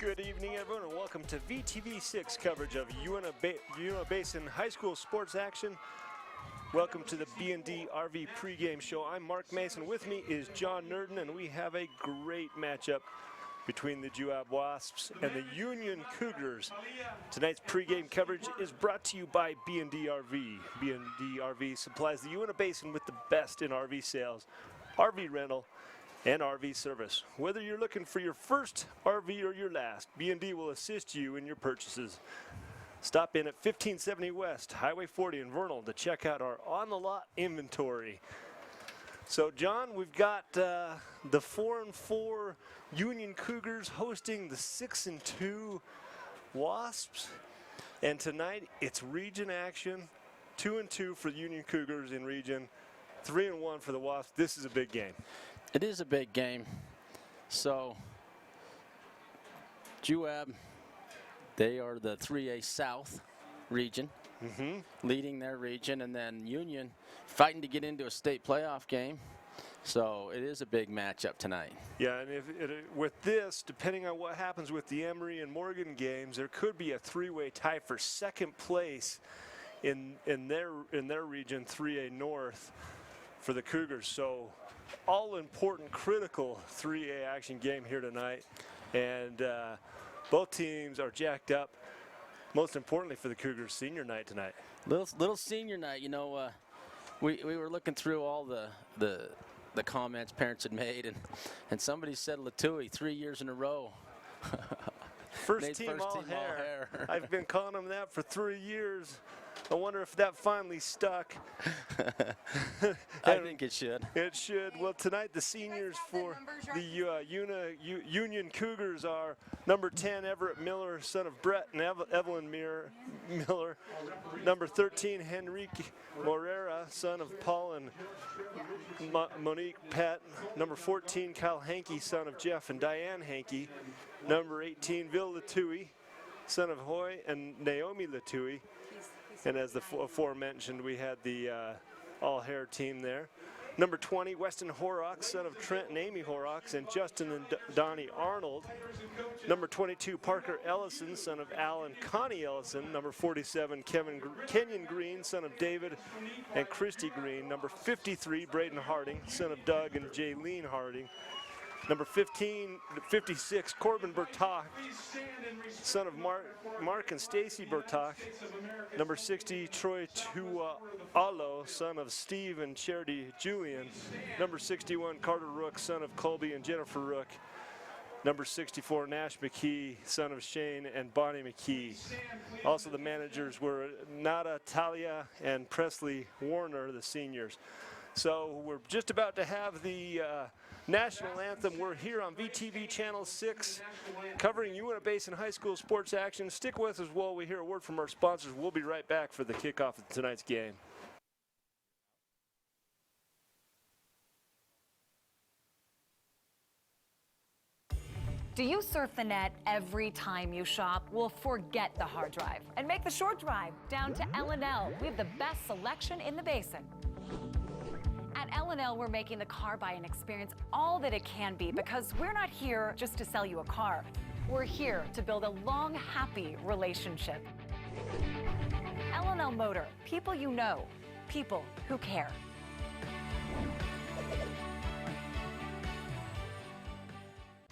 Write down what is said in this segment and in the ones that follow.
Good evening, everyone, and welcome to VTV6 coverage of Uinta Basin High School sports action. Welcome to the B&D RV pregame show. I'm Mark Mason. With me is John Nurden, and we have a great matchup between the Juab Wasps and the Union Cougars. Tonight's pregame coverage is brought to you by B&D RV. B&D RV supplies the Uinta Basin with the best in RV sales, RV rental, and RV service. Whether you're looking for your first RV or your last, B&D will assist you in your purchases. Stop in at 1570 West, Highway 40 in Vernal to check out our on-the-lot inventory. So, John, we've got the 4-4 Union Cougars hosting the 6-2 Wasps. And tonight, it's region action. 2-2 for the Union Cougars in region, 3-1 for the Wasps. This is a big game. It is a big game. So, Juab, they are the 3A South region, leading their region, and then Union fighting to get into a state playoff game. So it is a big matchup tonight. Yeah, and with this, depending on what happens with the Emory and Morgan games, there could be a three-way tie for second place in their region, 3A North, for the Cougars. So all-important, critical 3A action game here tonight, and both teams are jacked up. Most importantly for the Cougars, senior night tonight. Little senior night, you know. We were looking through all the comments parents had made, and somebody said Latui 3 years in a row. First team all hair. I've been calling them that for 3 years. I wonder if that finally stuck. I think it should. It should. Well, tonight the seniors for the Union Cougars are number 10, Everett Miller, son of Brett and Evelyn Miller. Number 13, Henrique Morera, son of Paul and Monique Pett. Number 14, Kyle Hankey, son of Jeff and Diane Hankey. Number 18, Vil Latui, son of Hoy and Naomi Latui. And as the aforementioned, we had the all-hair team there. Number 20, Weston Horrocks, son of Trent and Amy Horrocks, and Justin and Donnie Arnold. Number 22, Parker Ellison, son of Al and Connie Ellison. Number 47, Kenyon Green, son of David and Christy Green. Number 53, Braden Harding, son of Doug and Jaylene Harding. Number 56, Corbin Bertok, son of Mark and Stacy Bertok. Number 60, Troy Tualo, son of Steve and Charity Julian. Number 61, Carter Rook, son of Colby and Jennifer Rook. Number 64, Nash McKee, son of Shane and Bonnie McKee. Also the managers were Nada Talia and Presley Warner, the seniors. So we're just about to have the national anthem. We're here on VTV Channel 6 covering Uinta Basin High School sports action. Stick with us while we hear a word from our sponsors. We'll be right back for the kickoff of tonight's game. Do you surf the net every time you shop? Well, forget the hard drive and make the short drive down to L&L. We have the best selection in the basin. At L&L, we're making the car buying experience all that it can be, because we're not here just to sell you a car. We're here to build a long, happy relationship. L&L Motor, people you know, people who care.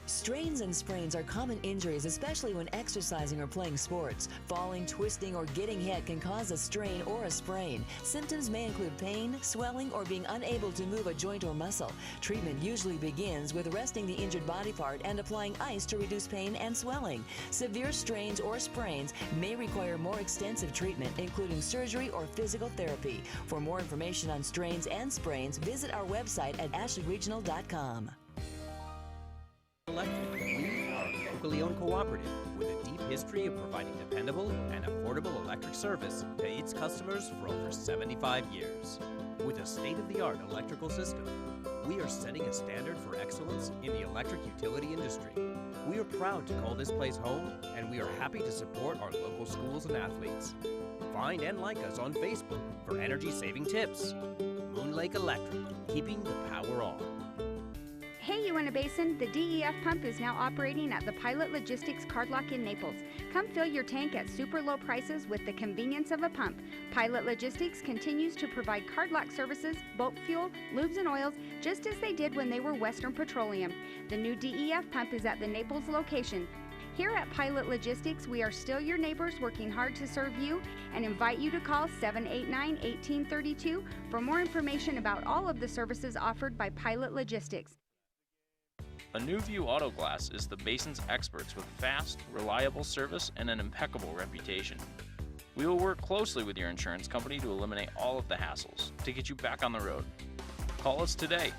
Strains and sprains are common injuries, especially when exercising or playing sports. Falling, twisting, or getting hit can cause a strain or a sprain. Symptoms may include pain, swelling, or being unable to move a joint or muscle. Treatment usually begins with resting the injured body part and applying ice to reduce pain and swelling. Severe strains or sprains may require more extensive treatment, including surgery or physical therapy. For more information on strains and sprains, visit our website at ashleyregional.com. We are a locally owned cooperative with a deep history of providing dependable and affordable electric service to its customers for over 75 years. With a state-of-the-art electrical system, we are setting a standard for excellence in the electric utility industry. We are proud to call this place home, and we are happy to support our local schools and athletes. Find and like us on Facebook for energy-saving tips. Moon Lake Electric, keeping the power on. Hey Uinta Basin, the DEF pump is now operating at the Pilot Logistics Card Lock in Naples. Come fill your tank at super low prices with the convenience of a pump. Pilot Logistics continues to provide card lock services, bulk fuel, lubes and oils, just as they did when they were Western Petroleum. The new DEF pump is at the Naples location. Here at Pilot Logistics, we are still your neighbors working hard to serve you and invite you to call 789-1832 for more information about all of the services offered by Pilot Logistics. A New View Auto Glass is the basin's experts with fast, reliable service and an impeccable reputation. We will work closely with your insurance company to eliminate all of the hassles to get you back on the road. Call us today.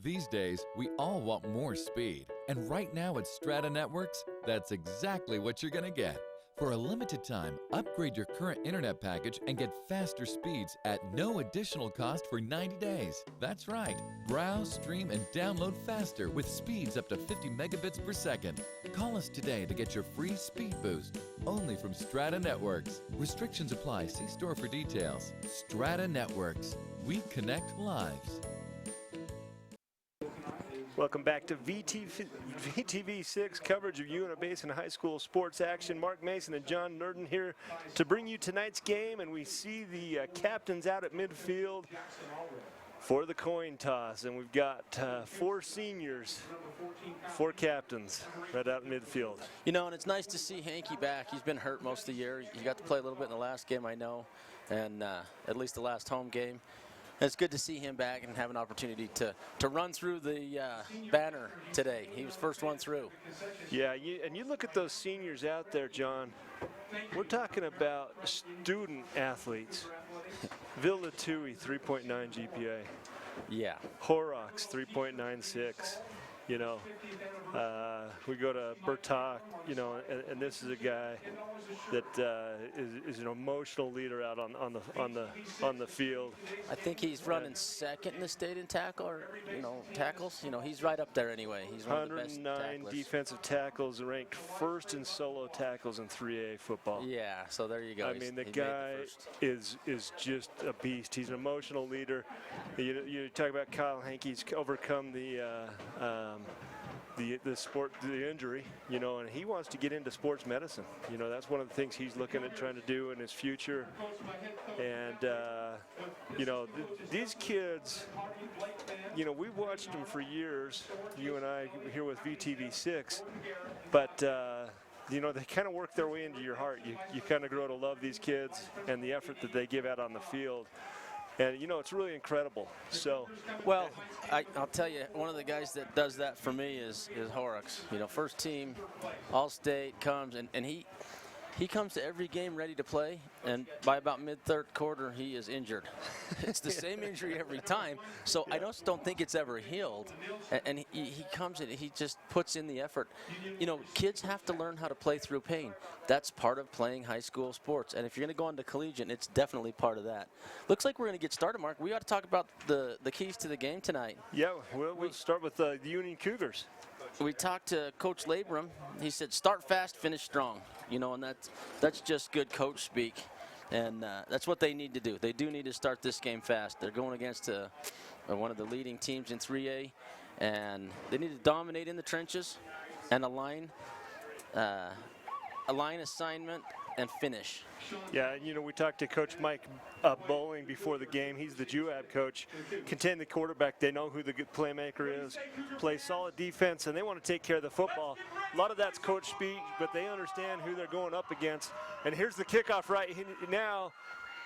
These days, we all want more speed. And right now at Strata Networks, that's exactly what you're going to get. For a limited time, upgrade your current internet package and get faster speeds at no additional cost for 90 days. That's right. Browse, stream, and download faster with speeds up to 50 megabits per second. Call us today to get your free speed boost. Only from Strata Networks. Restrictions apply. See store for details. Strata Networks. We connect lives. Welcome back to VTV6 coverage of Uinta Basin High School sports action. Mark Mason and John Nurden here to bring you tonight's game, and we see the captains out at midfield for the coin toss, and we've got 4 seniors, 4 captains right out in midfield. You know, and it's nice to see Hanky back. He's been hurt most of the year. He got to play a little bit in the last game, I know, and at least the last home game. It's good to see him back and have an opportunity to run through the banner today. He was first one through. Yeah, and you look at those seniors out there, John. We're talking about student athletes. Villa Tui, 3.9 GPA. Yeah. Horrocks, 3.96. You know, we go to Bertok, you know, and this is a guy that is an emotional leader out on the field. I think he's running second in the state in tackles. You know, he's right up there anyway. He's one of the best 109 tacklers. defensive tackles, ranked first in solo tackles in 3A football. Yeah, so there you go. I mean, the guy is just a beast. He's an emotional leader. You talk about Kyle Hankey's overcome the injury, you know, and he wants to get into sports medicine. You know, that's one of the things he's looking at trying to do in his future. And you know, these kids, you know, we've watched them for years, you and I here with VTV6, but you know, they kind of work their way into your heart. You kind of grow to love these kids and the effort that they give out on the field. And, you know, it's really incredible. So, well, I'll tell you, one of the guys that does that for me is Horrocks. You know, first team, All-State comes, and he comes to every game ready to play, and by about mid-third quarter, he is injured. It's the same injury every time, so I just don't think it's ever healed. And he comes in, he just puts in the effort. You know, kids have to learn how to play through pain. That's part of playing high school sports, and if you're going to go into collegiate, it's definitely part of that. Looks like we're going to get started, Mark. We ought to talk about the keys to the game tonight. Yeah, we'll start with the Union Cougars. We talked to Coach Labram. He said, start fast, finish strong. You know, and that's just good coach speak. And that's what they need to do. They do need to start this game fast. They're going against one of the leading teams in 3A, and they need to dominate in the trenches and align assignment and finish. Yeah, you know, we talked to Coach Mike Bowling before the game. He's the Juab coach. Contain the quarterback. They know who the good playmaker is. Play solid defense, and they want to take care of the football. A lot of that's coach speak, but they understand who they're going up against. And here's the kickoff right now.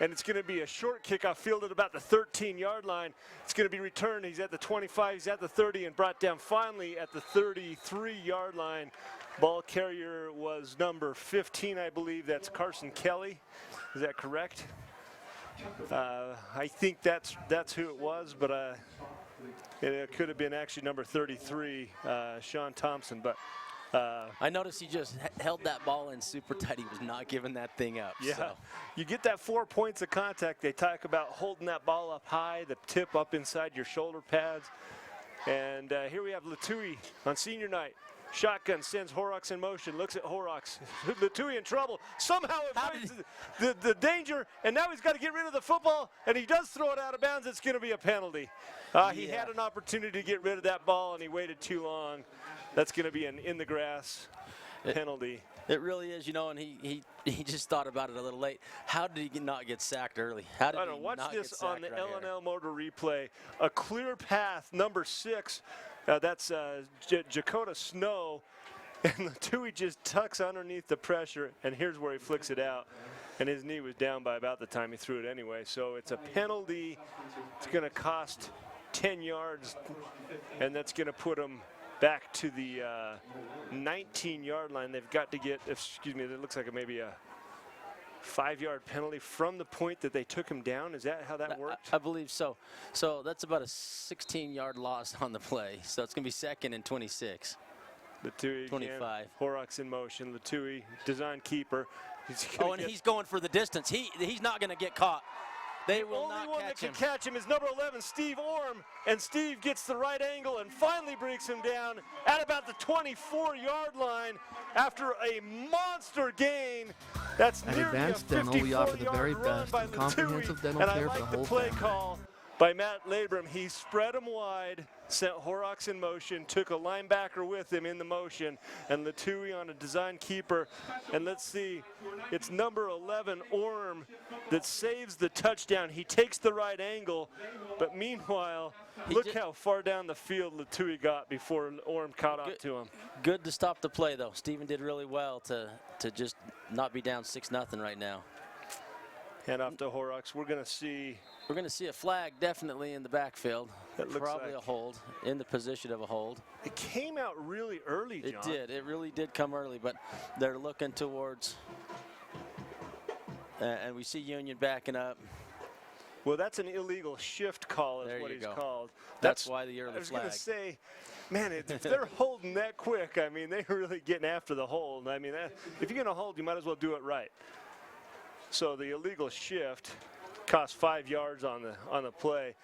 And it's going to be a short kickoff fielded about the 13-yard line. It's going to be returned. He's at the 25, he's at the 30, and brought down finally at the 33-yard line. Ball carrier was number 15, I believe. That's Carson Kelly. Is that correct? I think that's who it was, but it could have been actually number 33, Sean Thompson. But I noticed he just held that ball in super tight. He was not giving that thing up. Yeah, so. You get that 4 points of contact. They talk about holding that ball up high, the tip up inside your shoulder pads. And here we have Latui on senior night. Shotgun sends Horrocks in motion, looks at Horrocks. Latui in trouble. Somehow avoids the danger, and now he's got to get rid of the football, and he does throw it out of bounds. It's going to be a penalty. He had an opportunity to get rid of that ball, and he waited too long. That's going to be an in-the-grass penalty. It really is, and he just thought about it a little late. How did he not get sacked early? How did he watch not this get sacked on the right here? LNL Motor replay. A clear path, number 6. That's Jakota Snow. And Latui just tucks underneath the pressure, and here's where he flicks it out. And his knee was down by about the time he threw it anyway. So it's a penalty. It's going to cost 10 yards, and that's going to put him back to the 19-yard line. They've got to get, it looks like maybe a 5-yard penalty from the point that they took him down. Is that how that worked? I believe so. So that's about a 16-yard loss on the play. So it's going to be 2nd and 26. Latui 25. Horrocks in motion. Latui, design keeper. He's going for the distance. He's not going to get caught. They will not catch him. Only one that can catch him is number 11, Steve Orm, and Steve gets the right angle and finally breaks him down at about the 24-yard line after a monster gain. That's At nearly Advanced a Dental, we offer the 54-yard very run best by in Latui, comprehensive dental and care I for the like the whole play family. call by Matt Labram. He spread him wide, sent Horrocks in motion, took a linebacker with him in the motion, and Latui on a design keeper. And let's see, it's number 11, Orm, that saves the touchdown. He takes the right angle, but meanwhile, look how far down the field Latui got before Orm caught up to him. Good to stop the play, though. Steven did really well to just not be down 6-0 right now. Hand off to Horrocks. We're going to see a flag definitely in the backfield. That looks probably like a hold, in the position of a hold. It came out really early, John. It did. It really did come early, but they're looking towards, and we see Union backing up. Well, that's an illegal shift call is what he's called. That's why the early flag. I was going to say, man, if they're holding that quick, I mean, they're really getting after the hold. I mean, if you're going to hold, you might as well do it right. So the illegal shift cost 5 yards on the play.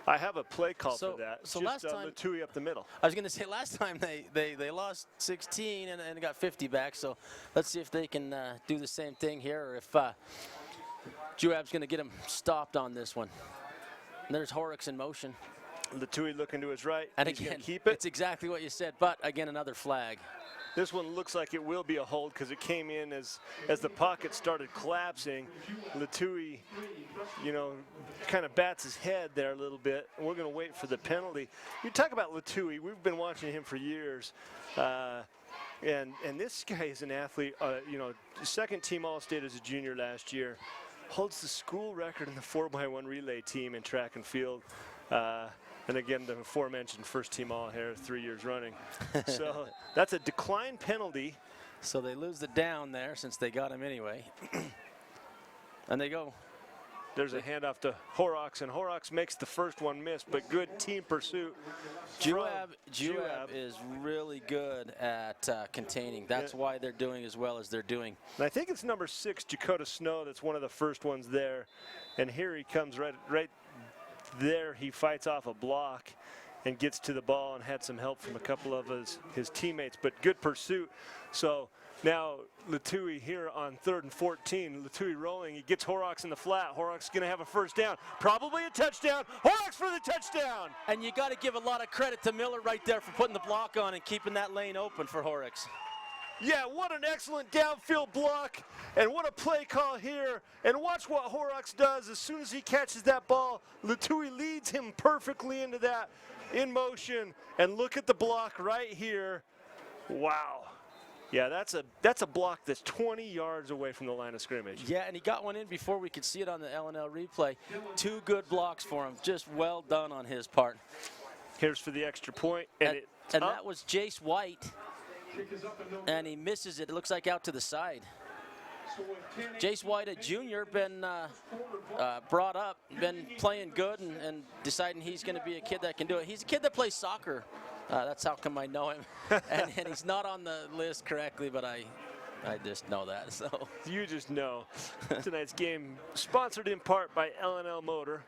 I have a play call for that. So just, last time, Latui up the middle. I was going to say last time they lost 16 and got 50 back. So let's see if they can do the same thing here, or if Juab's going to get him stopped on this one. And there's Horrocks in motion. Latui looking to his right. And He's again, gonna keep it. It's exactly what you said, but again, another flag. This one looks like it will be a hold because it came in as the pocket started collapsing. Latui, kind of bats his head there a little bit. We're going to wait for the penalty. You talk about Latui. We've been watching him for years. And this guy is an athlete, second team All-State as a junior last year. Holds the school record in the 4x1 relay team in track and field. And again, the aforementioned first team all here 3 years running. So that's a decline penalty. So they lose the down there since they got him anyway. And they go. There's a handoff to Horrocks, and Horrocks makes the first one miss, but good team pursuit. Juab is really good at containing. That's why they're doing as well as they're doing. And I think it's number 6, Jakota Snow, that's one of the first ones there. And here he comes right there. He fights off a block and gets to the ball and had some help from a couple of his teammates, but good pursuit. So now Latui here on 3rd and 14. Latui rolling. He gets Horrocks in the flat. Horrocks going to have a first down. Probably a touchdown. Horrocks for the touchdown. And you got to give a lot of credit to Miller right there for putting the block on and keeping that lane open for Horrocks. Yeah, what an excellent downfield block, and what a play call here. And watch what Horrocks does as soon as he catches that ball. Latui leads him perfectly into that in motion, and look at the block right here. Wow. Yeah, that's a block that's 20 yards away from the line of scrimmage. Yeah, and he got one in before we could see it on the LNL replay. 2 good blocks for him. Just well done on his part. Here's for the extra point. And that was Jace White. And he misses it. It looks like out to the side. Jace White, a junior, been brought up, been playing good and deciding he's going to be a kid that can do it. He's a kid that plays soccer. That's how come I know him. and he's not on the list correctly, but I just know that. So you just know. Tonight's game sponsored in part by LNL Motor.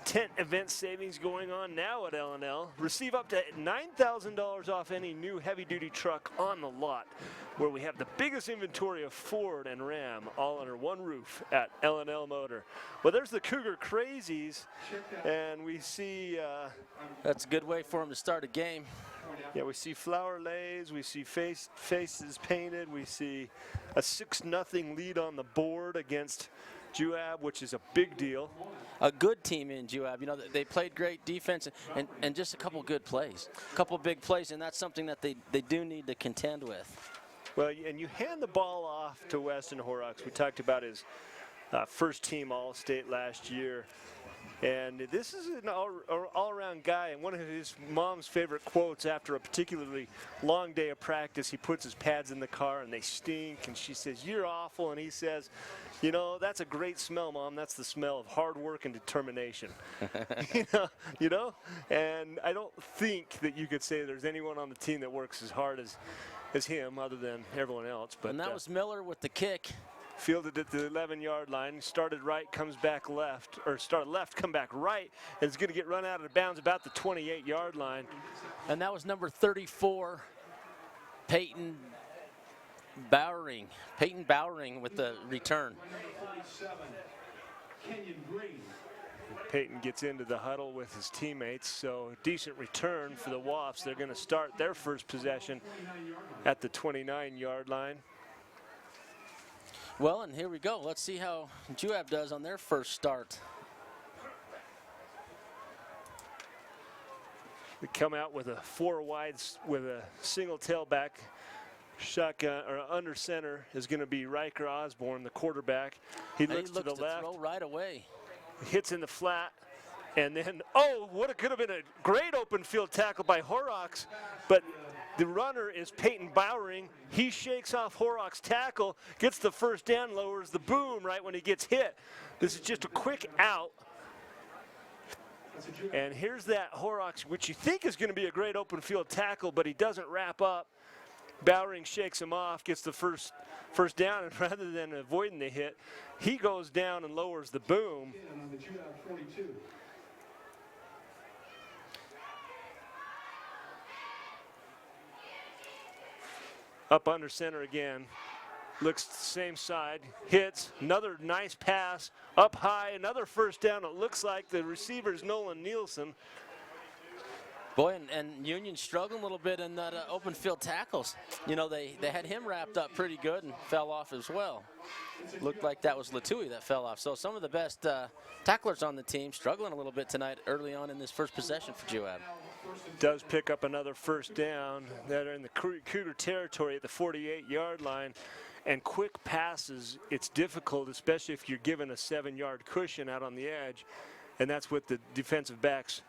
tent event savings going on now at L&L. Receive up to $9,000 off any new heavy-duty truck on the lot, where we have the biggest inventory of Ford and Ram all under one roof at L&L Motor. Well, there's the Cougar Crazies, and we see... That's a good way for them to start a game. Yeah, we see flower lays, we see faces painted, we see a 6-0 lead on the board against Juab, which is a big deal. A good team in Juab. You know, they played great defense and just a couple good plays. A couple big plays, and that's something that they do need to contend with. Well, and you hand the ball off to Weston Horrocks. We talked about his first team All-State last year. And this is an all-around guy, and one of his mom's favorite quotes after a particularly long day of practice, he puts his pads in the car and they stink, and she says, "You're awful," and he says, "You know, that's a great smell, Mom. That's the smell of hard work and determination." you know, and I don't think that you could say there's anyone on the team that works as hard as him, other than everyone else. But and that was Miller with the kick. Fielded at the 11-yard line, started right, comes back left, or started left, come back right, and is going to get run out of bounds about the 28-yard line. And that was number 34, Peyton Bowering. Peyton Bowering with the return. Peyton gets into the huddle with his teammates, so decent return for the Woffs. They're going to start their first possession at the 29-yard line. Well, and here we go. Let's see how Juab does on their first start. We come out with a 4 wides with a single tailback. Shotgun or under center is going to be Riker Osborne, the quarterback. He looks to the left. Throw right away. Hits in the flat. And then, oh, what it could have been a great open field tackle by Horrocks, but the runner is Peyton Bowering. He shakes off Horrocks' tackle, gets the first down, lowers the boom right when he gets hit. This is just a quick out. And here's that Horrocks, which you think is going to be a great open field tackle, but he doesn't wrap up. Bowering shakes him off, gets the first down, and rather than avoiding the hit, he goes down and lowers the boom. Up under center again, looks the same side, hits, another nice pass, up high, another first down. It looks like the receiver is Nolan Nielsen. Boy, and Union struggling a little bit in that open field tackles. You know, they had him wrapped up pretty good and fell off as well. Looked like that was Latui that fell off. So some of the best tacklers on the team struggling a little bit tonight early on in this first possession for Juab. Does pick up another first down that are in the Cougar territory at the 48-yard line. And quick passes, it's difficult, especially if you're given a 7-yard cushion out on the edge. And that's what the defensive backs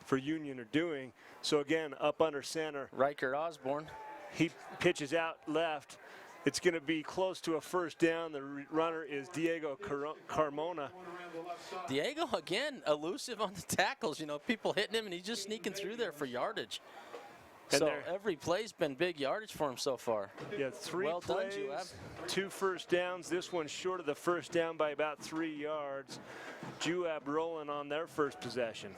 for Union are doing. So again, up under center. Riker Osborne. He pitches out left. It's going to be close to a first down. The runner is Diego Carmona. Diego, again, elusive on the tackles. You know, people hitting him, and he's just sneaking through there for yardage. And so every play's been big yardage for him so far. Yeah, 3 well plays, done, Juab. 2 first downs. This one's short of the first down by about 3 yards. Juab rolling on their first possession.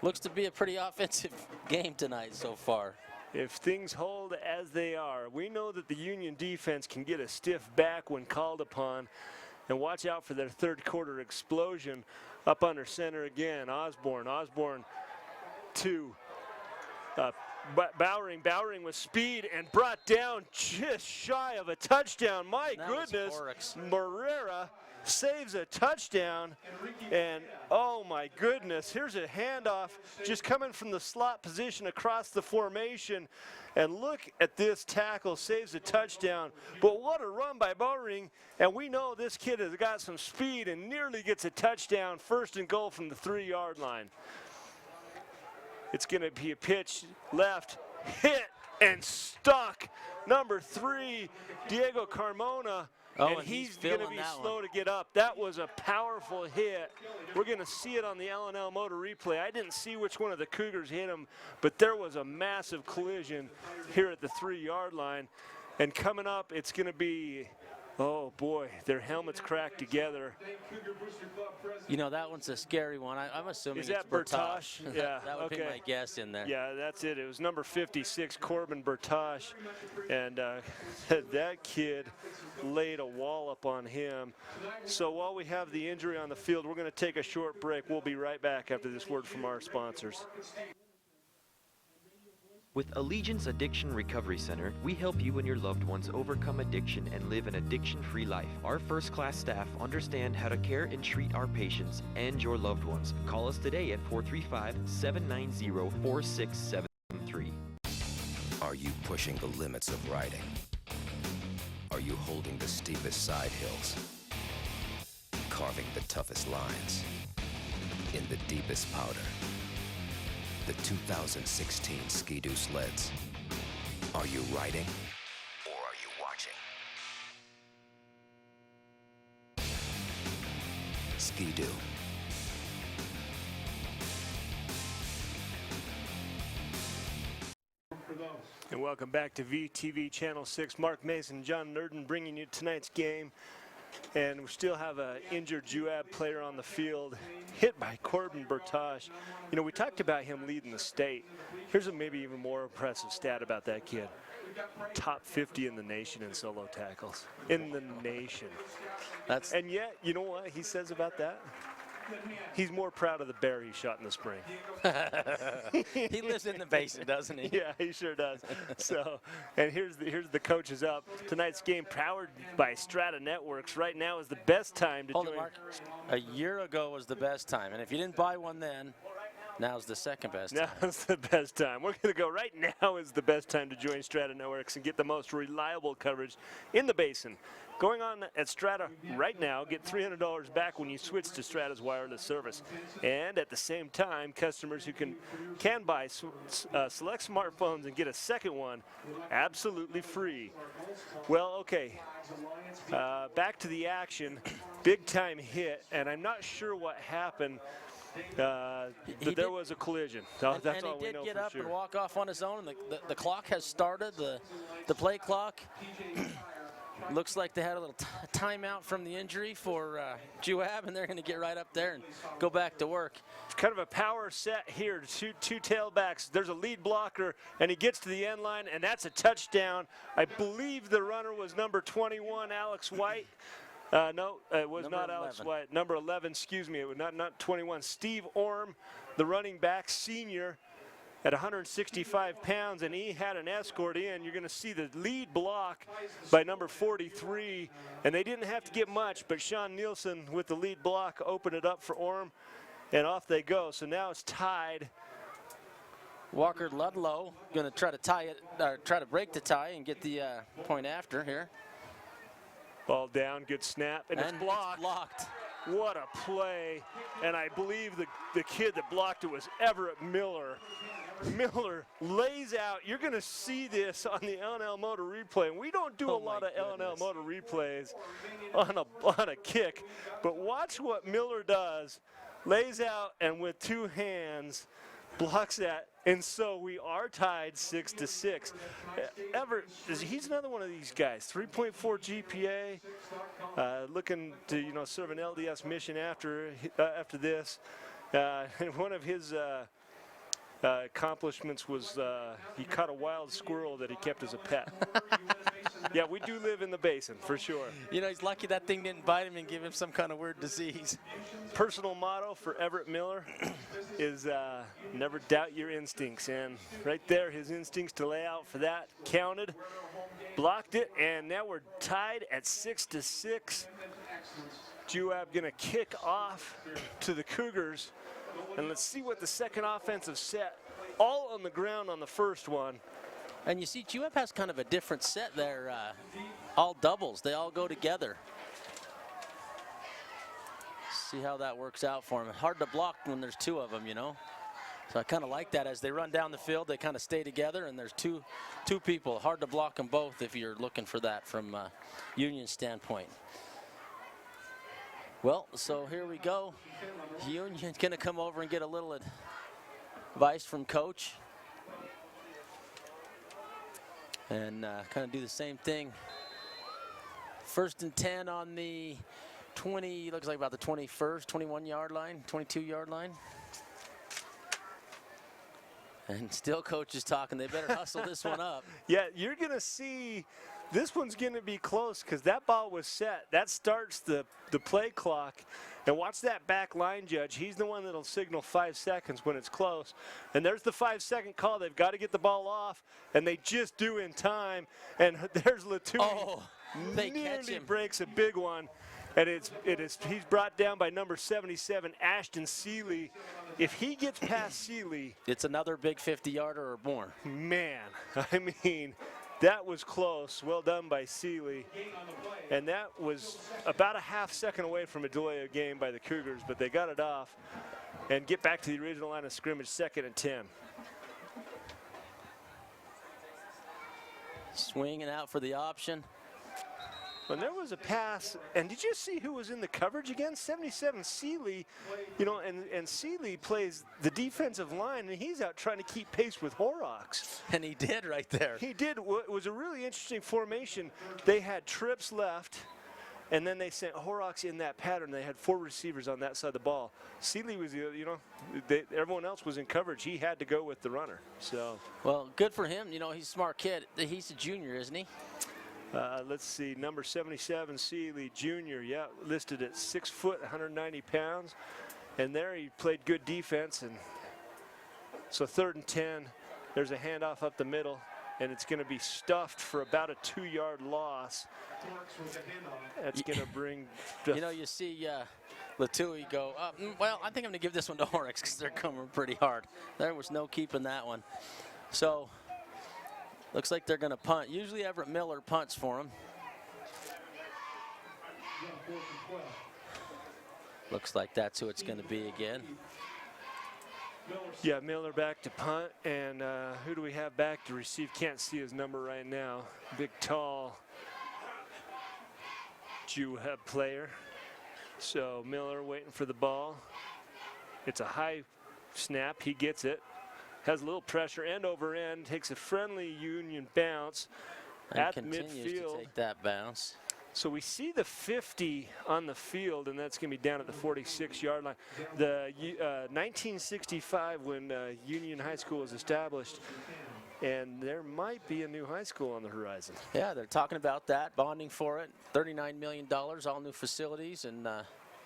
Looks to be a pretty offensive game tonight so far. If things hold as they are, we know that the Union defense can get a stiff back when called upon. And watch out for their third quarter explosion. Up under center again, Osborne to Bowering with speed and brought down just shy of a touchdown. My goodness, Morera saves a touchdown, and oh my goodness, here's a handoff just coming from the slot position across the formation, and look at this tackle, saves a touchdown. But what a run by Bowering, and we know this kid has got some speed and nearly gets a touchdown, first and goal from the 3-yard line. It's going to be a pitch left, hit and stuck. Number 3, Diego Carmona. Oh, and he's going to be slow to get up. That was a powerful hit. We're going to see it on the L&L Motor replay. I didn't see which one of the Cougars hit him, but there was a massive collision here at the 3-yard line. And coming up, it's going to be Oh boy, their helmets cracked together. You know, that one's a scary one. I'm assuming Is that it's Bertosh. Yeah, That would be okay. my guess in there. Yeah, that's it. It was number 56, Corbin Bertosh, and that kid laid a wallop on him. So while we have the injury on the field, we're going to take a short break. We'll be right back after this word from our sponsors. With Allegiance Addiction Recovery Center, we help you and your loved ones overcome addiction and live an addiction-free life. Our first-class staff understand how to care and treat our patients and your loved ones. Call us today at 435-790-4673. Are you pushing the limits of riding? Are you holding the steepest side hills? Carving the toughest lines? In the deepest powder? The 2016 Ski-Doo sleds. Are you riding or are you watching? Ski-Doo. And welcome back to VTV Channel 6. Mark Mason, John Nurden bringing you tonight's game. And we still have an injured Juab player on the field, hit by Corbin Bertosh. You know, we talked about him leading the state. Here's a maybe even more impressive stat about that kid. Top 50 in the nation in solo tackles. In the nation. And yet, you know what he says about that? He's more proud of the bear he shot in the spring. He lives in the basin, doesn't he? Yeah, he sure does. So, and here's the coaches up. Tonight's game powered by Strata Networks. Right now is the best time to Hold join. it, Mark. A year ago was the best time, and if you didn't buy one then, now's the second best time. Now's the best time. We're going to go right now is the best time to join Strata Networks and get the most reliable coverage in the basin. Going on at Strata right now, get $300 back when you switch to Strata's wireless service. And at the same time, customers who can buy select smartphones and get a second one absolutely free. Well, okay, back to the action. Big time hit, and I'm not sure what happened. There was a collision. That's and all he we did know get for up sure. and walk off on his own, and the clock has started, the play clock. Looks like they had a little timeout from the injury for Juab, and they're going to get right up there and go back to work. It's kind of a power set here. Two tailbacks. There's a lead blocker, and he gets to the end line, and that's a touchdown. I believe the runner was number 21, Alex White. No, it was Number not Alex 11. White. Number 11, excuse me. It was not 21. Steve Orm, the running back, senior, at 165 pounds, and he had an escort in. You're going to see the lead block by number 43, and they didn't have to get much, but Sean Nielsen with the lead block opened it up for Orm, and off they go. So now it's tied. Walker Ludlow going to try to tie it, try to break the tie and get the point after here. Ball down, good snap, and it's blocked. It's blocked. What a play, and I believe the kid that blocked it was Everett Miller. Miller lays out. You're going to see this on the L&L Motor replay, and we don't do a lot of L&L Motor replays on a kick, but watch what Miller does. Lays out, and with two hands, blocks that, and so we are tied 6-6. Everett, he's another one of these guys. 3.4 GPA, looking to serve an LDS mission after this. And one of his accomplishments was he caught a wild squirrel that he kept as a pet. Yeah, we do live in the basin for sure. You know, he's lucky that thing didn't bite him and give him some kind of weird disease. Personal motto for Everett Miller is never doubt your instincts, and right there his instincts to lay out for that counted, blocked it, and now we're tied at 6-6. Juab gonna kick off to the Cougars, and let's see what the second offensive set, all on the ground on the first one. And you see, Juab has kind of a different set there, all doubles. They all go together. See how that works out for him. Hard to block when there's two of them, you know. So I kind of like that. As they run down the field, they kind of stay together, and there's two people. Hard to block them both if you're looking for that from Union standpoint. Well, so here we go. Union's going to come over and get a little advice from Coach. And kind of do the same thing First and 10 on the 20, looks like about the 21st, 21-yard line, 22-yard line. And still coach is talking. They better hustle this one up. Yeah, you're going to see this one's going to be close because that ball was set. That starts the play clock. And watch that back line judge. He's the one that'll signal 5 seconds when it's close. And there's the 5-second call. They've got to get the ball off, and they just do in time. And there's Latui. Oh, they catch nearly him. breaks a big one. And he's brought down by number 77, Ashton Seeley. If he gets past Seeley, it's another big 50-yarder or more. Man, I mean, that was close. Well done by Seeley. And that was about a half-second away from a delay of game by the Cougars, but they got it off and get back to the original line of scrimmage, 2nd and 10. Swinging out for the option. When there was a pass, and did you see who was in the coverage again? 77 Seeley, you know, and Seeley plays the defensive line, and he's out trying to keep pace with Horrocks. And he did right there. He did. It was a really interesting formation. They had trips left, and then they sent Horrocks in that pattern. They had 4 receivers on that side of the ball. Seeley was, you know, everyone else was in coverage. He had to go with the runner. So. Well, good for him. You know, he's a smart kid. He's a junior, isn't he? Let's see, number 77, Seeley Jr., yeah, listed at 6 foot, 190 pounds. And there he played good defense. And so 3rd and 10, there's a handoff up the middle, and it's going to be stuffed for about a 2-yard loss. That's going to bring. You know, you see Latui go up. Well, I think I'm going to give this one to Horrocks because they're coming pretty hard. There was no keeping that one. So. Looks like they're going to punt. Usually Everett Miller punts for him. Looks like that's who it's going to be again. Yeah, Miller back to punt. And who do we have back to receive? Can't see his number right now. Big, tall Juab player. So Miller waiting for the ball. It's a high snap. He gets it. Has a little pressure, end over end, takes a friendly Union bounce and at continues midfield. To take that bounce. So we see the 50 on the field, and that's going to be down at the 46-yard line. The 1965, when Union High School was established, and there might be a new high school on the horizon. Yeah, they're talking about that, bonding for it. $39 million, all new facilities, and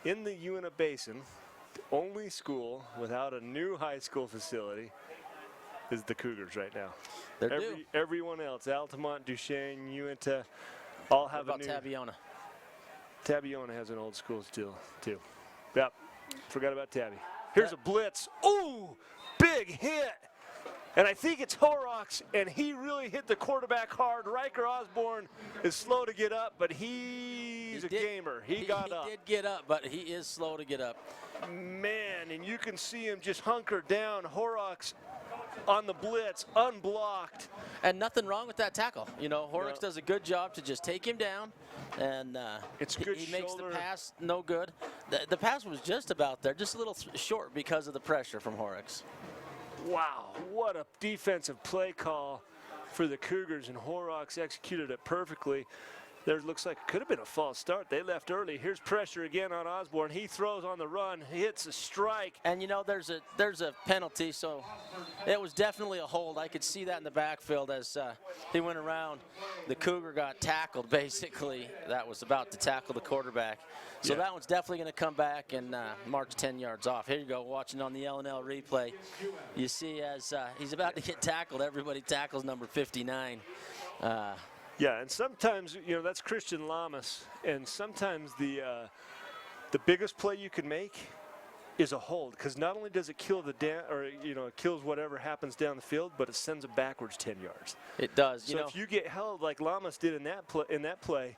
in the Uinta Basin, the only school without a new high school facility is the Cougars right now. Everyone else, Altamont, Duchesne, Uinta, all have what about a new. Tabiona? Tabiona has an old school still, too. Yep, forgot about Tabby. Here's a blitz. Ooh, big hit. And I think it's Horrocks, and he really hit the quarterback hard. Riker Osborne is slow to get up, but he's a gamer. He got up. He did get up, but he is slow to get up. Man, and you can see him just hunker down. Horrocks on the blitz, unblocked. And nothing wrong with that tackle. You know, Horrocks does a good job to just take him down, and it's good he makes the pass no good. The pass was just about there, just a little short because of the pressure from Horrocks. Wow, what a defensive play call for the Cougars, and Horrocks executed it perfectly. There looks like it could have been a false start. They left early. Here's pressure again on Osborne. He throws on the run. He hits a strike. And, you know, there's a penalty, so it was definitely a hold. I could see that in the backfield as he went around. The Cougar got tackled, basically. That was about to tackle the quarterback. So that one's definitely going to come back and march 10 yards off. Here you go, watching on the L&L replay. You see as he's about to get tackled, everybody tackles number 59. Yeah, and sometimes, you know, that's Christian Lamas, and sometimes the biggest play you can make is a hold, because not only does it kill it kills whatever happens down the field, but it sends it backwards 10 yards. It does. So if you get held like Lamas did in that play,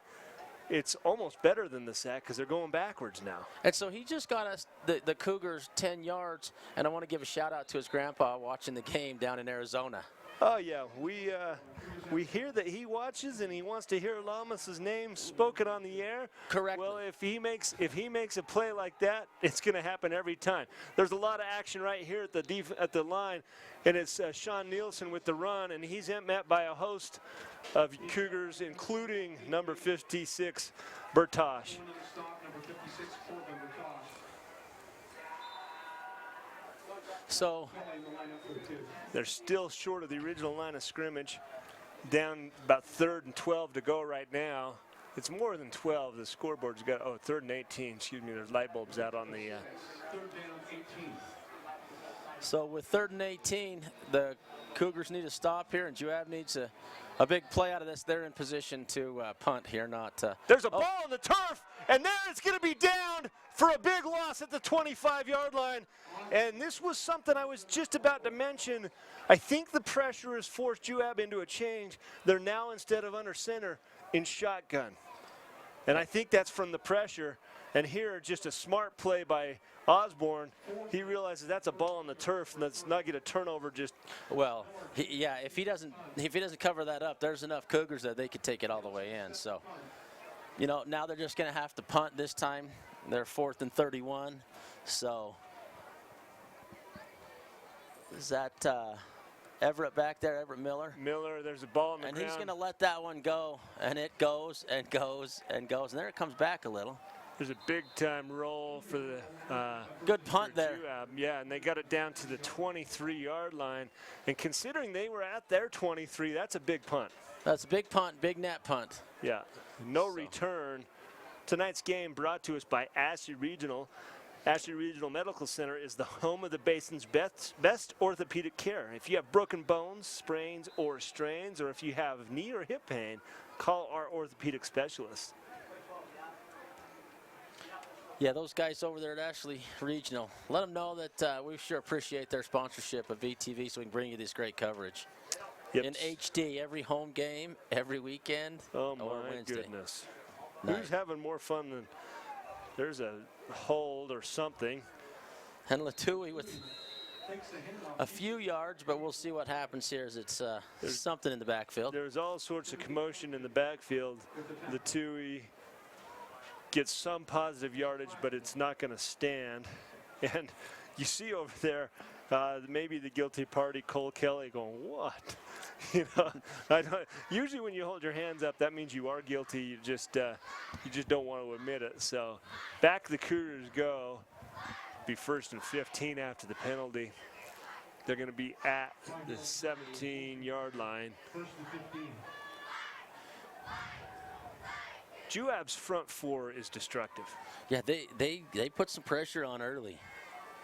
it's almost better than the sack because they're going backwards now. And so he just got us the Cougars 10 yards, and I want to give a shout out to his grandpa watching the game down in Arizona. Oh yeah, we hear that he watches and he wants to hear Lamas's name spoken on the air. Correctly. Well, if he makes a play like that, it's going to happen every time. There's a lot of action right here at the line, and it's Sean Nielsen with the run, and he's met by a host of Cougars, including number 56, Bertosh. So they're still short of the original line of scrimmage, down about 3rd and 12 to go right now. It's more than 12. The scoreboard's got, 3rd and 18. Excuse me, there's light bulbs out on the. So with 3rd and 18, the Cougars need to stop here, and Juab needs a big play out of this. They're in position to punt here, not. There's a ball on the turf, and there it's going to be down for a big loss at the 25-yard line. And this was something I was just about to mention. I think the pressure has forced Juab into a change. They're now, instead of under center, in shotgun. And I think that's from the pressure. And here, just a smart play by Osborne. He realizes that's a ball on the turf, and let's not get a turnover. Well, if he doesn't cover that up, there's enough Cougars that they could take it all the way in. So, now they're just going to have to punt this time. They're 4th and 31. So, is that Everett back there, Everett Miller? Miller, there's a ball on the ground. And he's going to let that one go, and it goes and goes and goes. And there it comes back a little. There's a big-time roll for the good punt there. Juab. Yeah, and they got it down to the 23-yard line. And considering they were at their 23, that's a big punt. That's a big punt, big net punt. Yeah, no return. Tonight's game brought to us by Ashley Regional. Ashley Regional Medical Center is the home of the Basin's best orthopedic care. If you have broken bones, sprains, or strains, or if you have knee or hip pain, call our orthopedic specialists. Yeah, those guys over there at Ashley Regional, let them know that we sure appreciate their sponsorship of VTV so we can bring you this great coverage. Yep. In HD, every home game, every weekend, oh or my Wednesday. Goodness. Nice. Who's having more fun than there's a hold or something? And Latui with a few yards, but we'll see what happens here as it's something in the backfield. There's all sorts of commotion in the backfield. Latui gets some positive yardage, but it's not going to stand. And you see over there, maybe the guilty party, Cole Kelly, going, what? Usually when you hold your hands up, that means you are guilty. You just don't want to admit it. So back the Cougars go. Be 1st and 15 after the penalty. They're going to be at the 17-yard line. Juab's front four is destructive. Yeah, they put some pressure on early.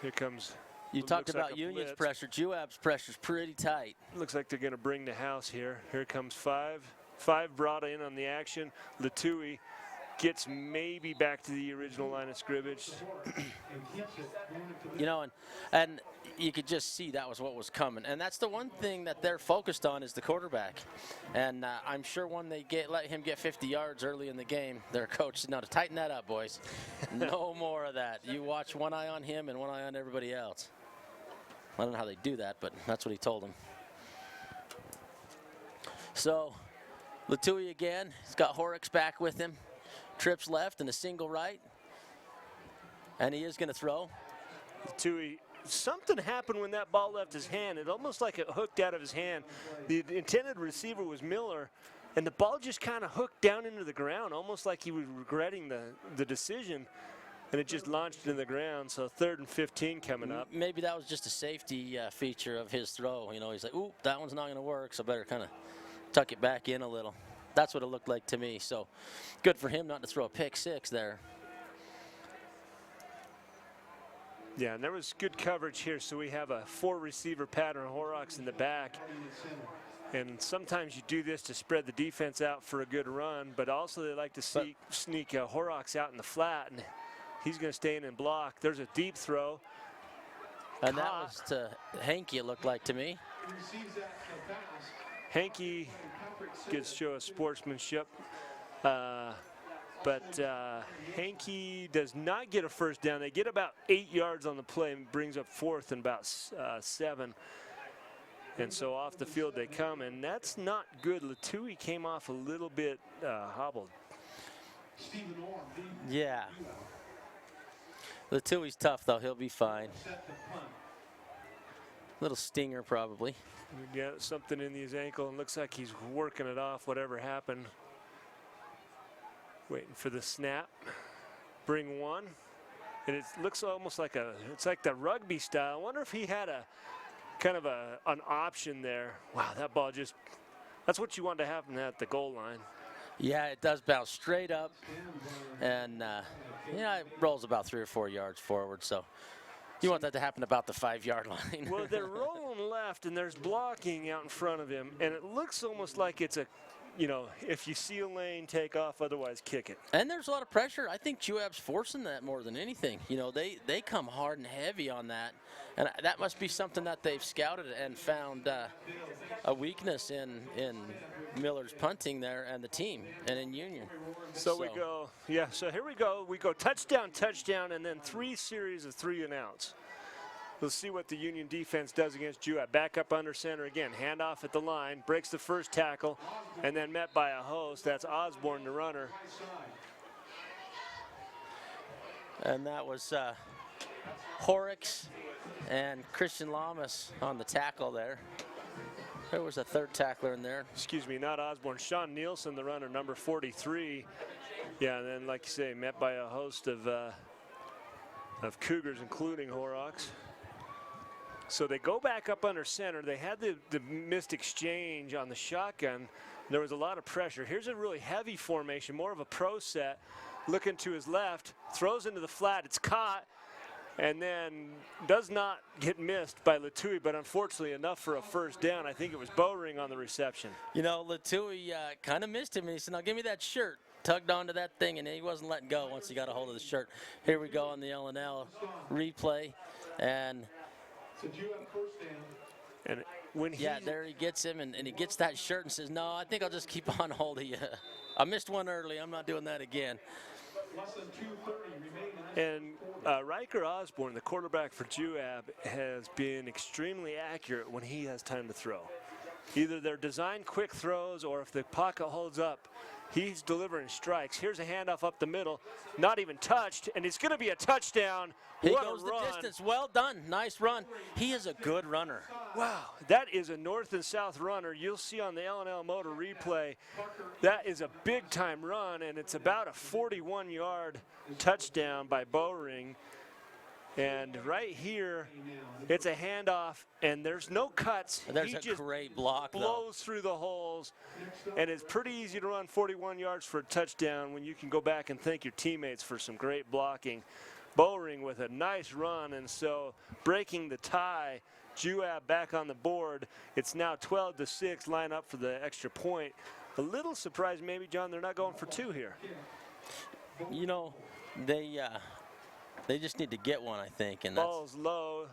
Here comes. You talked about Union's pressure. Juab's pressure's pretty tight. Looks like they're going to bring the house here. Here comes 5. 5 brought in on the action. Latui gets maybe back to the original line of scrimmage. And you could just see that was what was coming. And that's the one thing that they're focused on is the quarterback. And I'm sure when they let him get 50 yards early in the game, their coach said, no, to tighten that up, boys. No more of that. You watch one eye on him and one eye on everybody else. I don't know how they do that, but that's what he told them. So, Latui again. He's got Horrocks back with him. Trips left and a single right. And he is going to throw. Latui, something happened when that ball left his hand. It almost like it hooked out of his hand. The intended receiver was Miller, and the ball just kind of hooked down into the ground, almost like he was regretting the decision. And it just launched into the ground, so 3rd and 15 coming up. Maybe that was just a safety feature of his throw. He's like, ooh, that one's not going to work, so better kind of tuck it back in a little. That's what it looked like to me. So good for him not to throw a pick 6 there. Yeah, and there was good coverage here. So we have a 4-receiver pattern, Horrocks in the back. And sometimes you do this to spread the defense out for a good run, but also they like to sneak Horrocks out in the flat, and he's going to stay in and block. There's a deep throw. And that was to Hankey, it looked like to me. Hankey gets show of sportsmanship, but Hankey does not get a first down. They get about 8 yards on the play and brings up 4th and about 7. And so off the field they come, and that's not good. Latui came off a little bit hobbled. Yeah. Latui's tough, though. He'll be fine. Little stinger, probably. We got something in his ankle, and looks like he's working it off, whatever happened. Waiting for the snap. Bring one. And it looks almost like it's like the rugby style. I wonder if he had a kind of an option there. Wow, that ball that's what you want to happen at the goal line. Yeah, it does bounce straight up, and yeah, it rolls about 3 or 4 yards forward, so you want that to happen about the 5-yard line. Well, they're rolling left, and there's blocking out in front of him, and it looks almost like it's if you see a lane, take off, otherwise kick it. And there's a lot of pressure. I think Juab's forcing that more than anything. They come hard and heavy on that, and that must be something that they've scouted and found a weakness in Miller's punting there and the team and in Union. So we go, so here we go. We go touchdown, touchdown, and then 3 series of 3 and outs. We'll see what the Union defense does against Juab. Back up under center again. Handoff at the line. Breaks the first tackle. And then met by a host. That's Osborne, the runner. And that was Horrocks and Christian Lamas on the tackle there. There was a 3rd tackler in there. Excuse me, not Osborne. Sean Nielsen, the runner, number 43. Yeah, and then, like you say, met by a host of Cougars, including Horrocks. So they go back up under center. They had the missed exchange on the shotgun. There was a lot of pressure. Here's a really heavy formation, more of a pro set. Looking to his left, throws into the flat. It's caught, and then does not get missed by Latui, but unfortunately enough for a first down. I think it was Bowring on the reception. Latui kind of missed him, and he said, now give me that shirt. Tugged onto that thing, and he wasn't letting go once he got a hold of the shirt. Here we go on the L&L replay, and when there he gets him, and he gets that shirt and says, no, I think I'll just keep on hold of you. I missed one early. I'm not doing that again. And Riker Osborne, the quarterback for Juab, has been extremely accurate when he has time to throw. Either they're designed quick throws, or if the pocket holds up, he's delivering strikes. Here's a handoff up the middle, not even touched, and it's going to be a touchdown. He What goes a the run. distance. Well done. Nice run. He is a good runner. Wow, that is a north and south runner. You'll see on the L&L Motor replay, that is a big-time run, and it's about a 41-yard touchdown by Bowring. And right here, it's a handoff, and there's no cuts. There's he a just great block, blows through the holes, and it's pretty easy to run 41 yards for a touchdown when you can go back and thank your teammates for some great blocking. Bowring with a nice run, and so breaking the tie, Juab back on the board. It's now 12-6, line up for the extra point. A little surprised maybe, John, they're not going for 2 here. They just need to get one, I think. And ball's low,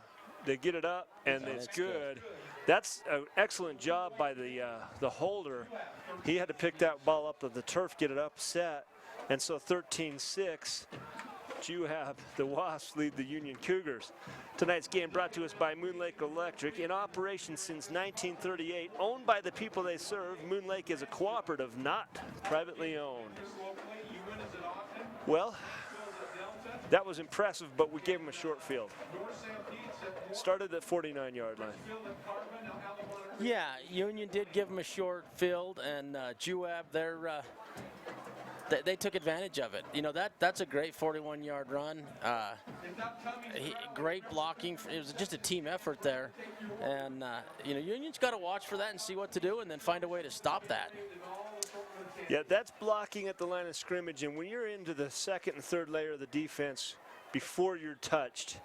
they get it up, and it's good. That's an excellent job by the holder. He had to pick that ball up of the turf, get it upset, and so 13-6. Juab, the Wasps, lead the Union Cougars. Tonight's game brought to us by Moon Lake Electric. In operation since 1938, owned by the people they serve, Moon Lake is a cooperative, not privately owned. Well, that was impressive, but we gave him a short field. Started at 49-yard line. Yeah, Union did give him a short field, and Juab, they took advantage of it. That's a great 41-yard run. Great blocking. It was just a team effort there. And, Union's got to watch for that and see what to do and then find a way to stop that. Yeah, that's blocking at the line of scrimmage. And when you're into the second and third layer of the defense before you're touched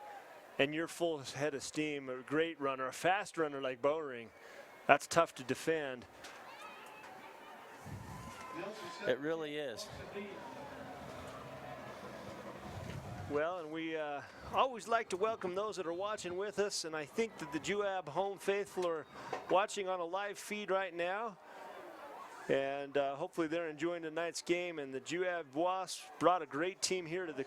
and you're full head of steam, a great runner, a fast runner like Bowring, that's tough to defend. It really is. Well, and we always like to welcome those that are watching with us, and I think that the Juab home faithful are watching on a live feed right now. And hopefully they're enjoying tonight's game. And the Juab Wasps brought a great team here to the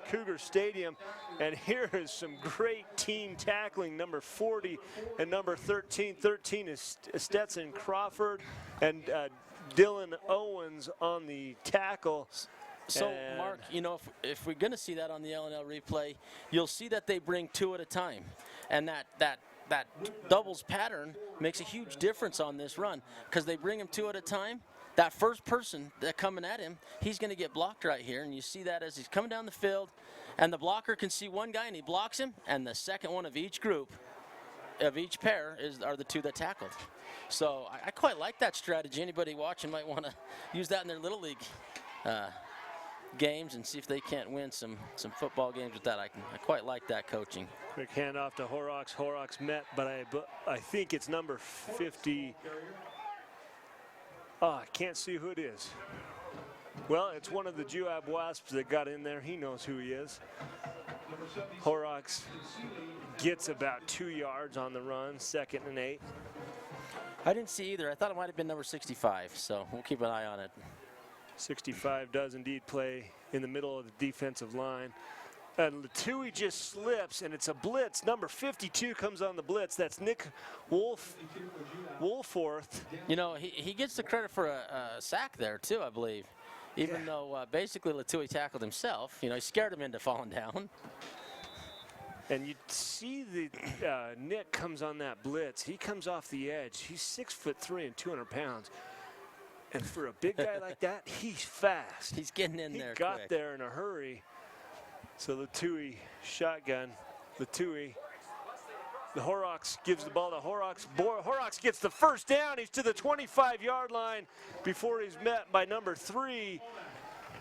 Cougar Stadium. And here is some great team tackling. Number 40 and number 13. 13 is Stetson Crawford and Dylan Owens on the tackle. So, Mark, you know, if we're going to see that on the L&L replay, you'll see that they bring 2 at a time. And that doubles pattern makes a huge difference on this run because they bring him 2 at a time. That first person that coming at him, he's going to get blocked right here, and you see that as he's coming down the field, and the blocker can see one guy and he blocks him, and the second one of each group, of each pair, are the 2 that tackled. So I quite like that strategy. Anybody watching might want to use that in their Little League games and see if they can't win some football games with that. I quite like that coaching. Quick handoff to Horrocks. Horrocks met, but I think it's number 50. Oh, I can't see who it is. Well, it's one of the Juab Wasps that got in there. He knows who he is. Horrocks gets about 2 yards on the run, 2nd and 8. I didn't see either. I thought it might have been number 65, so we'll keep an eye on it. 65 does indeed play in the middle of the defensive line. And Latui just slips, and it's a blitz. Number 52 comes on the blitz. That's Nick Wolforth. You know, he gets the credit for a sack there, too, I believe. Even though basically Latui tackled himself. You know, he scared him into falling down. And you see the Nick comes on that blitz. He comes off the edge. He's 6'3" and 200 pounds. And for a big guy like that, he's fast. He's getting in there He got quick. there in a hurry. So Latui shotgun. Latui. The Horrocks gives the ball to Horrocks. Horrocks gets the first down. He's to the 25-yard line before he's met by number 3,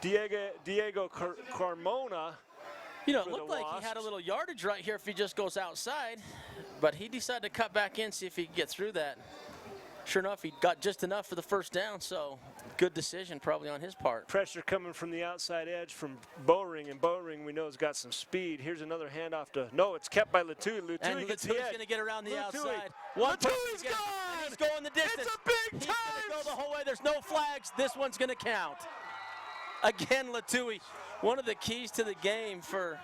Diego Carmona. You know, it looked like he had a little yardage right here if he just goes outside. But he decided to cut back in, see if he could get through that. Sure enough, he got just enough for the first down, so good decision probably on his part. Pressure coming from the outside edge from Bowring, and Bowring we know has got some speed. Here's another handoff to, no, it's kept by Latui. And gets the edge. Latui's going to get around the outside. Latui's gone! He's going the distance. It's a big time! He's going to go the whole way. There's no flags. This one's going to count. Again, Latui, one of the keys to the game for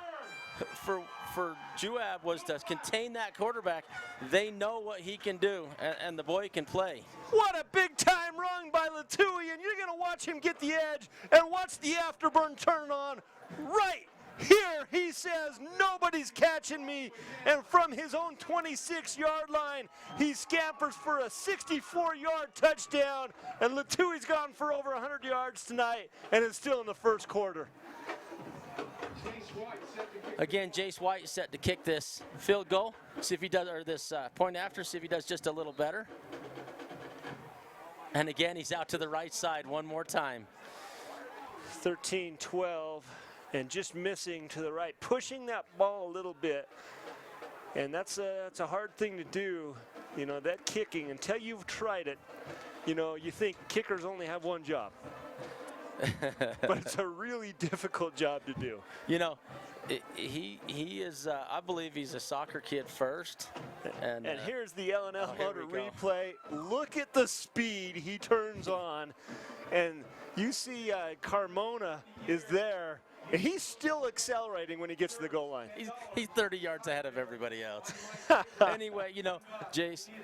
Juab was to contain that quarterback. They know what he can do, and the boy can play. What a big time run by Latui, and you're going to watch him get the edge and watch the afterburn turn on right here. He says, nobody's catching me, and from his own 26-yard line, he scampers for a 64-yard touchdown, and Latui's gone for over 100 yards tonight, and it's still in the first quarter. Again, Jace White is set to kick this field goal. See if he does, or this point after, see if he does just a little better. And again, he's out to the right side one more time. 13-12, and just missing to the right, pushing that ball a little bit. And that's a hard thing to do, you know, that kicking, until you've tried it. You know, you think kickers only have one job. But it's a really difficult job to do. You know, he is, I believe he's a soccer kid first. And here's the L&L motor replay. Look at the speed he turns on. And you see Carmona is there. And he's still accelerating when he gets to the goal line. He's 30 yards ahead of everybody else. Anyway, you know,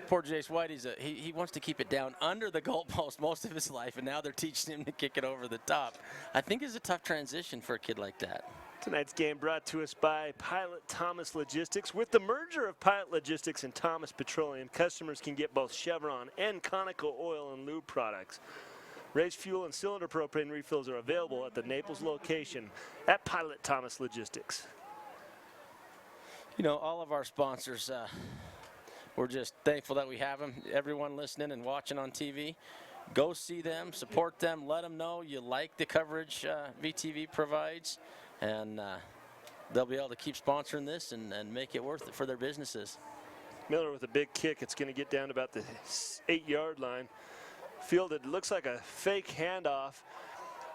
poor Jace White, he wants to keep it down under the goalpost most of his life, and now they're teaching him to kick it over the top. I think it's a tough transition for a kid like that. Tonight's game brought to us by Pilot Thomas Logistics. With the merger of Pilot Logistics and Thomas Petroleum, customers can get both Chevron and Conoco oil and lube products. Race fuel and cylinder propane refills are available at the Naples location at Pilot Thomas Logistics. You know, all of our sponsors, we're just thankful that we have them. Everyone listening and watching on TV, go see them, support them, let them know you like the coverage VTV provides, and they'll be able to keep sponsoring this and make it worth it for their businesses. Miller with a big kick. It's going to get down to about the 8-yard line. Fielded, looks like a fake handoff.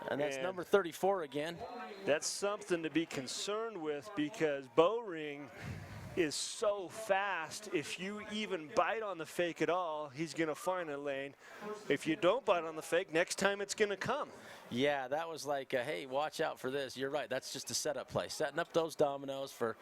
And that's number 34 again. That's something to be concerned with, because Bowring is so fast. If you even bite on the fake at all, he's going to find a lane. If you don't bite on the fake, next time it's going to come. Yeah, that was like, hey, watch out for this. You're right. That's just a setup play, setting up those dominoes for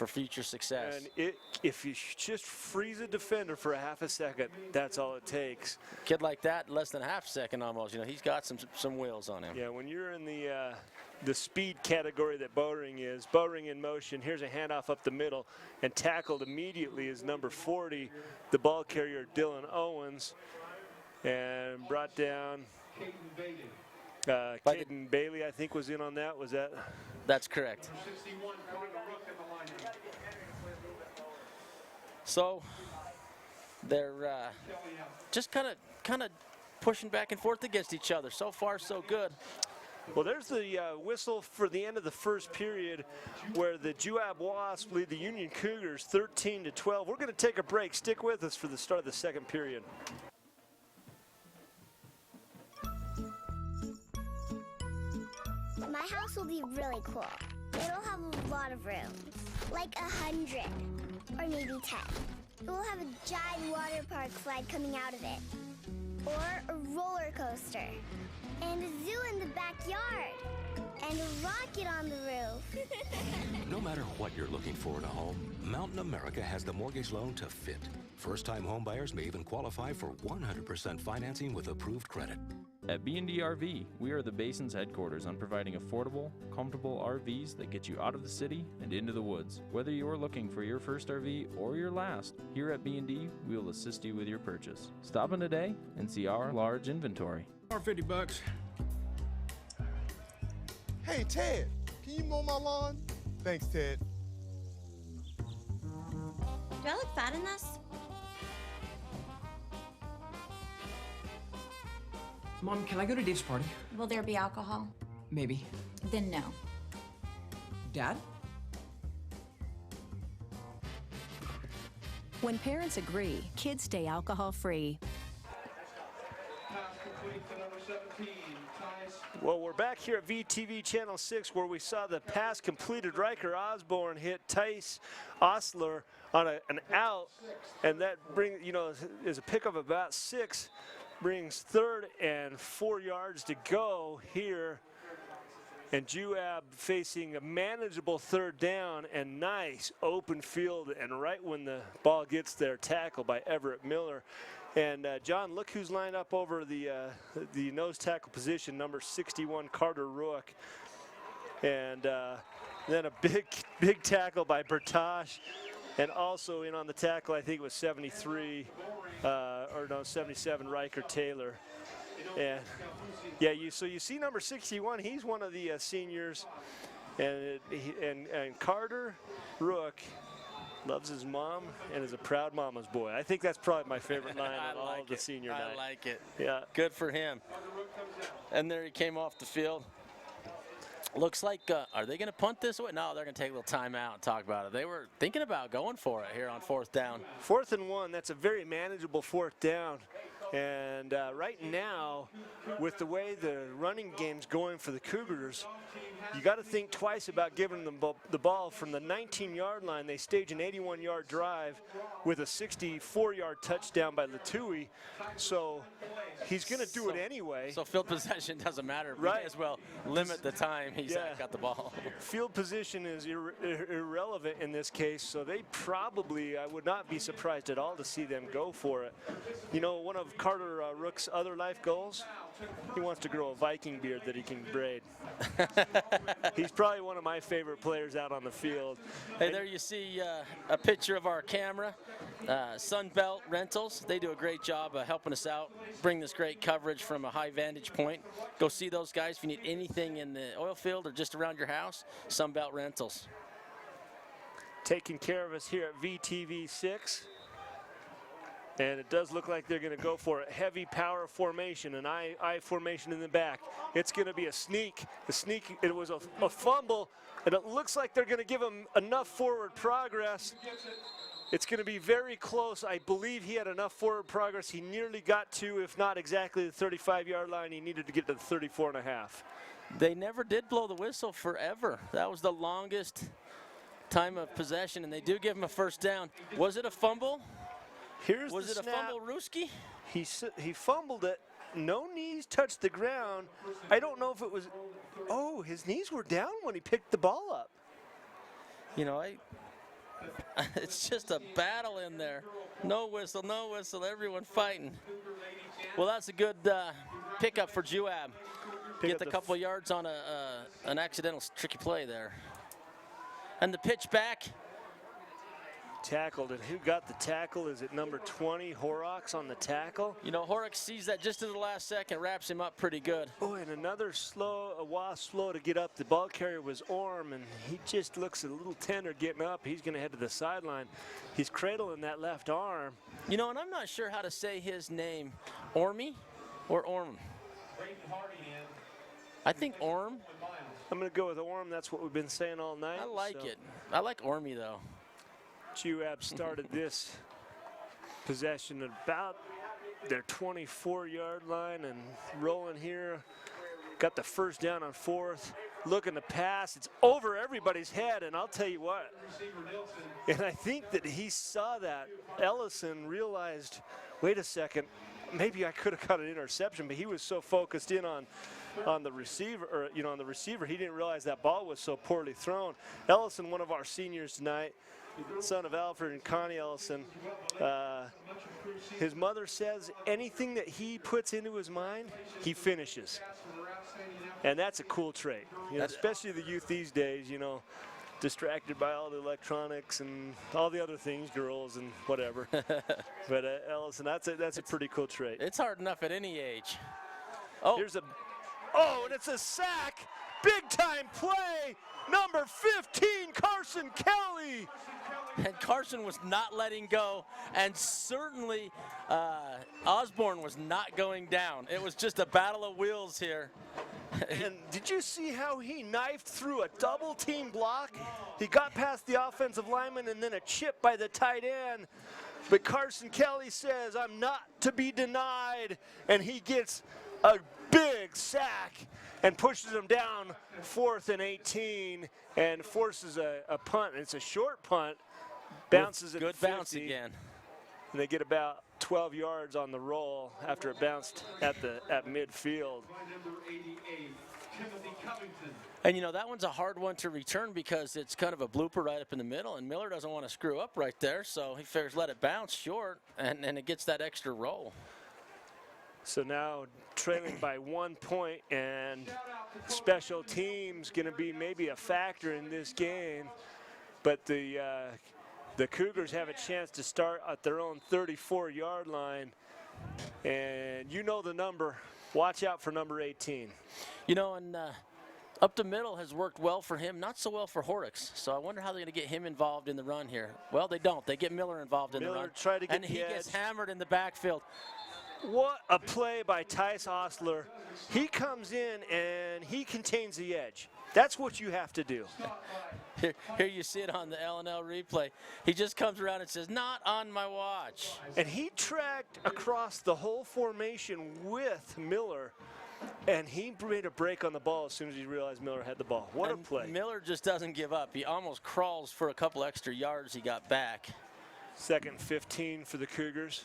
future success. And if you just freeze a defender for a half a second, that's all it takes. Kid like that, less than a half second almost. You know, he's got some wheels on him. Yeah, when you're in the speed category that Bowring is, Bowring in motion, here's a handoff up the middle, and tackled immediately is number 40, the ball carrier Dylan Owens, and brought down Caden Bailey, I think, was in on that. Was that? That's correct. So they're just kind of pushing back and forth against each other. So far, so good. Well, there's the whistle for the end of the first period where the Juab Wasps lead the Union Cougars 13-12. We're going to take a break. Stick with us for the start of the second period. My house will be really cool. It'll have a lot of rooms, like 100 or maybe 10. It will have a giant water park slide coming out of it, or a roller coaster, and a zoo in the backyard, and a rocket on the roof. No matter what you're looking for in a home, Mountain America has the mortgage loan to fit. First-time homebuyers may even qualify for 100% financing with approved credit. At B&D RV, we are the Basin's headquarters on providing affordable, comfortable RVs that get you out of the city and into the woods. Whether you're looking for your first RV or your last, here at B&D, we will assist you with your purchase. Stop in today and see our large inventory. $50. Hey, Ted, can you mow my lawn? Thanks, Ted. Do I look fat in this? Mom, can I go to Dave's party? Will there be alcohol? Maybe. Then no. Dad? When parents agree, kids stay alcohol-free. Well, we're back here at VTV Channel 6 where we saw the pass completed. Riker Osborne hit Tice Osler on an out, and that is a pick of about 6. Brings 3rd and 4 yards to go here. And Juab facing a manageable 3rd down, and nice open field, and right when the ball gets there, tackled by Everett Miller. And John, look who's lined up over the nose tackle position, number 61, Carter Rook. And then a big tackle by Bertosh. And also in on the tackle, I think it was 73, 77, Riker Taylor. And yeah, so you see number 61, he's one of the seniors. And Carter Rook loves his mom and is a proud mama's boy. I think that's probably my favorite line of all of the senior night. I like it. Yeah. Good for him. And there he came off the field. Looks like, are they going to punt this way? No, they're going to take a little timeout and talk about it. They were thinking about going for it here on 4th down. 4th and 1, that's a very manageable 4th down. And right now, with the way the running game's going for the Cougars, you got to think twice about giving them the ball. From the 19-yard line, they stage an 81-yard drive with a 64-yard touchdown by Latui. So he's going to do it anyway. So field possession doesn't matter. Right. We may as well limit the time he's got the ball. Field position is irrelevant in this case, so they probably, I would not be surprised at all to see them go for it. You know, one of Carter Rook's other life goals, he wants to grow a Viking beard that he can braid. He's probably one of my favorite players out on the field. Hey, there you see a picture of our camera, Sunbelt Rentals. They do a great job of helping us out, bring this great coverage from a high vantage point. Go see those guys if you need anything in the oil field or just around your house. Sunbelt Rentals. Taking care of us here at VTV 6. And it does look like they're going to go for a heavy power formation, an I formation in the back. It's going to be a sneak. It was a fumble, and it looks like they're going to give him enough forward progress. It's going to be very close. I believe he had enough forward progress. He nearly got to, if not exactly the 35-yard line, he needed to get to the 34.5. They never did blow the whistle forever. That was the longest time of possession, and they do give him a first down. Was it a fumble? Was it a fumble, Ruski? He fumbled it. No knees touched the ground. I don't know if it was. Oh, his knees were down when he picked the ball up. You know, it's just a battle in there. No whistle, everyone fighting. Well, that's a good pickup for Juab. Get the couple yards on an accidental tricky play there. And the pitch back. Tackled, and who got the tackle? Is it number 20, Horrocks on the tackle? You know, Horrocks sees that just in the last second, wraps him up pretty good. Oh, and another wasp slow to get up. The ball carrier was Orm, and he just looks a little tender getting up. He's going to head to the sideline. He's cradling that left arm. You know, and I'm not sure how to say his name. Ormy or Orm? I think Orm. I'm going to go with Orm. That's what we've been saying all night. I like it. I like Ormy, though. Juab started this possession at about their 24-yard line and rolling here. Got the first down on 4th. Looking to pass. It's over everybody's head, and I'll tell you what. And I think that he saw that. Ellison realized, wait a second, maybe I could have got an interception, but he was so focused in on the receiver, he didn't realize that ball was so poorly thrown. Ellison, one of our seniors tonight, son of Alfred and Connie Ellison. His mother says anything that he puts into his mind, he finishes. And that's a cool trait, especially the youth these days, distracted by all the electronics and all the other things, girls and whatever. But Ellison, that's a pretty cool trait. It's hard enough at any age. And it's a sack. Big time play. Number 15, Carson Kelly. And Carson was not letting go, and certainly Osborne was not going down. It was just a battle of wills here. And did you see how he knifed through a double team block? He got past the offensive lineman and then a chip by the tight end. But Carson Kelly says, I'm not to be denied. And he gets a big sack and pushes him down 4th and 18 and forces a punt. It's a short punt. Bounces it. Good bounce again. And they get about 12 yards on the roll after it bounced at midfield. And that one's a hard one to return because it's kind of a blooper right up in the middle, and Miller doesn't want to screw up right there, so he figures let it bounce short, and it gets that extra roll. So now trailing by 1 point, and special teams going to be maybe a factor in this game, but the Cougars have a chance to start at their own 34-yard line, and the number. Watch out for number 18. And up the middle has worked well for him, not so well for Horrocks. So I wonder how they're going to get him involved in the run here. Well, they don't. They get Miller involved in the run. Try to get and he gets hammered in the backfield. What a play by Tice Osler. He comes in and he contains the edge. That's what you have to do. Here you see it on the L&L replay. He just comes around and says, not on my watch. And he tracked across the whole formation with Miller, and he made a break on the ball as soon as he realized Miller had the ball. What a play. Miller just doesn't give up. He almost crawls for a couple extra yards he got back. 2nd and 15 for the Cougars.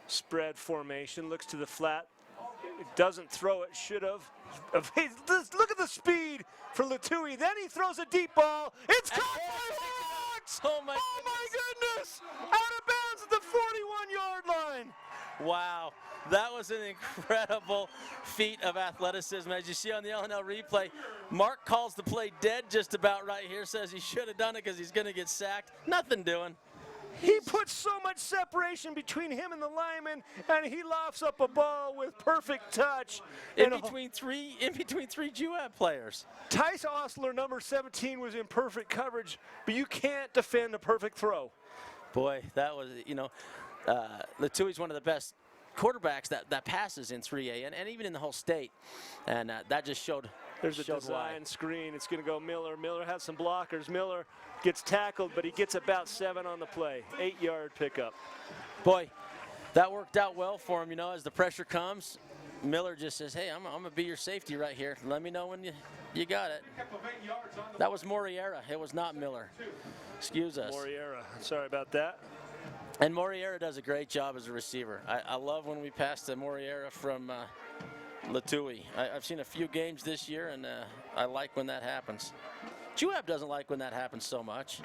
Spread formation, looks to the flat. It doesn't throw it, should have. Hey, look at the speed for Latui. Then he throws a deep ball. It's caught by Horrocks! Oh my goodness! Out of bounds at the 41-yard line. Wow, that was an incredible feat of athleticism. As you see on the L&L replay, Mark calls the play dead just about right here, says he should have done it because he's going to get sacked. Nothing doing. He puts so much separation between him and the lineman, and he lofts up a ball with perfect touch. In between three Juab players. Tice Osler, number 17, was in perfect coverage, but you can't defend a perfect throw. Boy, that was, Latui's one of the best quarterbacks that passes in 3A and even in the whole state. And that just showed. There's a design screen. It's going to go Miller. Miller has some blockers. Miller gets tackled, but he gets about 7 on the play. 8-yard pickup. Boy, that worked out well for him. As the pressure comes, Miller just says, hey, I'm going to be your safety right here. Let me know when You got it. That was Moriera. It was not Miller. Excuse us. Moriera. Sorry about that. And Moriera does a great job as a receiver. I love when we pass to Moriera from Latui. I've seen a few games this year, and I like when that happens. Juab doesn't like when that happens so much.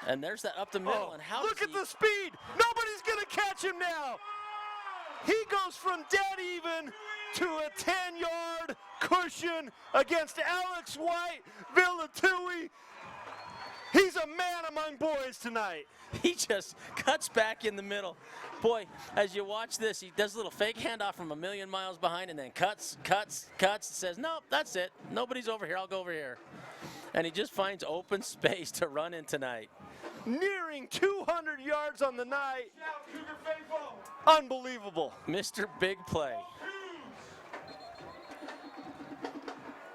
And there's that up the middle. And how look at the speed. Nobody's going to catch him now. He goes from dead even to a 10-yard cushion against Alex White, Villatui. He's a man among boys tonight. He just cuts back in the middle. Boy, as you watch this, he does a little fake handoff from a million miles behind and then cuts, says, nope, that's it. Nobody's over here. I'll go over here. And he just finds open space to run in tonight. Nearing 200 yards on the night. Unbelievable. Mr. Big Play.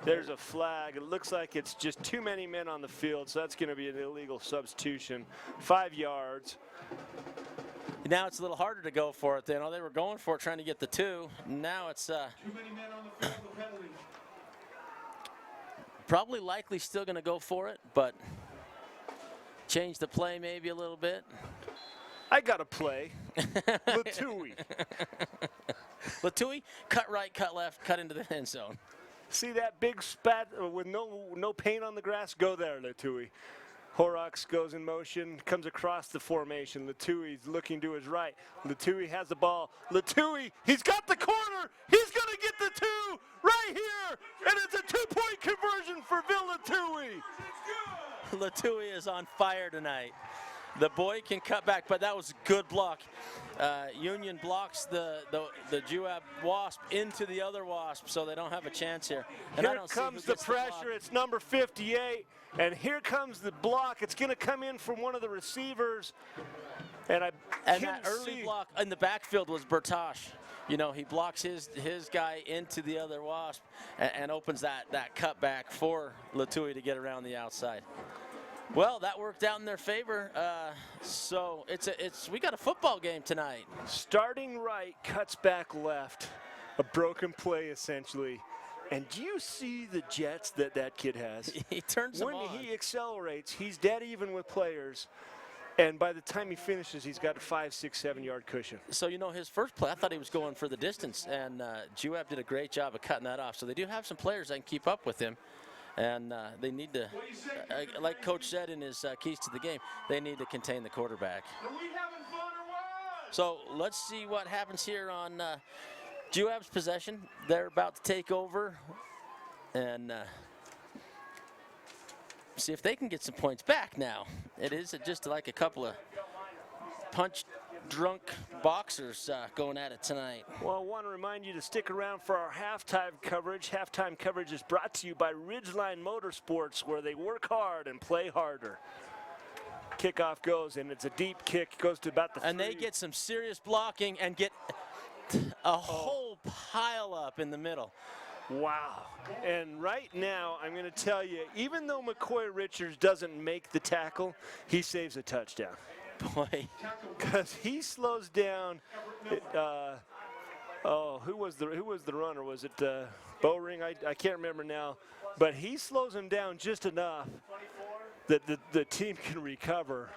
There's a flag. It looks like it's just too many men on the field, so that's going to be an illegal substitution. 5 yards. Now it's a little harder to go for it. They were going for it, trying to get the 2. Now it's too many men on the field, the penalty. Probably likely still going to go for it, but change the play maybe a little bit. I got to play. Latui. Latui, cut right, cut left, cut into the end zone. See that big spat with no paint on the grass? Go there, Latui. Horrocks goes in motion, comes across the formation. Latui's looking to his right. Latui has the ball. Latui, he's got the corner. He's going to get the 2 right here. And it's a 2-point conversion for Villatui. Latui is on fire tonight. The boy can cut back, but that was a good block. Union blocks the Juab Wasp into the other Wasp, so they don't have a chance here. And here comes the pressure. It's number 58, and here comes the block. It's going to come in from one of the receivers, and that early block in the backfield was Bertosh. You know, he blocks his guy into the other Wasp and opens that cutback for Latui to get around the outside. Well, that worked out in their favor. So we got a football game tonight. Starting right, cuts back left. A broken play, essentially. And do you see the jets that kid has? He turns them on. When he accelerates, he's dead even with players. And by the time he finishes, he's got a 5, 6, 7 yard cushion. So, you know, his first play, I thought he was going for the distance. And Juab did a great job of cutting that off. So they do have some players that can keep up with him. And they need to, like Coach said in his keys to the game, they need to contain the quarterback. So let's see what happens here on Juab's possession. They're about to take over and see if they can get some points back now. It is just like a couple of punch-drunk boxers going at it tonight. Well, I want to remind you to stick around for our halftime coverage. Halftime coverage is brought to you by Ridgeline Motorsports, where they work hard and play harder. Kickoff goes, and it's a deep kick. Goes to about the 3. And they get some serious blocking and get a whole pile up in the middle. Wow. And right now, I'm going to tell you, even though McCoy Richards doesn't make the tackle, he saves a touchdown. Boy. Because he slows down. Who was the runner? Was it Bowring? I can't remember now. But he slows him down just enough that the team can recover.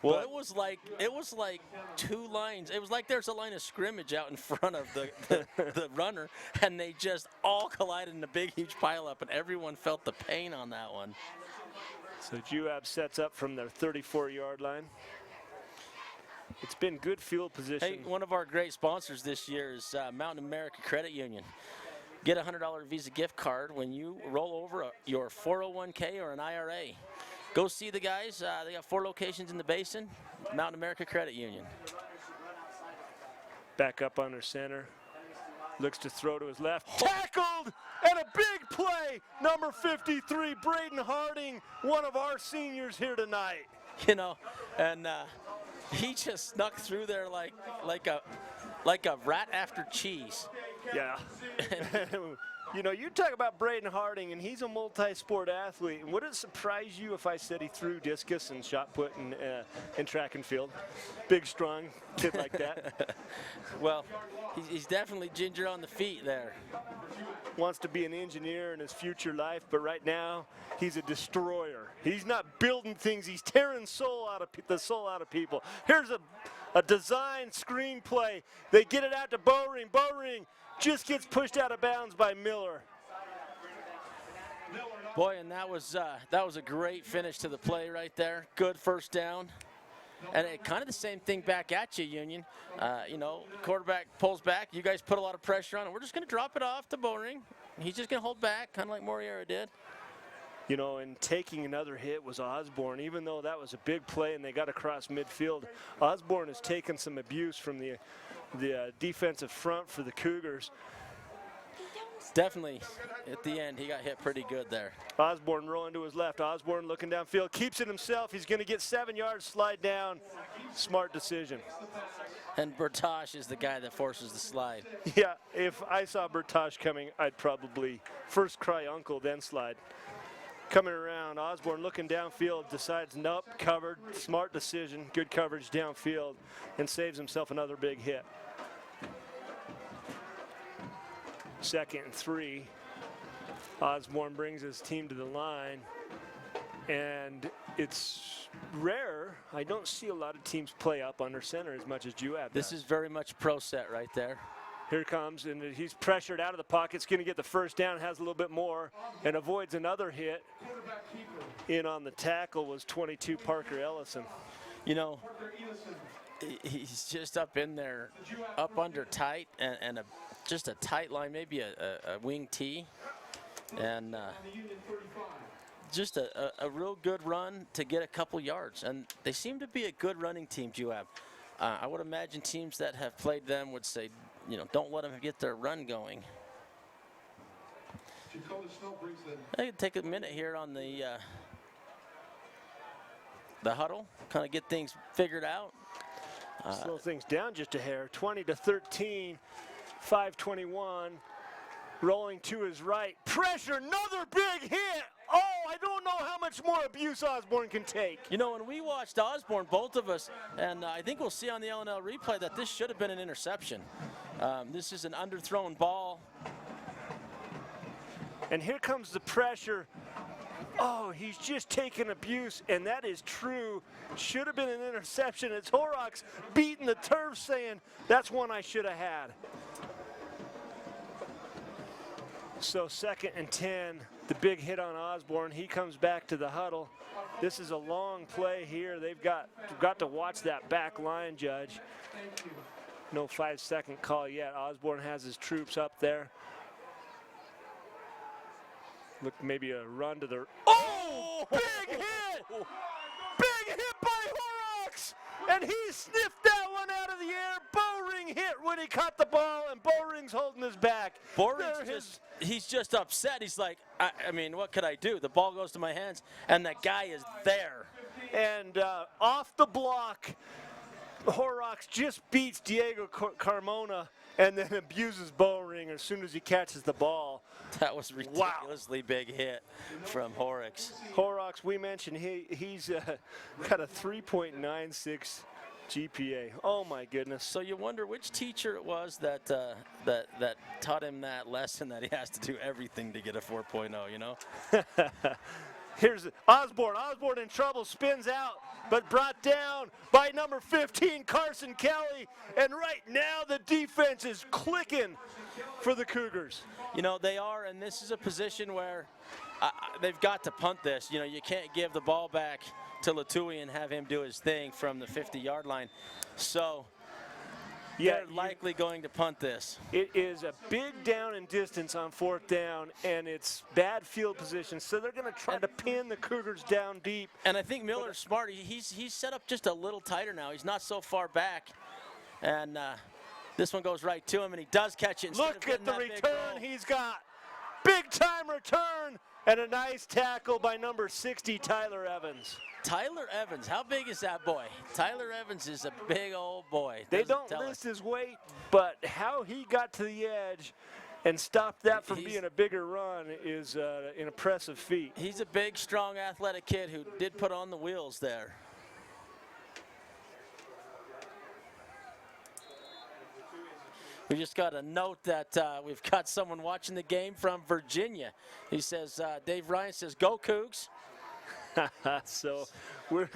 Well, it was like 2 lines. It was like there's a line of scrimmage out in front of the runner, and they just all collided in a big, huge pileup, and everyone felt the pain on that one. So Juab sets up from their 34-yard line. It's been good field position. Hey, one of our great sponsors this year is Mountain America Credit Union. Get a $100 Visa gift card when you roll over your 401k or an IRA. Go see the guys. They got 4 locations in the basin. Mountain America Credit Union. Back up under center. Looks to throw to his left. Tackled! And a big play. Number 53, Braden Harding, one of our seniors here tonight. You know, and he just snuck through there like a rat after cheese. Yeah. You know, you talk about Braden Harding, and he's a multi-sport athlete. Would it surprise you if I said he threw discus and shot put in track and field? Big, strong kid like that. Well, he's definitely ginger on the feet there. wants to be an engineer in his future life, but right now he's a destroyer. He's not building things, he's tearing the soul out of people. Here's a design screenplay. They get it out to Bowring. Bowring just gets pushed out of bounds by Miller. Boy, and that was a great finish to the play right there. Good first down. And it kind of the same thing back at you, Union. You know, quarterback pulls back. You guys put a lot of pressure on him. We're just going to drop it off to Bowring. He's just going to hold back, kind of like Moriera did. You know, and taking another hit was Osborne. Even though that was a big play and they got across midfield, Osborne has taken some abuse from the defensive front for the Cougars. Definitely, at the end, he got hit pretty good there. Osborne rolling to his left. Osborne looking downfield, keeps it himself. He's going to get 7 yards, slide down. Smart decision. And Bertosh is the guy that forces the slide. Yeah, if I saw Bertosh coming, I'd probably first cry uncle, then slide. Coming around, Osborne looking downfield, decides nope, covered. Smart decision, good coverage downfield, and saves himself another big hit. 2nd and 3. Osborne brings his team to the line, and it's rare. I don't see a lot of teams play up under center as much as Juab. This is very much pro set right there. Here comes, and he's pressured out of the pocket. He's going to get the first down, has a little bit more, and avoids another hit. In on the tackle was 22 Parker Ellison. You know, he's just up in there, up under tight, and just a tight line, maybe a wing T, and just a real good run to get a couple yards. And they seem to be a good running team, Juab. I would imagine teams that have played them would say, you know, don't let them get their run going. I could take a minute here on the huddle, kind of get things figured out. Slow things down just a hair. 20-13, 5:21. Rolling to his right. Pressure, another big hit. Oh, I don't know how much more abuse Osborne can take. You know, when we watched Osborne, both of us, and I think we'll see on the LNL replay that this should have been an interception. This is an underthrown ball. And here comes the pressure. Oh, he's just taken abuse, and that is true. Should have been an interception. It's Horrocks beating the turf saying, that's one I should have had. So 2nd and 10, the big hit on Osborne. He comes back to the huddle. This is a long play here. They've got to watch that back line, Judge. No 5-second call yet. Osborne has his troops up there. Look, maybe a run to the... Oh! Big hit! Big hit by Horrocks! And he sniffed that one out of the air. Bowring hit when he caught the ball, and Bowring's holding his back. Bowring's he's just upset. He's like, I mean, what could I do? The ball goes to my hands, and that guy is there. And off the block, Horrocks just beats Diego Carmona and then abuses Bowring as soon as he catches the ball. That was ridiculously big hit from Horrocks. Horrocks, we mentioned he's got a 3.96 GPA. Oh my goodness. So you wonder which teacher it was that that taught him that lesson that he has to do everything to get a 4.0, you know? Here's Osborne. Osborne in trouble, spins out, but brought down by number 15, Carson Kelly. And right now the defense is clicking for the Cougars. You know, they are, and this is a position where they've got to punt this. You know, you can't give the ball back to Latui and have him do his thing from the 50-yard line. So they're likely going to punt this. It is a big down and distance on 4th down, and it's bad field position. So they're going to try to pin the Cougars down deep. And I think Miller's smart. He's set up just a little tighter now. He's not so far back. And this one goes right to him, and he does catch it. Look at the return he's got. Big-time return, and a nice tackle by number 60, Tyler Evans. Tyler Evans, how big is that boy? Tyler Evans is a big old boy. They don't list his weight, but how he got to the edge and stopped that from being a bigger run is an impressive feat. He's a big, strong, athletic kid who did put on the wheels there. We just got a note that we've got someone watching the game from Virginia. He says, Dave Ryan says, go Cougs. So we're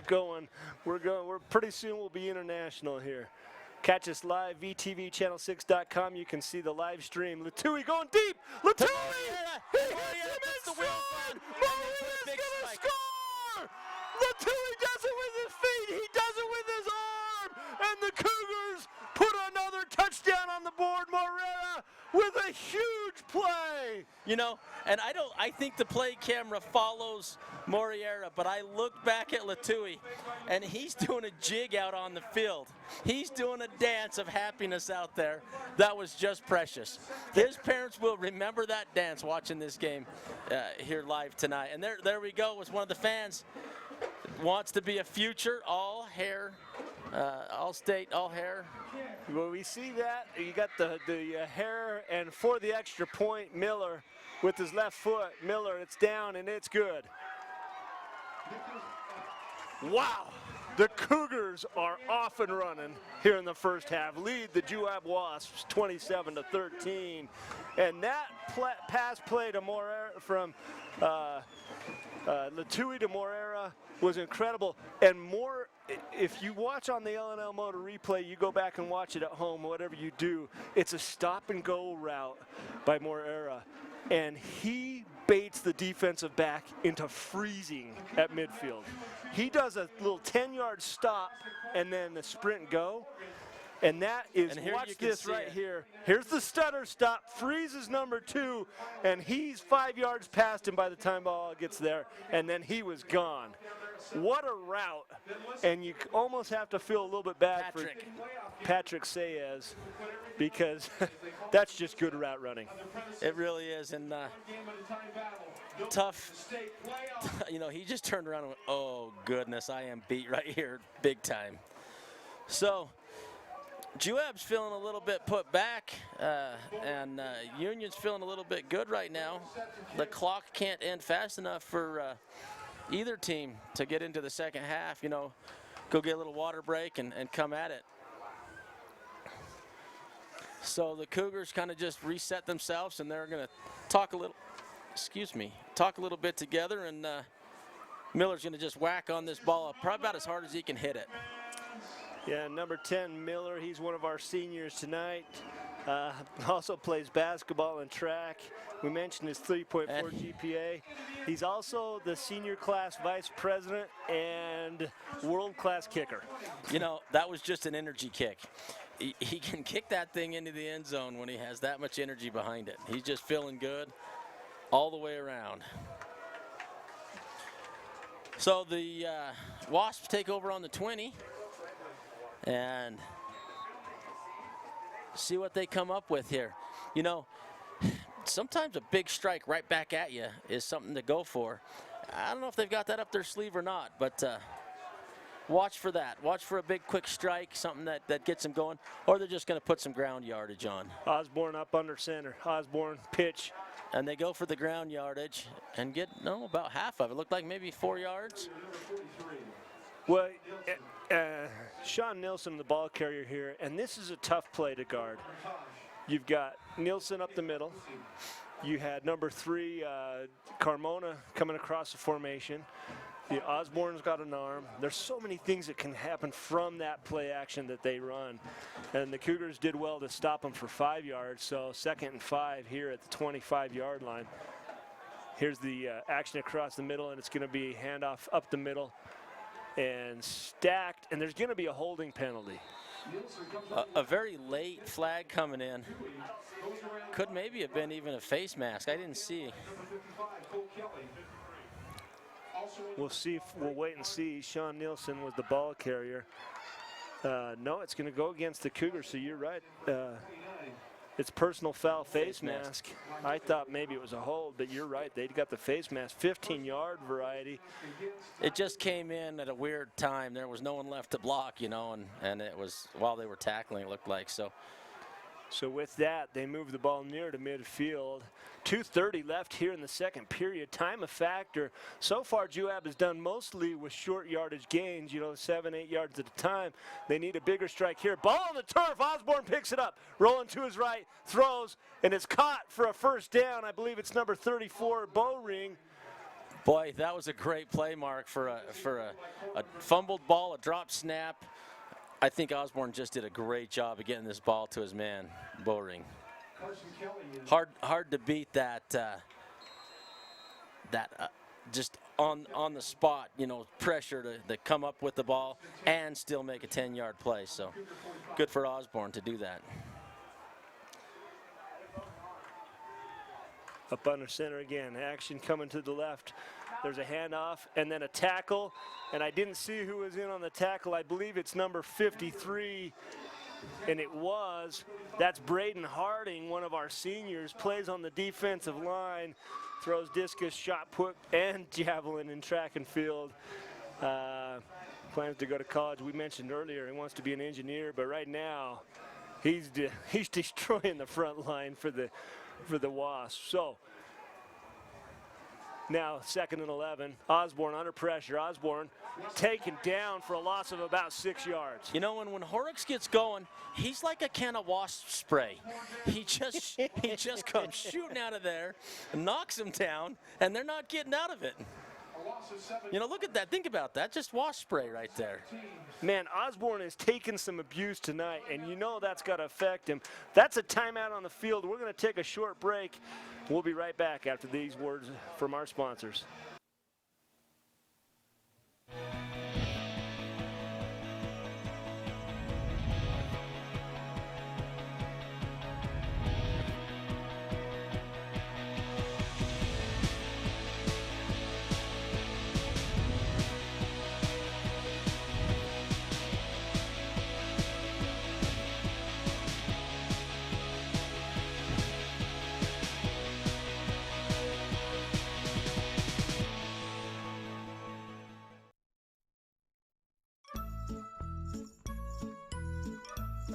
pretty soon we'll be international here. Catch us live, vtvchannel6.com. You can see the live stream. Latui going deep. Latui! He hits him inside! Maria's going to score! Latui does it with his feet. He does it with his arm. And the Cougars put another touchdown on the board. Morera with a huge play. You know, and I think the play camera follows Moriera, but I look back at Latui, and he's doing a jig out on the field. He's doing a dance of happiness out there. That was just precious. His parents will remember that dance watching this game here live tonight. And there we go with one of the fans. Wants to be a future all-hair, all-state, all-hair. Well, we see that. You got the hair, and for the extra point, Miller with his left foot. Miller, it's down, and it's good. Wow. The Cougars are off and running here in the first half. Lead the Juab Wasps 27-13. And that pass play to Morera from Latui to Morera was incredible. And more, if you watch on the L&L Motor replay, you go back and watch it at home, whatever you do, it's a stop-and-go route by Morera. And he baits the defensive back into freezing at midfield. He does a little 10-yard stop and then the sprint go. And that is, watch this right here. Here's the stutter stop, freezes number 2, and he's 5 yards past him by the time ball gets there, and then he was gone. What a route. And you almost have to feel a little bit bad for Patrick Sayez, because that's just good route running. It really is, and tough. You know, he just turned around and went, oh, goodness, I am beat right here big time. So Juab's feeling a little bit put back, and Union's feeling a little bit good right now. The clock can't end fast enough for either team to get into the second half, you know, go get a little water break and come at it. So the Cougars kind of just reset themselves, and they're going to talk a little bit together, and Miller's going to just whack on this ball up probably about as hard as he can hit it. Yeah, number 10, Miller, he's one of our seniors tonight. Also plays basketball and track. We mentioned his 3.4 GPA. He's also the senior class vice president and world-class kicker. You know, that was just an energy kick. He can kick that thing into the end zone when he has that much energy behind it. He's just feeling good all the way around. So the Wasps take over on the 20 and see what they come up with here. You know, sometimes a big strike right back at you is something to go for. I don't know if they've got that up their sleeve or not, but watch for that. Watch for a big quick strike, something that gets them going, or they're just going to put some ground yardage on. Osborne up under center. Osborne pitch. And they go for the ground yardage and get, no, about half of it. Looked like maybe 4 yards. Well, Sean Nilsson, the ball carrier here, and this is a tough play to guard. You've got Nilsson up the middle. You had number 3, Carmona, coming across the formation. Osborne's got an arm. There's so many things that can happen from that play action that they run. And the Cougars did well to stop them for 5 yards. So 2nd and 5 here at the 25-yard line. Here's the action across the middle, and it's going to be handoff up the middle and stacked. And there's going to be a holding penalty. A very late flag coming in. Could maybe have been even a face mask. I didn't see. We'll see. We'll wait and see. Sean Nilsson was the ball carrier. No, it's going to go against the Cougars, so you're right. It's personal foul face mask. I thought maybe it was a hold, but you're right. They got the face mask, 15-yard variety. It just came in at a weird time. There was no one left to block, you know, and it was while they were tackling, it looked like. So So with that, they move the ball near to midfield. 2:30 left here in the second period. Time a factor. So far, Juab has done mostly with short yardage gains, 7, 8 yards at a time. They need a bigger strike here. Ball on the turf. Osborne picks it up. Rolling to his right, throws, and it's caught for a first down. I believe it's number 34, Bowring. Boy, that was a great play, Mark, for a fumbled ball, a drop snap. I think Osborne just did a great job of getting this ball to his man, Bowring. Hard to beat that. Just on the spot, pressure to come up with the ball and still make a 10-yard play. So good for Osborne to do that. Up under center again. Action coming to the left. There's a handoff and then a tackle. And I didn't see who was in on the tackle. I believe it's number 53. And it was. That's Braden Harding, one of our seniors. Plays on the defensive line. Throws discus, shot put, and javelin in track and field. Plans to go to college. We mentioned earlier he wants to be an engineer. But right now, he's destroying the front line for the Wasps. So now 2nd and 11. Osborne under pressure. Osborne taken down for a loss of about 6 yards. When Horrocks gets going, he's like a can of wasp spray. He just comes shooting out of there, knocks them down, and they're not getting out of it. Look at that. Think about that. Just wasp spray right there. Man, Osborne has taken some abuse tonight, and that's got to affect him. That's a timeout on the field. We're going to take a short break. We'll be right back after these words from our sponsors.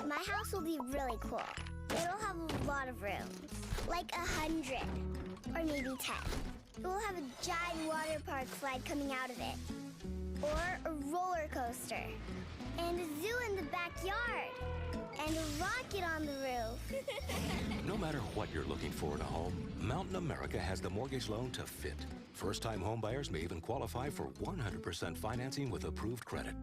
My house will be really cool. It'll have a lot of rooms, like 100, or maybe 10. It will have a giant water park slide coming out of it, or a roller coaster, and a zoo in the backyard, and a rocket on the roof. No matter what you're looking for in a home, Mountain America has the mortgage loan to fit. First-time homebuyers may even qualify for 100% financing with approved credit.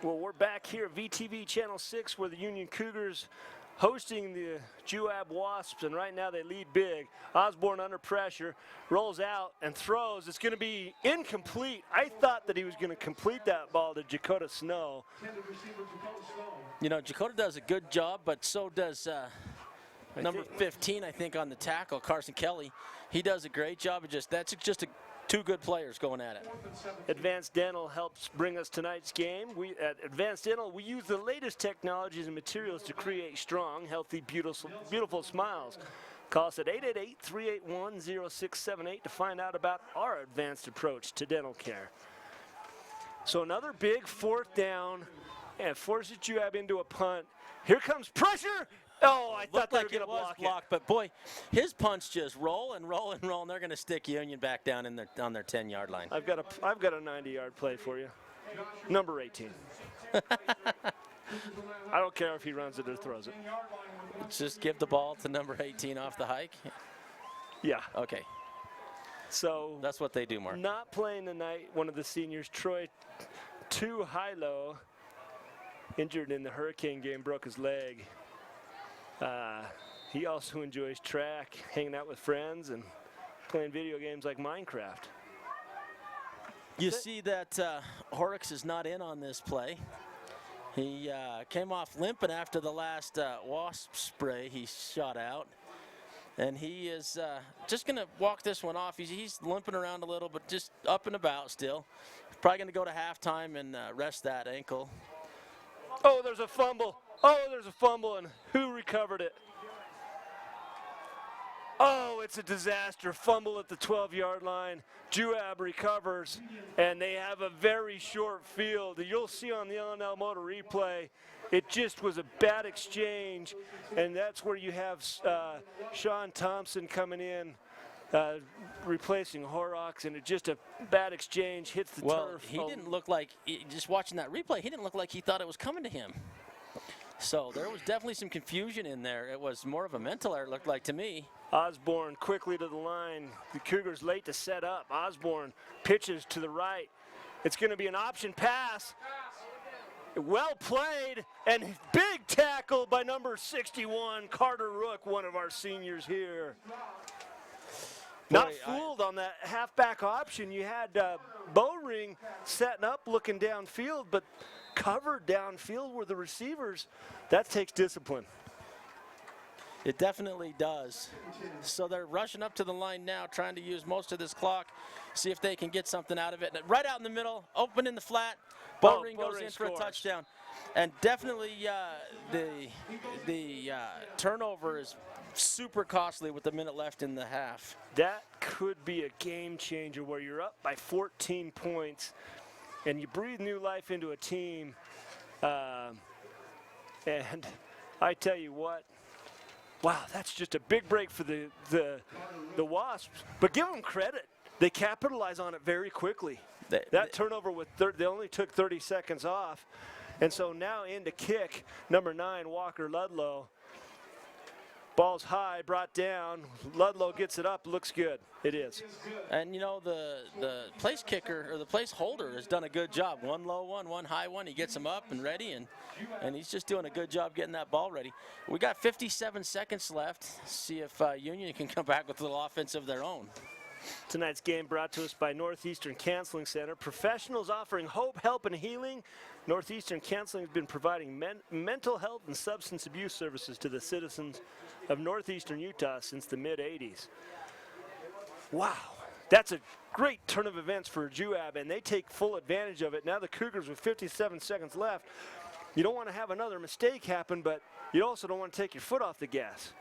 Well, we're back here at VTV Channel 6 where the Union Cougars hosting the Juab Wasps, and right now they lead big. Osborne under pressure, rolls out and throws. It's going to be incomplete. I thought that he was going to complete that ball to Dakota Snow. Dakota does a good job, but so does number 15, I think, on the tackle, Carson Kelly. He does a great job. That's just two good players going at it. Advanced Dental helps bring us tonight's game. At Advanced Dental, we use the latest technologies and materials to create strong, healthy, beautiful smiles. Call us at 888-381-0678 to find out about our advanced approach to dental care. So another big 4th down, and forces Juab into a punt. Here comes pressure. Oh, I thought they were going to block it. But boy, his punts just roll and roll and roll, and they're going to stick Union back down on their 10-yard line. I've got a 90-yard play for you. Number 18. I don't care if he runs it or throws it. Just give the ball to number 18 off the hike? Yeah. Okay. So that's what they do, Mark. Not playing tonight, one of the seniors, Troy Hilo, injured in the Hurricane game, broke his leg. He also enjoys track, hanging out with friends, and playing video games like Minecraft. You see that Horrocks is not in on this play. He came off limping after the last wasp spray he shot out. And he is just going to walk this one off. He's limping around a little, but just up and about still. Probably going to go to halftime and rest that ankle. Oh, there's a fumble. Oh, there's a fumble, and who recovered it? Oh, it's a disaster. Fumble at the 12-yard line. Juab recovers, and they have a very short field. You'll see on the LNL Motor replay, it just was a bad exchange, and that's where you have Sean Thompson coming in, replacing Horrocks, and it just a bad exchange, hits the turf. Well, he didn't look like, just watching that replay, he didn't look like he thought it was coming to him. So there was definitely some confusion in there. It was more of a mental error, it looked like to me. Osborne quickly to the line. The Cougars late to set up. Osborne pitches to the right. It's going to be an option pass. Well played, and big tackle by number 61, Carter Rook, one of our seniors here. Not fooled on that halfback option. You had Bowring setting up, looking downfield, but covered downfield were the receivers. That takes discipline. It definitely does. So they're rushing up to the line now, trying to use most of this clock, see if they can get something out of it. Right out in the middle, open in the flat. Bowring goes in for a touchdown. And definitely the turnover is super costly with a minute left in the half. That could be a game changer where you're up by 14 points and you breathe new life into a team. And I tell you what, wow, that's just a big break for the Wasps. But give them credit. They capitalize on it very quickly. That turnover with they only took 30 seconds off. And so now into kick, number 9, Walker Ludlow. Ball's high, brought down. Ludlow gets it up, looks good. It is. And you know, the place kicker, or the place holder, has done a good job. One low one, one high one. He gets them up and ready, and he's just doing a good job getting that ball ready. We got 57 seconds left. See if Union can come back with a little offense of their own. Tonight's game brought to us by Northeastern Counseling Center. Professionals offering hope, help, and healing. Northeastern Counseling has been providing mental health and substance abuse services to the citizens of Northeastern Utah since the mid-'80s. Wow, that's a great turn of events for Juab, and they take full advantage of it. Now the Cougars with 57 seconds left. You don't want to have another mistake happen, but you also don't want to take your foot off the gas.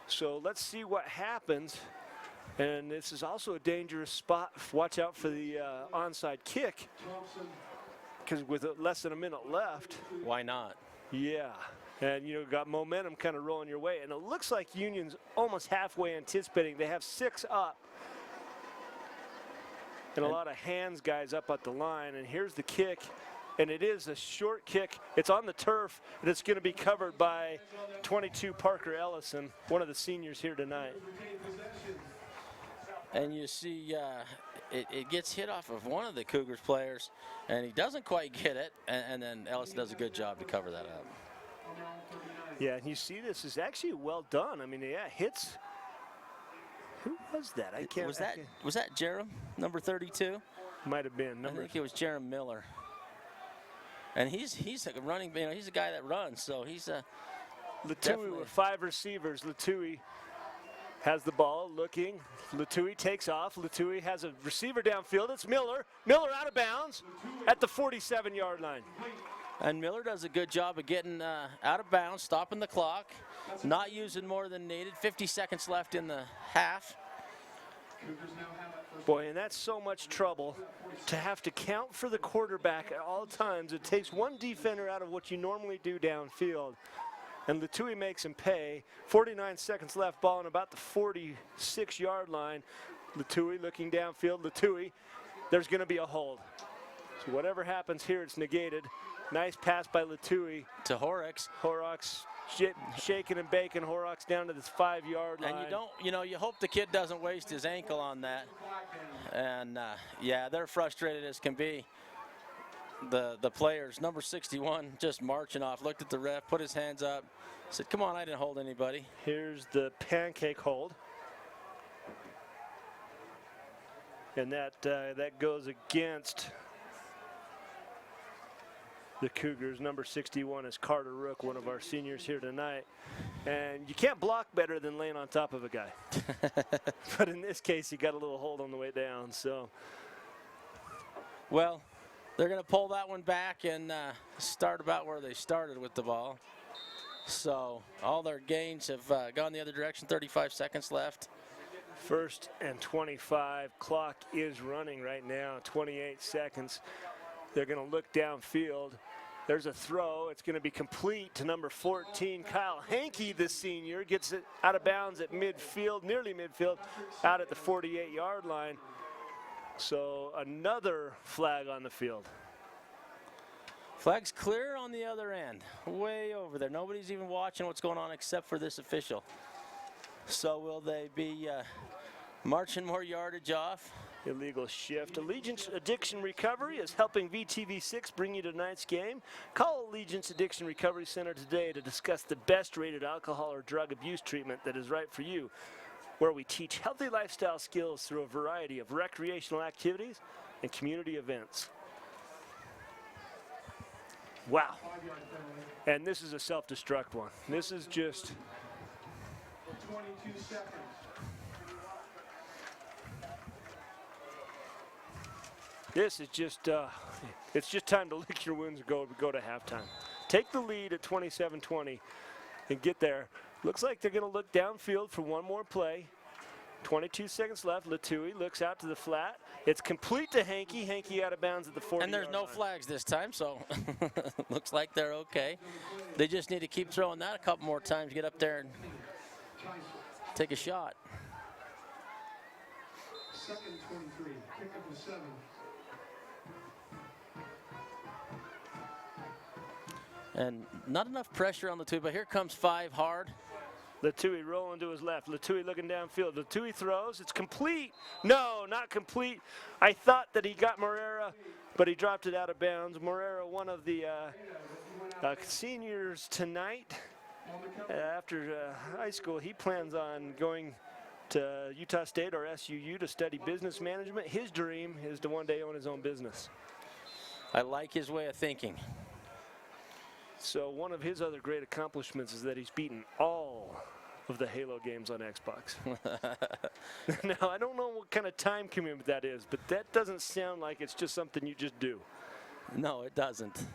So let's see what happens. And this is also a dangerous spot. Watch out for the onside kick, because with less than a minute left. Why not? Yeah, and you know, got momentum kind of rolling your way. And it looks like Union's almost halfway anticipating. They have 6 up. And a lot of hands guys up at the line. And here's the kick. And it is a short kick. It's on the turf, and it's going to be covered by 22 Parker Ellison, one of the seniors here tonight. And you see it gets hit off of one of the Cougars players, and he doesn't quite get it, and then Ellison does a good job to cover that up. Yeah, and you see this is actually well done. I mean, yeah, hits. Who was that? I can't. Was that Jerem, number 32? Might have been. I think it was Jerem Miller. And he's a running, you know, he's a guy that runs, so he's a. Latui with 5 receivers. Latui has the ball, looking. Latui takes off. Latui has a receiver downfield. It's Miller. Miller out of bounds at the 47-yard line. And Miller does a good job of getting out of bounds, stopping the clock, not using more than needed. 50 seconds left in the half. Boy, and that's so much trouble to have to count for the quarterback at all times. It takes one defender out of what you normally do downfield. And Latui makes him pay. 49 seconds left, ball on about the 46-yard line. Latui looking downfield. Latui, there's going to be a hold. So whatever happens here, it's negated. Nice pass by Latui. To Horrocks. Horrocks shaking and baking Horrocks down to this 5-yard line. And you hope the kid doesn't waste his ankle on that. And yeah, they're frustrated as can be. The players, number 61, just marching off, looked at the ref, put his hands up, said, come on, I didn't hold anybody. Here's the pancake hold. And that goes against the Cougars. Number 61 is Carter Rook, one of our seniors here tonight. And you can't block better than laying on top of a guy. But in this case, he got a little hold on the way down. So, well, they're going to pull that one back and start about where they started with the ball. So all their gains have gone the other direction. 35 seconds left. 1st and 25. Clock is running right now. 28 seconds. They're going to look downfield. There's a throw. It's going to be complete to number 14, Kyle Hankey, the senior. Gets it out of bounds at midfield, nearly midfield, out at the 48-yard line. So another flag on the field. Flag's clear on the other end, way over there. Nobody's even watching what's going on except for this official. So will they be marching more yardage off? Illegal shift. Allegiance Addiction Recovery is helping VTV6 bring you tonight's game. Call Allegiance Addiction Recovery Center today to discuss the best rated alcohol or drug abuse treatment that is right for you, where we teach healthy lifestyle skills through a variety of recreational activities and community events. Wow. And this is a self-destruct one. This is just 22 seconds. This is just, it's just time to lick your wounds and go to halftime. Take the lead at 27-20 and get there. Looks like they're going to look downfield for one more play. 22 seconds left. Latui looks out to the flat. It's complete to Hankey. Hankey out of bounds at the 40. And there's no flags this time, so looks like they're okay. They just need to keep throwing that a couple more times, get up there and take a shot. 2nd 23. Pick up a 7. And not enough pressure on Latui, but here comes 5 hard. Latui rolling to his left. Latui looking downfield. Latui throws. It's complete. No, not complete. I thought that he got Morera, but he dropped it out of bounds. Morera, one of the seniors tonight. After high school, he plans on going to Utah State or SUU to study business management. His dream is to one day own his own business. I like his way of thinking. So one of his other great accomplishments is that he's beaten all of the Halo games on Xbox. Now, I don't know what kind of time commitment that is, but that doesn't sound like it's just something you just do. No, it doesn't.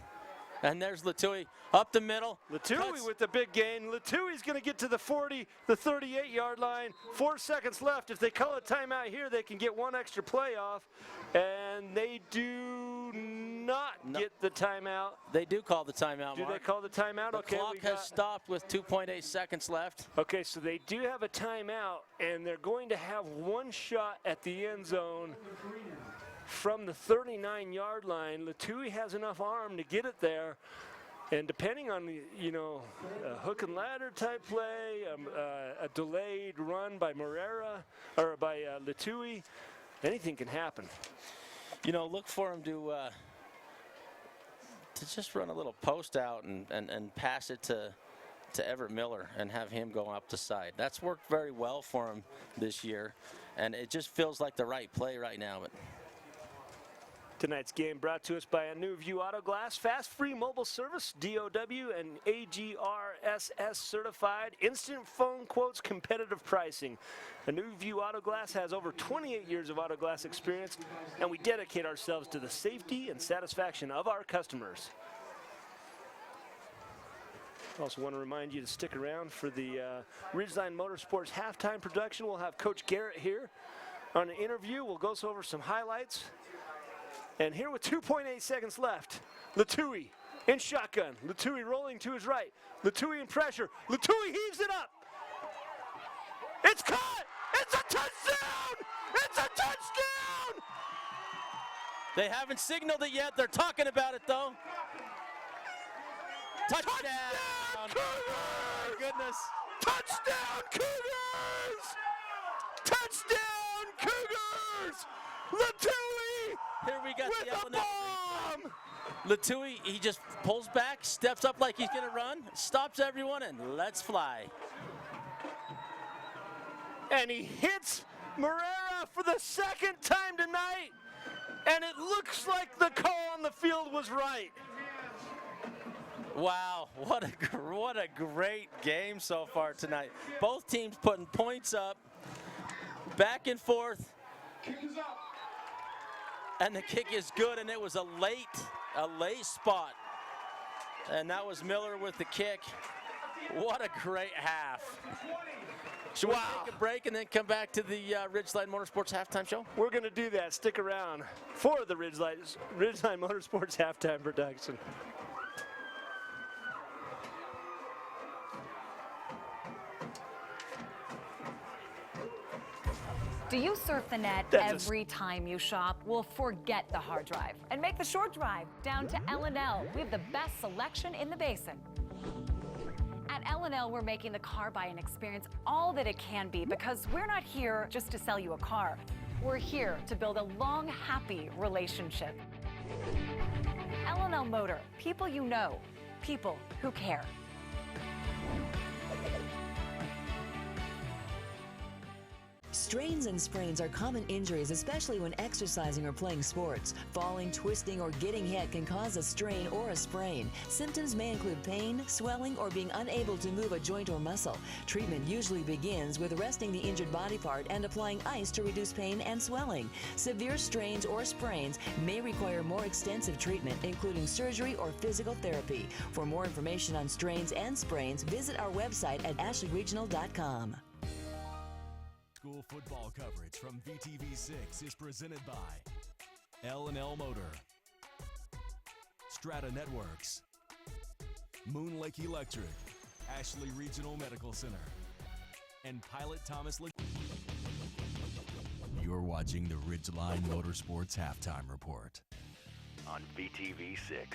And there's Latui up the middle. Latui with the big gain. Latui's going to get to the 40, the 38-yard line. 4 seconds left. If they call a timeout here, they can get one extra play off. And they do not get the timeout. They do call the timeout, Do Mark. they call the timeout? The Okay, clock has stopped with 2.8 seconds left. Okay, so they do have a timeout, and they're going to have one shot at the end zone from the 39-yard line. Latui has enough arm to get it there, and depending on the, a hook and ladder type play, a delayed run by Morera or by Latui, anything can happen. Look for him to just run a little post out and pass it to Everett Miller and have him go up the side. That's worked very well for him this year, and it just feels like the right play right now. But tonight's game brought to us by a New View Auto Glass, fast free mobile service, DOW and AGRSS certified, instant phone quotes, competitive pricing. A New View Auto Glass has over 28 years of auto glass experience, and we dedicate ourselves to the safety and satisfaction of our customers. I also want to remind you to stick around for the Ridgeline Motorsports halftime production. We'll have Coach Garrett here on an interview. We'll go over some highlights. And here with 2.8 seconds left, Latui in shotgun. Latui rolling to his right. Latui in pressure. Latui heaves it up. It's caught. It's a touchdown. It's a touchdown. they haven't signaled it yet. They're talking about it, though. Touchdown! Cougars! Oh, my goodness. Touchdown, Cougars! Touchdown, Cougars! Latui Here we got with the a bomb! Latui, he just pulls back, steps up like he's going to run, stops everyone, and let's fly. And he hits Morera for the second time tonight. And it looks like the call on the field was right. Wow, what a great game so far tonight. Both teams putting points up, back and forth. And the kick is good, and it was a late spot. And that was Miller with the kick. What a great half. Should we take a break and then come back to the Ridgeline Motorsports halftime show? We're going to do that. Stick around for the Ridgeline Motorsports halftime production. Do you surf the net every time you shop? Well, forget the hard drive and make the short drive down to L&L. We have the best selection in the basin. At L&L, we're making the car buying experience all that it can be because we're not here just to sell you a car. We're here to build a long, happy relationship. L&L Motor, people you know, people who care. Strains and sprains are common injuries, especially when exercising or playing sports. Falling, twisting, or getting hit can cause a strain or a sprain. Symptoms may include pain, swelling, or being unable to move a joint or muscle. Treatment usually begins with resting the injured body part and applying ice to reduce pain and swelling. Severe strains or sprains may require more extensive treatment, including surgery or physical therapy. For more information on strains and sprains, visit our website at ashleyregional.com. School football coverage from VTV6 is presented by L&L Motor, Strata Networks, Moon Lake Electric, Ashley Regional Medical Center, and Pilot Thomas. You're watching the Ridgeline Motorsports Halftime Report on VTV6.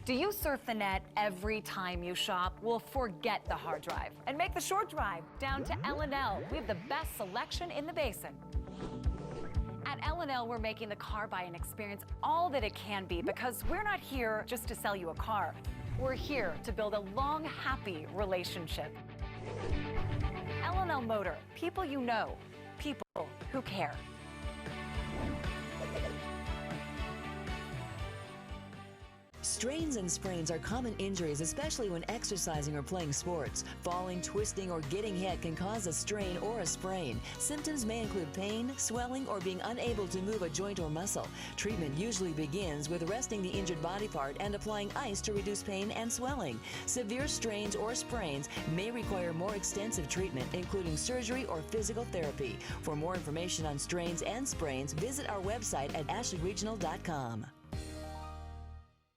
Do you surf the net every time you shop? Well, forget the hard drive and make the short drive down to L&L. We have the best selection in the basin. At L&L, we're making the car buying experience all that it can be because we're not here just to sell you a car. We're here to build a long, happy relationship. L&L Motor, people you know, people who care. Strains and sprains are common injuries, especially when exercising or playing sports. Falling, twisting, or getting hit can cause a strain or a sprain. Symptoms may include pain, swelling, or being unable to move a joint or muscle. Treatment usually begins with resting the injured body part and applying ice to reduce pain and swelling. Severe strains or sprains may require more extensive treatment, including surgery or physical therapy. For more information on strains and sprains, visit our website at ashleyregional.com.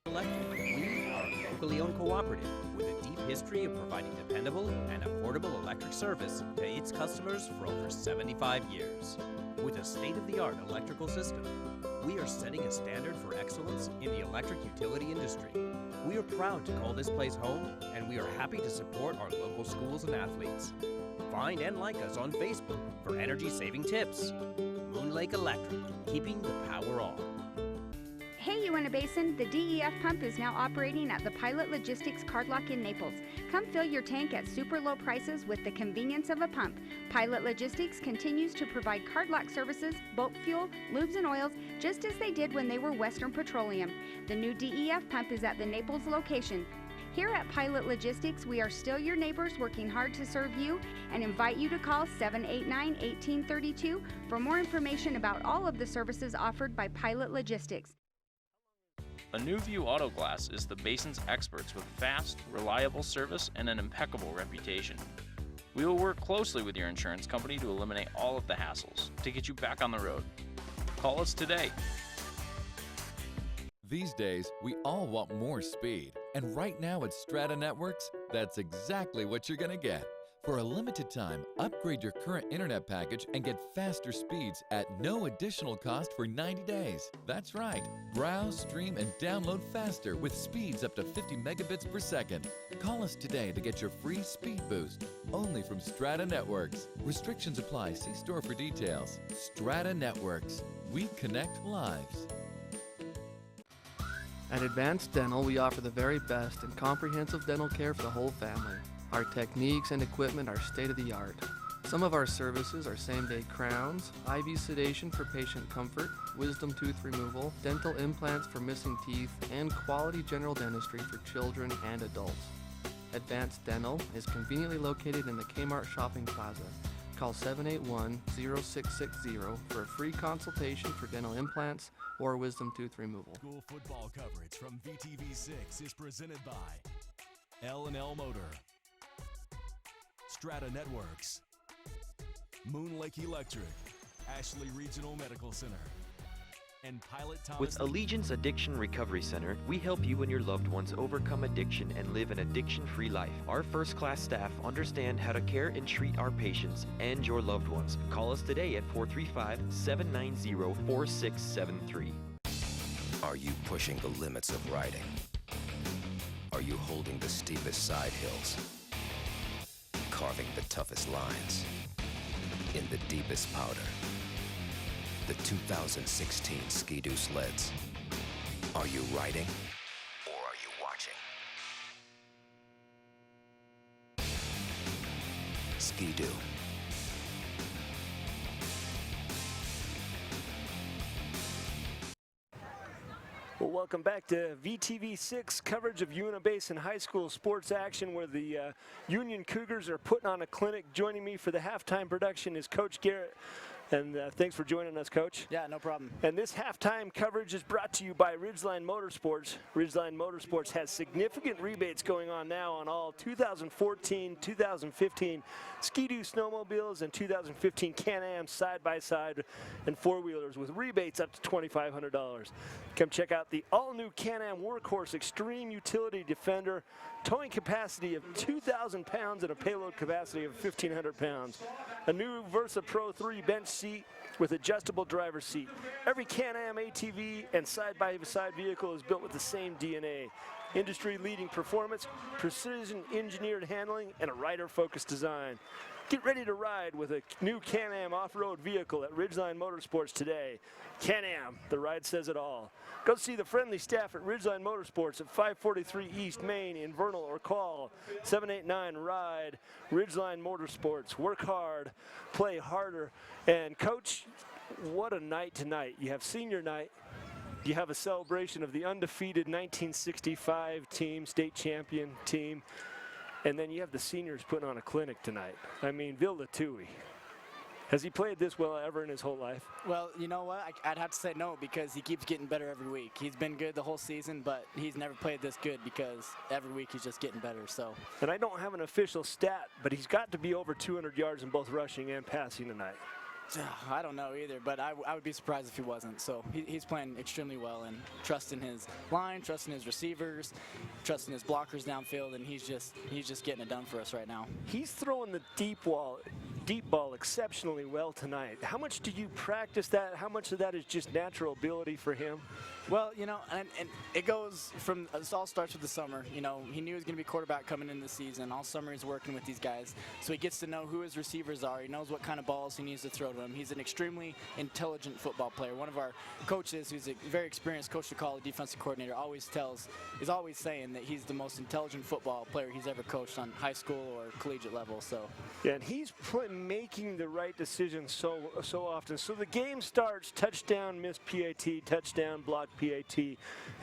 We are a locally owned cooperative with a deep history of providing dependable and affordable electric service to its customers for over 75 years. With a state-of-the-art electrical system, we are setting a standard for excellence in the electric utility industry. We are proud to call this place home, and we are happy to support our local schools and athletes. Find and like us on Facebook for energy-saving tips. Moon Lake Electric, keeping the power on. Hey, Uinta Basin, the DEF pump is now operating at the Pilot Logistics Card Lock in Naples. Come fill your tank at super low prices with the convenience of a pump. Pilot Logistics continues to provide card lock services, bulk fuel, lubes, and oils, just as they did when they were Western Petroleum. The new DEF pump is at the Naples location. Here at Pilot Logistics, we are still your neighbors working hard to serve you and invite you to call 789-1832 for more information about all of the services offered by Pilot Logistics. A New View Auto Glass is the basin's experts with fast, reliable service and an impeccable reputation. We will work closely with your insurance company to eliminate all of the hassles to get you back on the road. Call us today. These days, we all want more speed. And right now at Strata Networks, that's exactly what you're going to get. For a limited time, upgrade your current internet package and get faster speeds at no additional cost for 90 days. That's right. Browse, stream, and download faster with speeds up to 50 megabits per second. Call us today to get your free speed boost. Only from Strata Networks. Restrictions apply. See store for details. Strata Networks. We connect lives. At Advanced Dental, we offer the very best in comprehensive dental care for the whole family. Our techniques and equipment are state-of-the-art. Some of our services are same-day crowns, IV sedation for patient comfort, wisdom tooth removal, dental implants for missing teeth, and quality general dentistry for children and adults. Advanced Dental is conveniently located in the Kmart Shopping Plaza. call 781-0660 for a free consultation for dental implants or wisdom tooth removal. School football coverage from VTV6 is presented by L&L Motor, Strata Networks, Moon Lake Electric, Ashley Regional Medical Center, and Pilot Thomas. With Allegiance Addiction Recovery Center, we help you and your loved ones overcome addiction and live an addiction-free life. Our first-class staff understand how to care and treat our patients and your loved ones. Call us today at 435-790-4673. Are you pushing the limits of riding? Are you holding the steepest side hills? Carving the toughest lines? In the deepest powder? The 2016 Ski-Doo sleds. Are you riding or are you watching? Ski-Doo. Well, welcome back to VTV6 coverage of Uinta Basin High School sports action, where the Union Cougars are putting on a clinic. Joining me for the halftime production is Coach Garrett. And thanks for joining us, Coach. Yeah, no problem. And this halftime coverage is brought to you by Ridgeline Motorsports. Ridgeline Motorsports has significant rebates going on now on all 2014, 2015 Ski-Doo snowmobiles and 2015 Can-Am side-by-side and four-wheelers with rebates up to $2,500. Come check out the all-new Can-Am Workhorse Extreme Utility Defender, towing capacity of 2,000 pounds and a payload capacity of 1,500 pounds. A new Versa Pro 3 bench seat with adjustable driver's seat. Every Can-Am ATV and side-by-side vehicle is built with the same DNA. Industry-leading performance, precision-engineered handling, and a rider-focused design. Get ready to ride with a new Can-Am off-road vehicle at Ridgeline Motorsports today. Can-Am, the ride says it all. Go see the friendly staff at Ridgeline Motorsports at 543 East Main in Vernal, or call 789-RIDE. Ridgeline Motorsports, work hard, play harder. And Coach, what a night tonight. You have senior night. You have a celebration of the undefeated 1965 team, state champion team. And then you have the seniors putting on a clinic tonight. I mean, Vilda Tui. Has he played this well ever in his whole life? Well, you know what? I'd have to say no, because he keeps getting better every week. He's been good the whole season, but he's never played this good because every week he's just getting better. So. And I don't have an official stat, but he's got to be over 200 yards in both rushing and passing tonight. I don't know either, but I would be surprised if he wasn't. So he's playing extremely well, and trusting his line, trusting his receivers, trusting his blockers downfield, and he's just getting it done for us right now. He's throwing the deep ball exceptionally well tonight. How much do you practice that? How much of that is just natural ability for him? Well, you know, and it goes from, this all starts with the summer. You know, he knew he was going to be quarterback coming into the season. All summer he's working with these guys, so he gets to know who his receivers are. He knows what kind of balls he needs to throw to them. He's an extremely intelligent football player. One of our coaches, who's a very experienced coach to call, a defensive coordinator, is always saying that he's the most intelligent football player he's ever coached on high school or collegiate level. So. Yeah, and he's making the right decision so often. So the game starts, touchdown, missed PAT, touchdown, block PAT,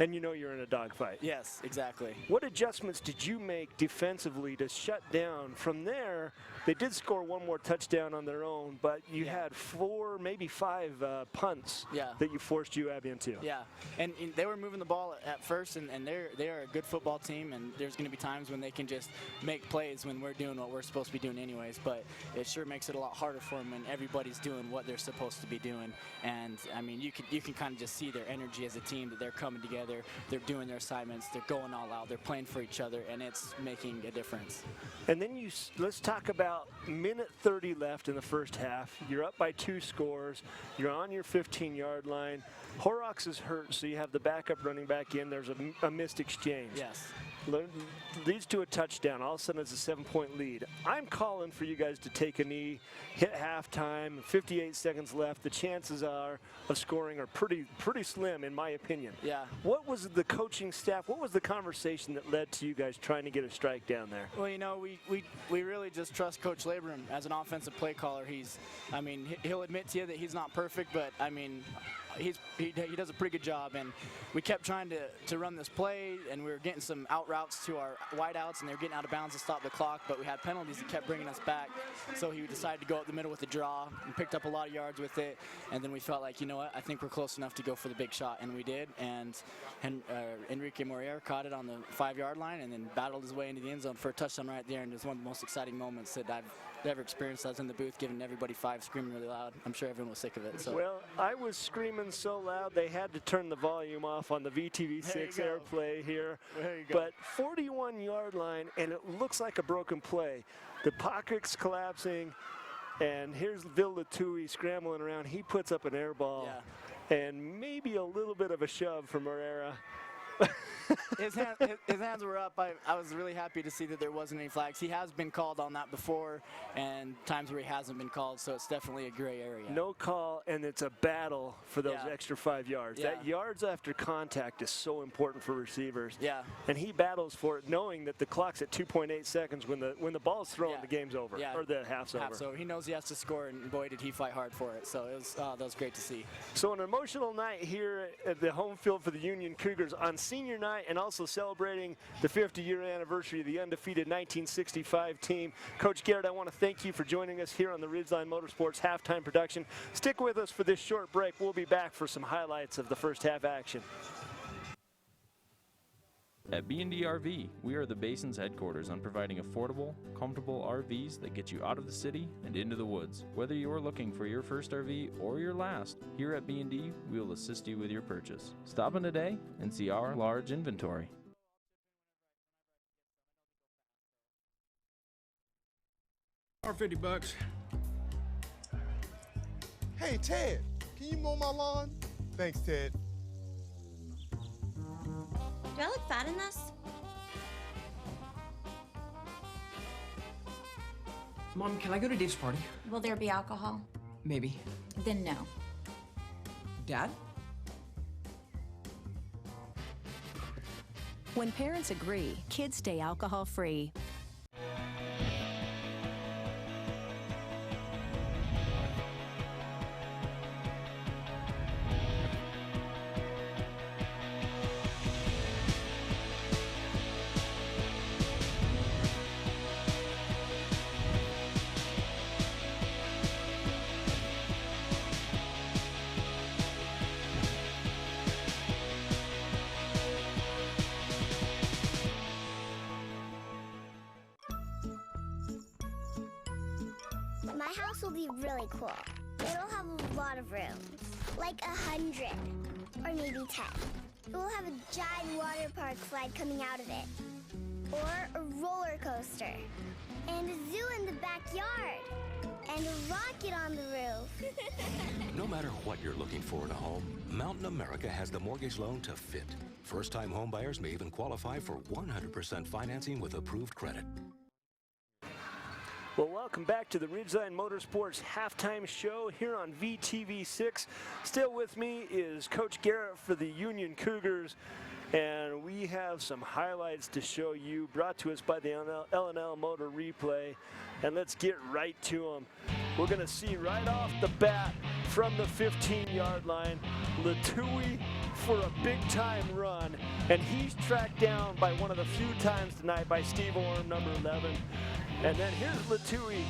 and you know you're in a dogfight. Yes, exactly. What adjustments did you make defensively to shut down? From there, they did score one more touchdown on their own, but you had 4, maybe 5 punts that you forced Juab into. Yeah, and they were moving the ball at first, and they are a good football team, and there's going to be times when they can just make plays when we're doing what we're supposed to be doing anyways, but it sure makes it a lot harder for them when everybody's doing what they're supposed to be doing. And I mean, you can kind of just see their energy as a team, that they're coming together, they're doing their assignments, they're going all out, they're playing for each other, and it's making a difference. And then let's talk about minute 30 left in the first half. You're up by 2 scores. You're on your 15-yard line. Horrocks is hurt, so you have the backup running back in. There's a missed exchange. Yes. Leads to a touchdown. All of a sudden, it's a 7-point lead. I'm calling for you guys to take a knee, hit halftime, 58 seconds left. The chances of scoring are pretty slim, in my opinion. Yeah. What was the coaching staff, what was the conversation that led to you guys trying to get a strike down there? Well, you know, we really just trust Coach Labrum as an offensive play caller. He'll admit to you that he's not perfect, but I mean, he does a pretty good job, and we kept trying to run this play, and we were getting some out routes to our wideouts, and they were getting out of bounds to stop the clock, but we had penalties that kept bringing us back, so he decided to go up the middle with the draw and picked up a lot of yards with it, and then we felt like, you know what, I think we're close enough to go for the big shot, and we did, and Enrique Moreira caught it on the 5-yard line and then battled his way into the end zone for a touchdown right there, and it was one of the most exciting moments that I've ever experienced. I was in the booth giving everybody 5, screaming really loud. I'm sure everyone was sick of it. So. Well, I was screaming so loud they had to turn the volume off on the VTV6 AirPlay here. There you go. But 41-yard line, and it looks like a broken play. The pocket's collapsing, and here's Bill Latui scrambling around. He puts up an air ball, and maybe a little bit of a shove from Herrera. His hands were up. I was really happy to see that there wasn't any flags. He has been called on that before, and times where he hasn't been called, so it's definitely a gray area. No call, and it's a battle for those extra 5 yards. Yeah. That yards after contact is so important for receivers. Yeah. And he battles for it, knowing that the clock's at 2.8 seconds. When the ball's thrown, the game's over, or the half's over. So he knows he has to score, and boy, did he fight hard for it. So it was, that was great to see. So an emotional night here at the home field for the Union Cougars on senior night, and also celebrating the 50-year anniversary of the undefeated 1965 team. Coach Garrett, I want to thank you for joining us here on the Ridgeline Motorsports halftime production. Stick with us for this short break. We'll be back for some highlights of the first half action. At B&D RV, we are the Basin's headquarters on providing affordable, comfortable RVs that get you out of the city and into the woods. Whether you are looking for your first RV or your last, here at B&D, we will assist you with your purchase. Stop in today and see our large inventory. $50. Hey, Ted, can you mow my lawn? Thanks, Ted. Do I look fat in this? Mom, can I go to Dave's party? Will there be alcohol? Maybe. Then no. Dad? When parents agree, kids stay alcohol-free. My house will be really cool. It'll have a lot of rooms, like 100, or maybe 10. It will have a giant water park slide coming out of it, or a roller coaster, and a zoo in the backyard, and a rocket on the roof. No matter what you're looking for in a home, Mountain America has the mortgage loan to fit. First-time homebuyers may even qualify for 100% financing with approved credit. Well, welcome back to the Ridgeline Motorsports halftime show here on VTV6. Still with me is Coach Garrett for the Union Cougars, and we have some highlights to show you, brought to us by the L&L Motor Replay, and let's get right to them. We're going to see right off the bat from the 15-yard line, Latui for a big-time run, and he's tracked down by one of the few times tonight by Steve Orm, number 11. And then here's Latui,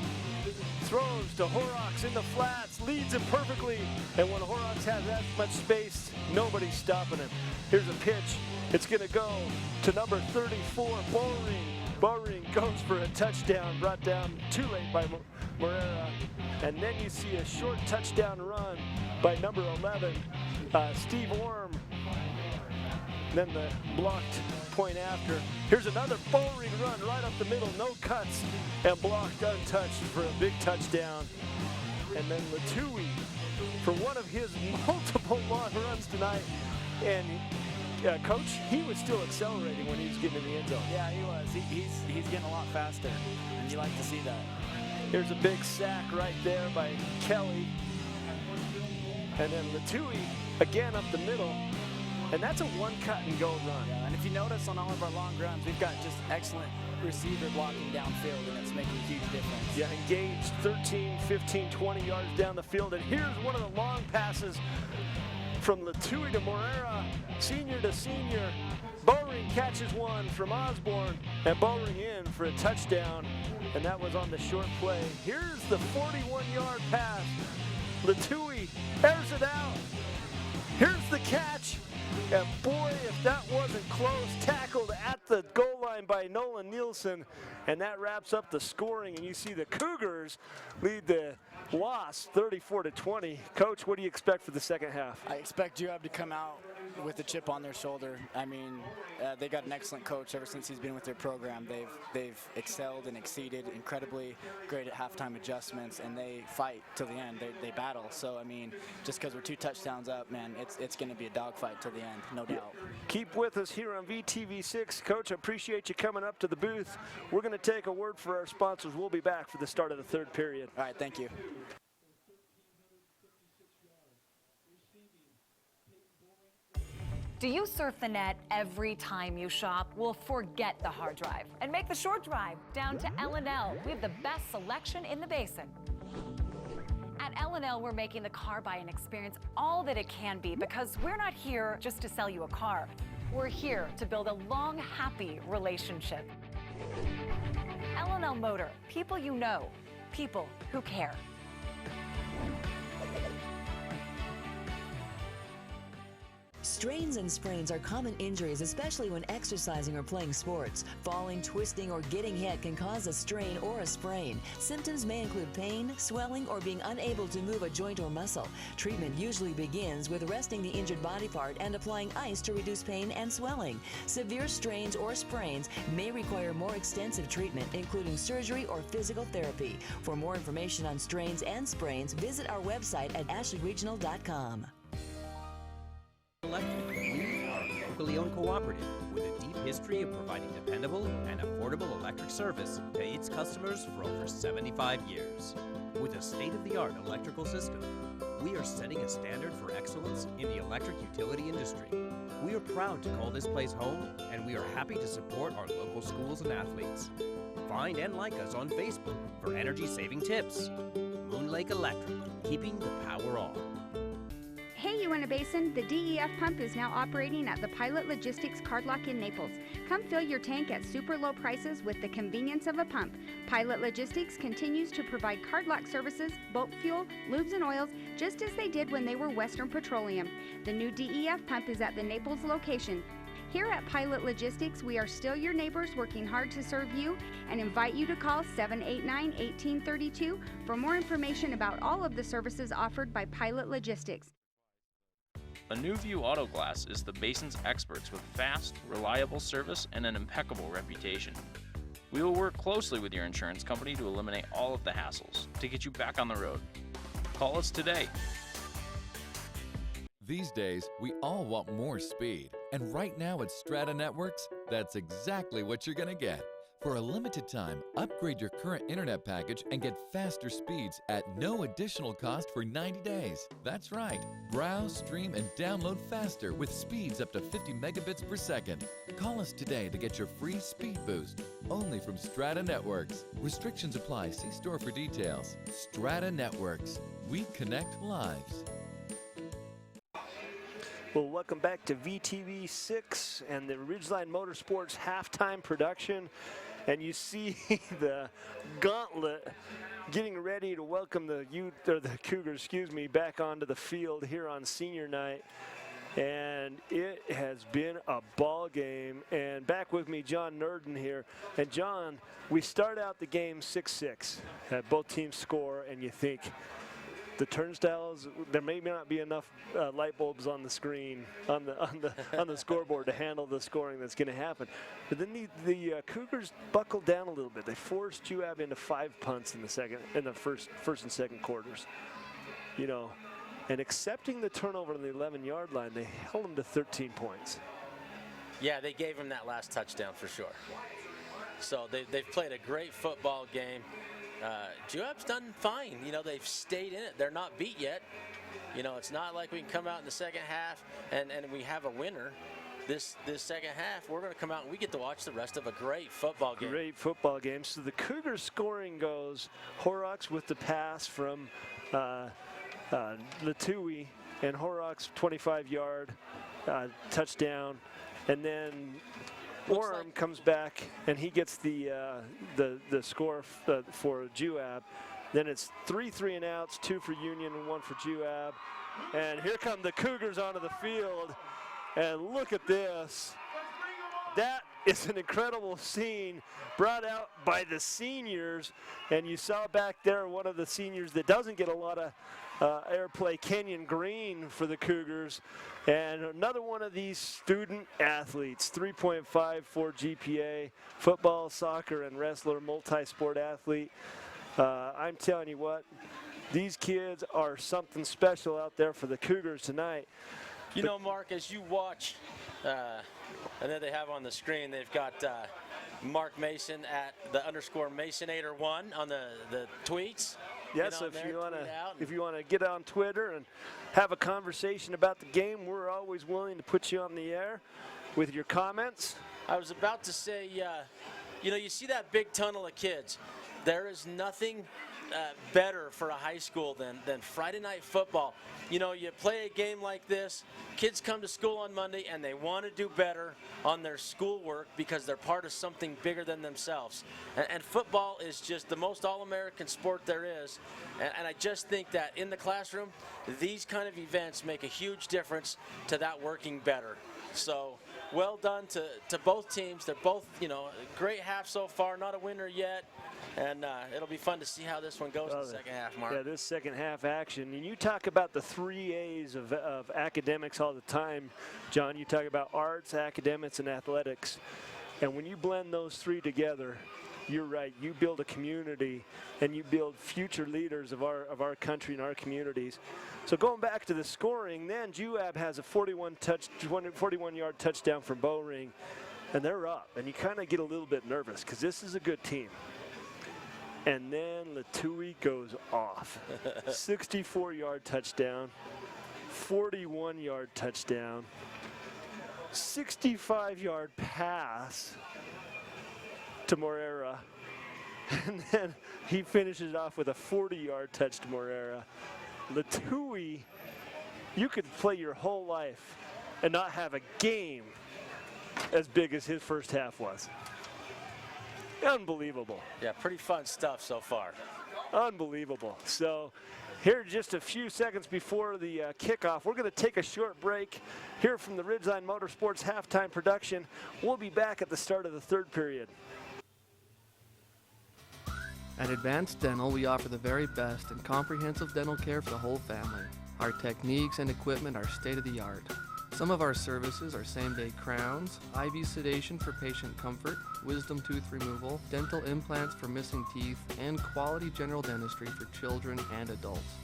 throws to Horrocks in the flats, leads him perfectly, and when Horrocks has that much space, nobody's stopping him. Here's a pitch, it's gonna go to number 34, Bowring. Bowring goes for a touchdown, brought down too late by Moreira. And then you see a short touchdown run by number 11, Steve Orm. Then the blocked point after. Here's another Bowring run right up the middle, no cuts, and blocked untouched for a big touchdown. And then Latui for one of his multiple long runs tonight. And Coach, he was still accelerating when he was getting in the end zone. Yeah, he was. He's getting a lot faster, and you like to see that. Here's a big sack right there by Kelly. And then Latui again up the middle. And that's a one-cut-and-go run. Yeah, and if you notice on all of our long runs, we've got just excellent receiver blocking downfield, and it's making a huge difference. Yeah, engaged 13, 15, 20 yards down the field. And here's one of the long passes from Latui to Morera, senior to senior. Bowring catches one from Osborne, and Bowring in for a touchdown, and that was on the short play. Here's the 41-yard pass. Latui airs it out. Here's the catch. And boy, if that wasn't close, tackled at the goal line by Nolan Nielsen. And that wraps up the scoring. And you see the Cougars lead the Wasps 34-20. Coach, what do you expect for the second half? I expect Juab to come out with a chip on their shoulder. I mean, they got an excellent coach ever since he's been with their program. They've excelled and exceeded, incredibly great at halftime adjustments, and they fight till the end. They battle. So, I mean, just because we're 2 touchdowns up, man, it's going to be a dogfight till the end, no doubt. Keep with us here on VTV6. Coach, I appreciate you coming up to the booth. We're going to take a word for our sponsors. We'll be back for the start of the third period. All right, thank you. Do you surf the net every time you shop? Well, forget the hard drive and make the short drive down to L&L. We have the best selection in the basin. At L&L, we're making the car buying experience all that it can be, because we're not here just to sell you a car. We're here to build a long, happy relationship. L&L Motor, people you know, people who care. Strains and sprains are common injuries, especially when exercising or playing sports. Falling, twisting, or getting hit can cause a strain or a sprain. Symptoms may include pain, swelling, or being unable to move a joint or muscle. Treatment usually begins with resting the injured body part and applying ice to reduce pain and swelling. Severe strains or sprains may require more extensive treatment, including surgery or physical therapy. For more information on strains and sprains, visit our website at ashleyregional.com. Electric. We are a locally owned cooperative with a deep history of providing dependable and affordable electric service to its customers for over 75 years. With a state-of-the-art electrical system, we are setting a standard for excellence in the electric utility industry. We are proud to call this place home, and we are happy to support our local schools and athletes. Find and like us on Facebook for energy-saving tips. Moon Lake Electric, keeping the power on. Hey, Uinta Basin, the DEF pump is now operating at the Pilot Logistics Card Lock in Naples. Come fill your tank at super low prices with the convenience of a pump. Pilot Logistics continues to provide card lock services, boat fuel, lubes, and oils, just as they did when they were Western Petroleum. The new DEF pump is at the Naples location. Here at Pilot Logistics, we are still your neighbors working hard to serve you, and invite you to call 789-1832 for more information about all of the services offered by Pilot Logistics. A New View Auto Glass is the Basin's experts with fast, reliable service and an impeccable reputation. We will work closely with your insurance company to eliminate all of the hassles to get you back on the road. Call us today. These days, we all want more speed. And right now at Strata Networks, that's exactly what you're going to get. For a limited time, upgrade your current internet package and get faster speeds at no additional cost for 90 days. That's right. Browse, stream, and download faster with speeds up to 50 megabits per second. Call us today to get your free speed boost. Only from Strata Networks. Restrictions apply. See store for details. Strata Networks. We connect lives. Well, welcome back to VTV6 and the Ridgeline Motorsports halftime production. And you see the gauntlet getting ready to welcome the Cougars, back onto the field here on senior night. And it has been a ball game. And back with me, John Nurden here. And John, we start out the game 6-6. Both teams score, and you think, the turnstiles, there may not be enough light bulbs on the screen, on the scoreboard to handle the scoring that's going to happen. But then the Cougars buckled down a little bit. They forced Juab into 5 punts in the first and second quarters. You know, and accepting the turnover on the 11-yard line, they held them to 13 points. Yeah, they gave him that last touchdown for sure. So they've played a great football game. Juab's done fine. You know, they've stayed in it. They're not beat yet. You know, it's not like we can come out in the second half and we have a winner. This second half, we're going to come out and we get to watch the rest of a great football game. Great football game. So the Cougars scoring goes Horrocks with the pass from Latui and Horrocks 25-yard touchdown. And then Orem comes back, and he gets the score for Juab. Then it's 3 3-and-outs, 2 for Union and 1 for Juab. And here come the Cougars onto the field. And look at this. That is an incredible scene brought out by the seniors. And you saw back there one of the seniors that doesn't get a lot of airplay, Kenyon Green for the Cougars. And another one of these student athletes, 3.54 GPA, football, soccer, and wrestler, multi-sport athlete. I'm telling you what, these kids are something special out there for the Cougars tonight. You know, Mark, as you watch, and then they have on the screen, they've got Mark Mason at the _Masonator1 on the tweets. Yes, if you want to get on Twitter and have a conversation about the game, we're always willing to put you on the air with your comments. I was about to say, you know, you see that big tunnel of kids. There is nothing better for a high school than Friday night football. You know, you play a game like this, kids come to school on Monday and they want to do better on their schoolwork because they're part of something bigger than themselves. And football is just the most all-American sport there is. And I just think that in the classroom, these kind of events make a huge difference to that working better. So well done to both teams. They're both, you know, great half so far, not a winner yet. And it'll be fun to see how this one goes in the second half, Mark. Yeah, this second half action. And you talk about the 3 A's of academics all the time, John. You talk about arts, academics, and athletics. And when you blend those 3 together, you're right. You build a community, and you build future leaders of our country and our communities. So going back to the scoring, then Juab has a 41-yard touchdown from Bowring, and they're up. And you kind of get a little bit nervous because this is a good team. And then Latui goes off. 64-yard touchdown, 41-yard touchdown, 65-yard pass to Morera. And then he finishes off with a 40-yard touch to Morera. Latui, you could play your whole life and not have a game as big as his first half was. Unbelievable. Yeah, pretty fun stuff so far. Unbelievable. So here just a few seconds before the kickoff, we're going to take a short break here from the Ridgeline Motorsports halftime production. We'll be back at the start of the third period. At Advanced Dental, we offer the very best in comprehensive dental care for the whole family. Our techniques and equipment are state-of-the-art. Some of our services are same-day crowns, IV sedation for patient comfort, wisdom tooth removal, dental implants for missing teeth, and quality general dentistry for children and adults.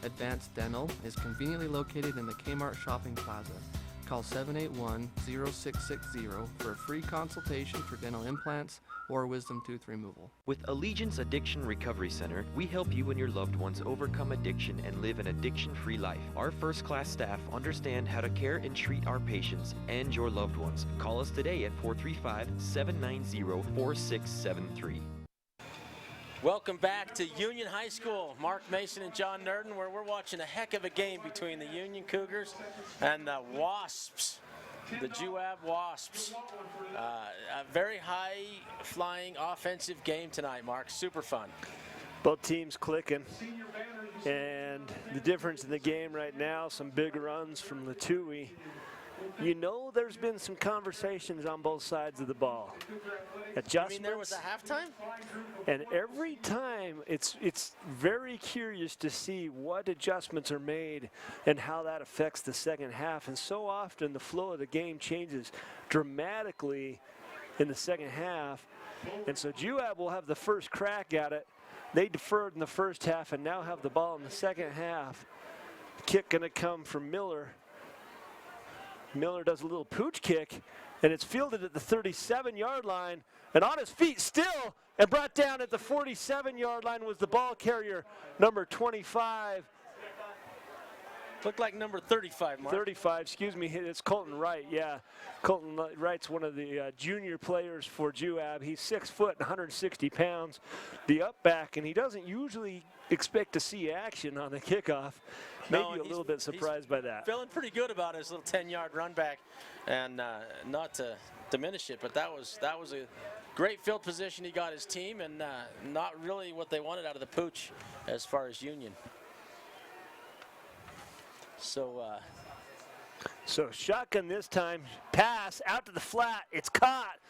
Advanced Dental is conveniently located in the Kmart Shopping Plaza. Call 781-0660 for a free consultation for dental implants or wisdom tooth removal. With Allegiance Addiction Recovery Center, we help you and your loved ones overcome addiction and live an addiction-free life. Our first-class staff understand how to care and treat our patients and your loved ones. Call us today at 435-790-4673. Welcome back to Union High School. Mark Mason and John Nurden, where we're watching a heck of a game between the Union Cougars and the Wasps, the Juab Wasps. A very high-flying offensive game tonight, Mark. Super fun. Both teams clicking. And the difference in the game right now, some big runs from Latui. You know there's been some conversations on both sides of the ball. Adjustments. You mean there was a halftime? And every time it's very curious to see what adjustments are made and how that affects the second half. And so often the flow of the game changes dramatically in the second half. And so Juab will have the first crack at it. They deferred in the first half and now have the ball in the second half. Kick going to come from Miller. Miller does a little pooch kick, and it's fielded at the 37-yard line, and on his feet still, and brought down at the 47-yard line was the ball carrier, number 25, Looked like number 35, Mark. 35, excuse me, it's Colton Wright, yeah. Colton Wright's one of the junior players for Juab. He's 6 foot and 160 pounds. The up back, and he doesn't usually expect to see action on the kickoff. Maybe a little bit surprised by that. Feeling pretty good about his little 10-yard run back, and not to diminish it, but that was a great field position he got his team, and not really what they wanted out of the pooch as far as Union. So shotgun this time, pass out to the flat, it's caught,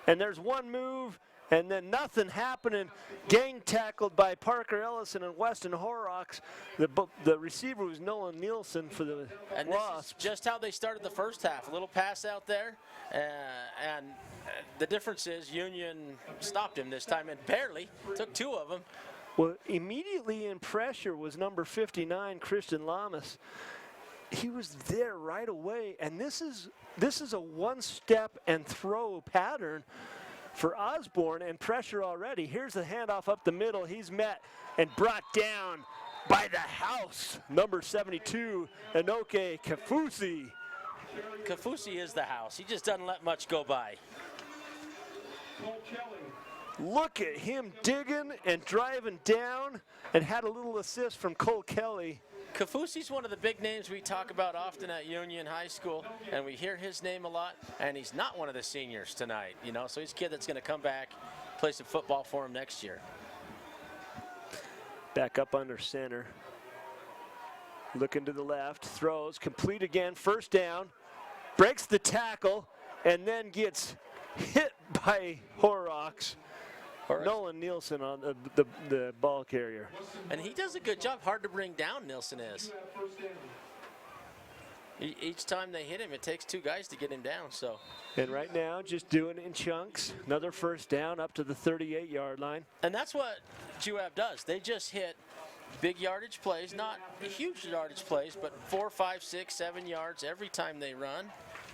and there's one move, and then nothing happening. Gang tackled by Parker Ellison and Weston Horrocks. The receiver was Nolan Nielsen for the And Wasps. this is just how they started the first half. A little pass out there, and the difference is Union stopped him this time, and barely. Took 2 of them. Well, immediately in pressure was number 59, Christian Lamas. He was there right away, and this is a one-step and throw pattern for Osborne, and pressure already. Here's the handoff up the middle. He's met and brought down by the house, number 72, Enoke Kafusi. Kafusi is the house. He just doesn't let much go by. Look at him digging and driving down, and had a little assist from Cole Kelly. Kafusi's one of the big names we talk about often at Union High School, and we hear his name a lot, and he's not one of the seniors tonight, so he's a kid that's going to come back, play some football for him next year. Back up under center. Looking to the left, throws, complete again, first down, breaks the tackle, and then gets hit by Horrocks. Nolan Nielsen on the ball carrier. And he does a good job. Hard to bring down, Nielsen is. Each time they hit him, it takes 2 guys to get him down. And right now, just doing it in chunks. Another first down up to the 38-yard line. And that's what Juab does. They just hit big yardage plays, not huge yardage plays, but 4, 5, 6, 7 yards every time they run.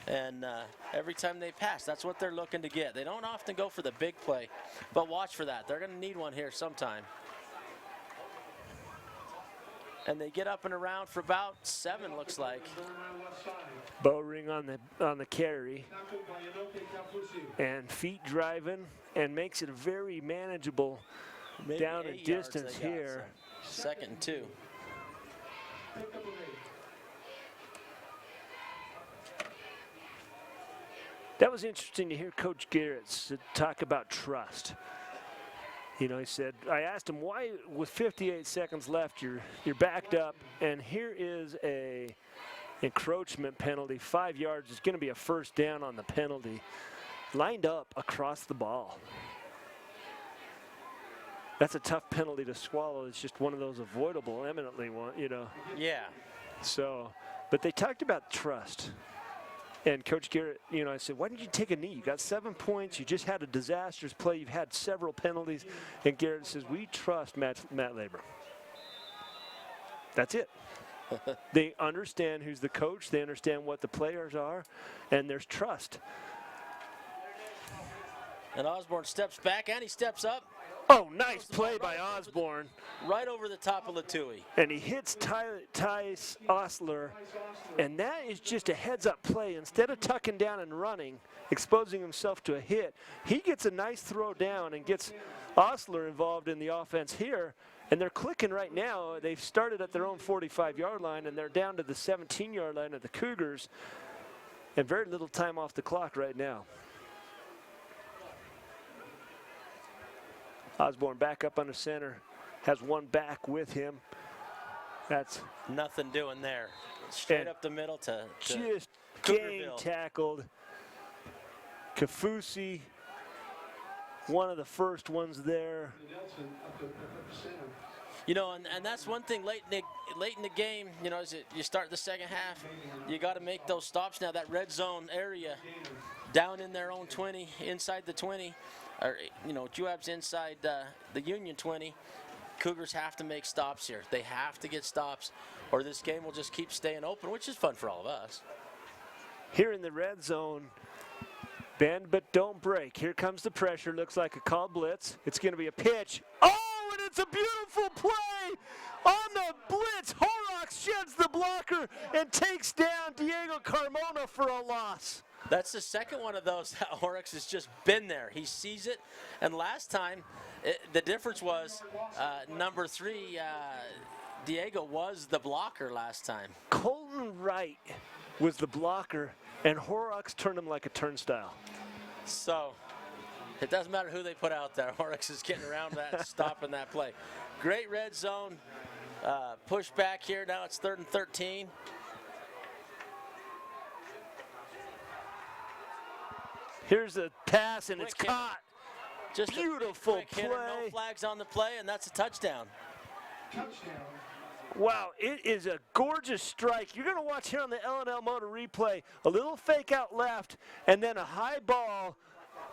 And every time they pass, that's what they're looking to get. They don't often go for the big play, but watch for that. They're going to need one here sometime. And they get up and around for about 7, looks like. Bowring on the carry, and feet driving, and makes it a very manageable down and distance here. So 2nd and 2. That was interesting to hear Coach Garrett talk about trust. He said, I asked him why with 58 seconds left you're backed up, and here is a encroachment penalty, 5 yards. It's going to be a first down on the penalty. Lined up across the ball. That's a tough penalty to swallow. It's just one of those avoidable, eminently one, Yeah. So, but they talked about trust. And Coach Garrett, I said, why didn't you take a knee? You got 7 points. You just had a disastrous play. You've had several penalties. And Garrett says, we trust Matt Labor. That's it. They understand who's the coach. They understand what the players are. And there's trust. And Osborne steps back, and he steps up. Oh, nice play by Osborne. Right over the top of Latui. And he hits Tice Osler, and that is just a heads-up play. Instead of tucking down and running, exposing himself to a hit, he gets a nice throw down and gets Osler involved in the offense here. And they're clicking right now. They've started at their own 45-yard line, and they're down to the 17-yard line of the Cougars. And very little time off the clock right now. Osborne back up on the center, has one back with him. That's nothing doing there. Straight up the middle to just gang tackled. Kafusi, one of the first ones there. And that's one thing late in the game, as you start the second half, you got to make those stops. Now that red zone area down in their own 20, inside the 20, or Juab's inside the Union 20. Cougars have to make stops here. They have to get stops, or this game will just keep staying open, which is fun for all of us. Here in the red zone, bend but don't break. Here comes the pressure. Looks like a called blitz. It's going to be a pitch. Oh, and it's a beautiful play on the blitz. Horrocks sheds the blocker and takes down Diego Carmona for a loss. That's the second one of those that Horrocks has just been there. He sees it, and last time the difference was number 3, Diego was the blocker last time. Colton Wright was the blocker, and Horrocks turned him like a turnstile. So it doesn't matter who they put out there. Horrocks is getting around that, stopping that play. Great red zone push back here. Now it's 3rd and 13. Here's a pass, and it's caught. Just beautiful a play. No flags on the play, and that's a touchdown. Wow, it is a gorgeous strike. You're going to watch here on the L&L Motor replay. A little fake out left, and then a high ball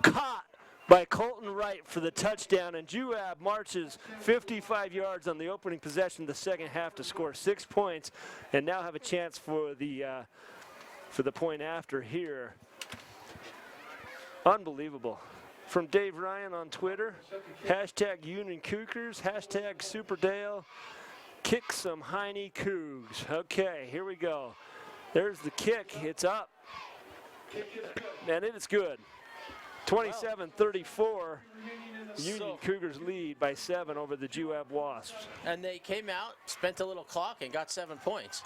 caught by Colton Wright for the touchdown, and Juab marches 55 yards on the opening possession of the second half to score 6 points, and now have a chance for the point after here. Unbelievable. From Dave Ryan on Twitter, hashtag Union Cougars, hashtag Superdale, kick some Heine Cougs. Okay, here we go. There's the kick, it's up. And it is good. 27-34, Union Cougars lead by 7 over the Juab Wasps. And they came out, spent a little clock, and got 7 points.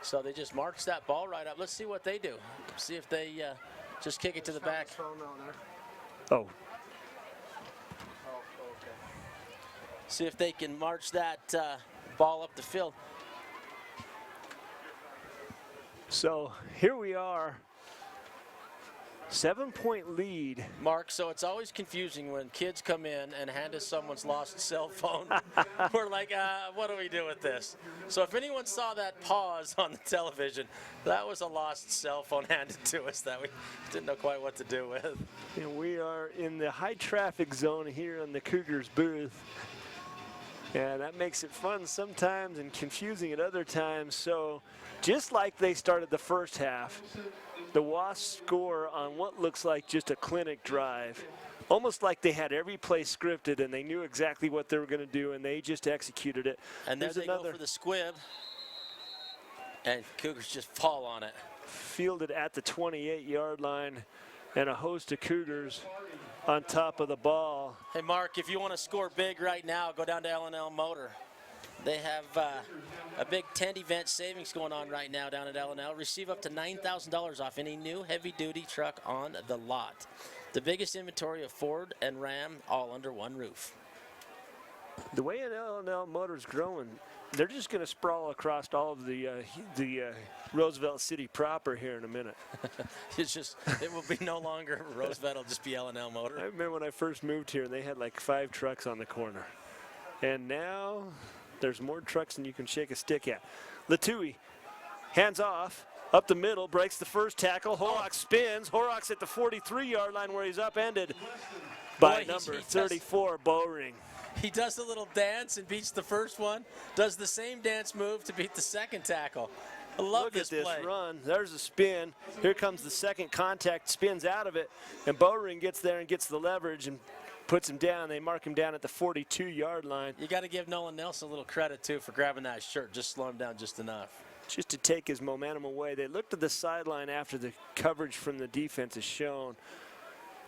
So they just marched that ball right up. Let's see what they do. See if they just kick it to the back. Oh. See if they can march that ball up the field. So here we are. 7-point lead. Mark, so it's always confusing when kids come in and hand us someone's lost cell phone. We're like, what do we do with this? So if anyone saw that pause on the television, that was a lost cell phone handed to us that we didn't know quite what to do with. And we are in the high traffic zone here in the Cougars booth. And that makes it fun sometimes and confusing at other times. So just like they started the first half, the Wasps score on what looks like just a clinic drive. Almost like they had every play scripted and they knew exactly what they were going to do and they just executed it. And there they go for the squib. And Cougars just fall on it. Fielded at the 28-yard line, and a host of Cougars on top of the ball. Hey, Mark, if you want to score big right now, go down to L&L Motor. They have a big tent event savings going on right now down at L&L. Receive up to $9,000 off any new heavy-duty truck on the lot. The biggest inventory of Ford and Ram all under one roof. The way an L&L Motor's growing, they're just going to sprawl across all of the Roosevelt City proper here in a minute. It will be no longer Roosevelt, it'll just be L&L Motor. I remember when I first moved here, they had like 5 trucks on the corner. And now there's more trucks than you can shake a stick at. Latui, hands off, up the middle, breaks the first tackle. Horrocks spins. Horrocks at the 43-yard line where he's upended by number 34, Bowring. He does a little dance and beats the first one, does the same dance move to beat the second tackle. I love Look this at this play. run. There's a spin. Here comes the second contact, spins out of it, and Bowring gets there and gets the leverage and puts him down. They mark him down at the 42-yard line. You got to give Nolan Nelson a little credit, too, for grabbing that shirt, just slow him down just enough. Just to take his momentum away. They looked at the sideline after the coverage from the defense is shown.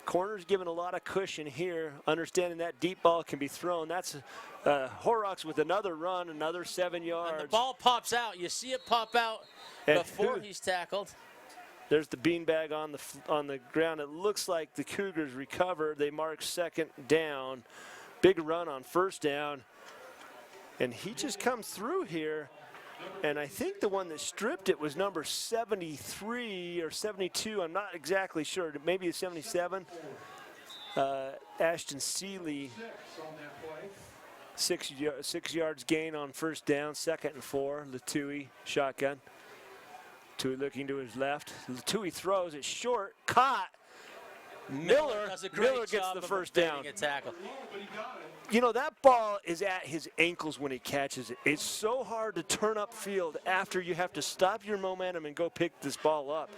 Corner's given a lot of cushion here, understanding that deep ball can be thrown. That's Horrocks with another run, another 7 yards. And the ball pops out. You see it pop out before he's tackled. There's the beanbag on the ground. It looks like the Cougars recovered. They mark second down. Big run on first down. And he just comes through here. And I think the one that stripped it was number 73 or 72. I'm not exactly sure. Maybe it's 77. Ashton Seeley, 6 yards gain on first down, 2nd and 4. Latui, shotgun. Latui looking to his left. Latui throws it short, caught. Miller gets the first down. A tackle. You know, that ball is at his ankles when he catches it. It's so hard to turn up field after you have to stop your momentum and go pick this ball up.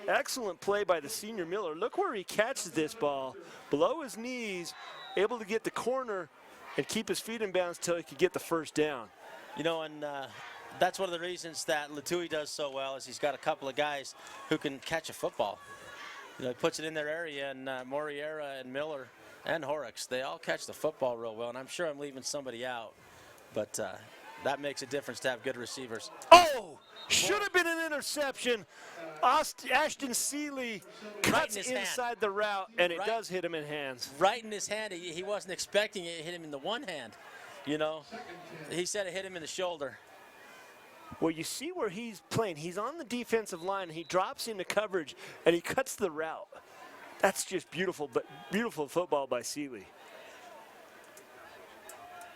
Excellent play by the senior Miller. Look where he catches this ball. Below his knees, able to get the corner and keep his feet in bounds till he could get the first down. You know, and That's one of the reasons that Latui does so well is he's got a couple of guys who can catch a football. You know, he puts it in their area, and Moriera and Miller and Horrocks, they all catch the football real well, and I'm sure I'm leaving somebody out, but that makes a difference to have good receivers. Oh! Should have been an interception. Ashton Seeley cuts inside the route, and it does hit him in hands. Right in his hand. He wasn't expecting it. It hit him in the one hand. You know, he said it hit him in the shoulder. Well, you see where he's playing. He's on the defensive line. And he drops into coverage, and he cuts the route. That's just beautiful, but beautiful football by Seeley.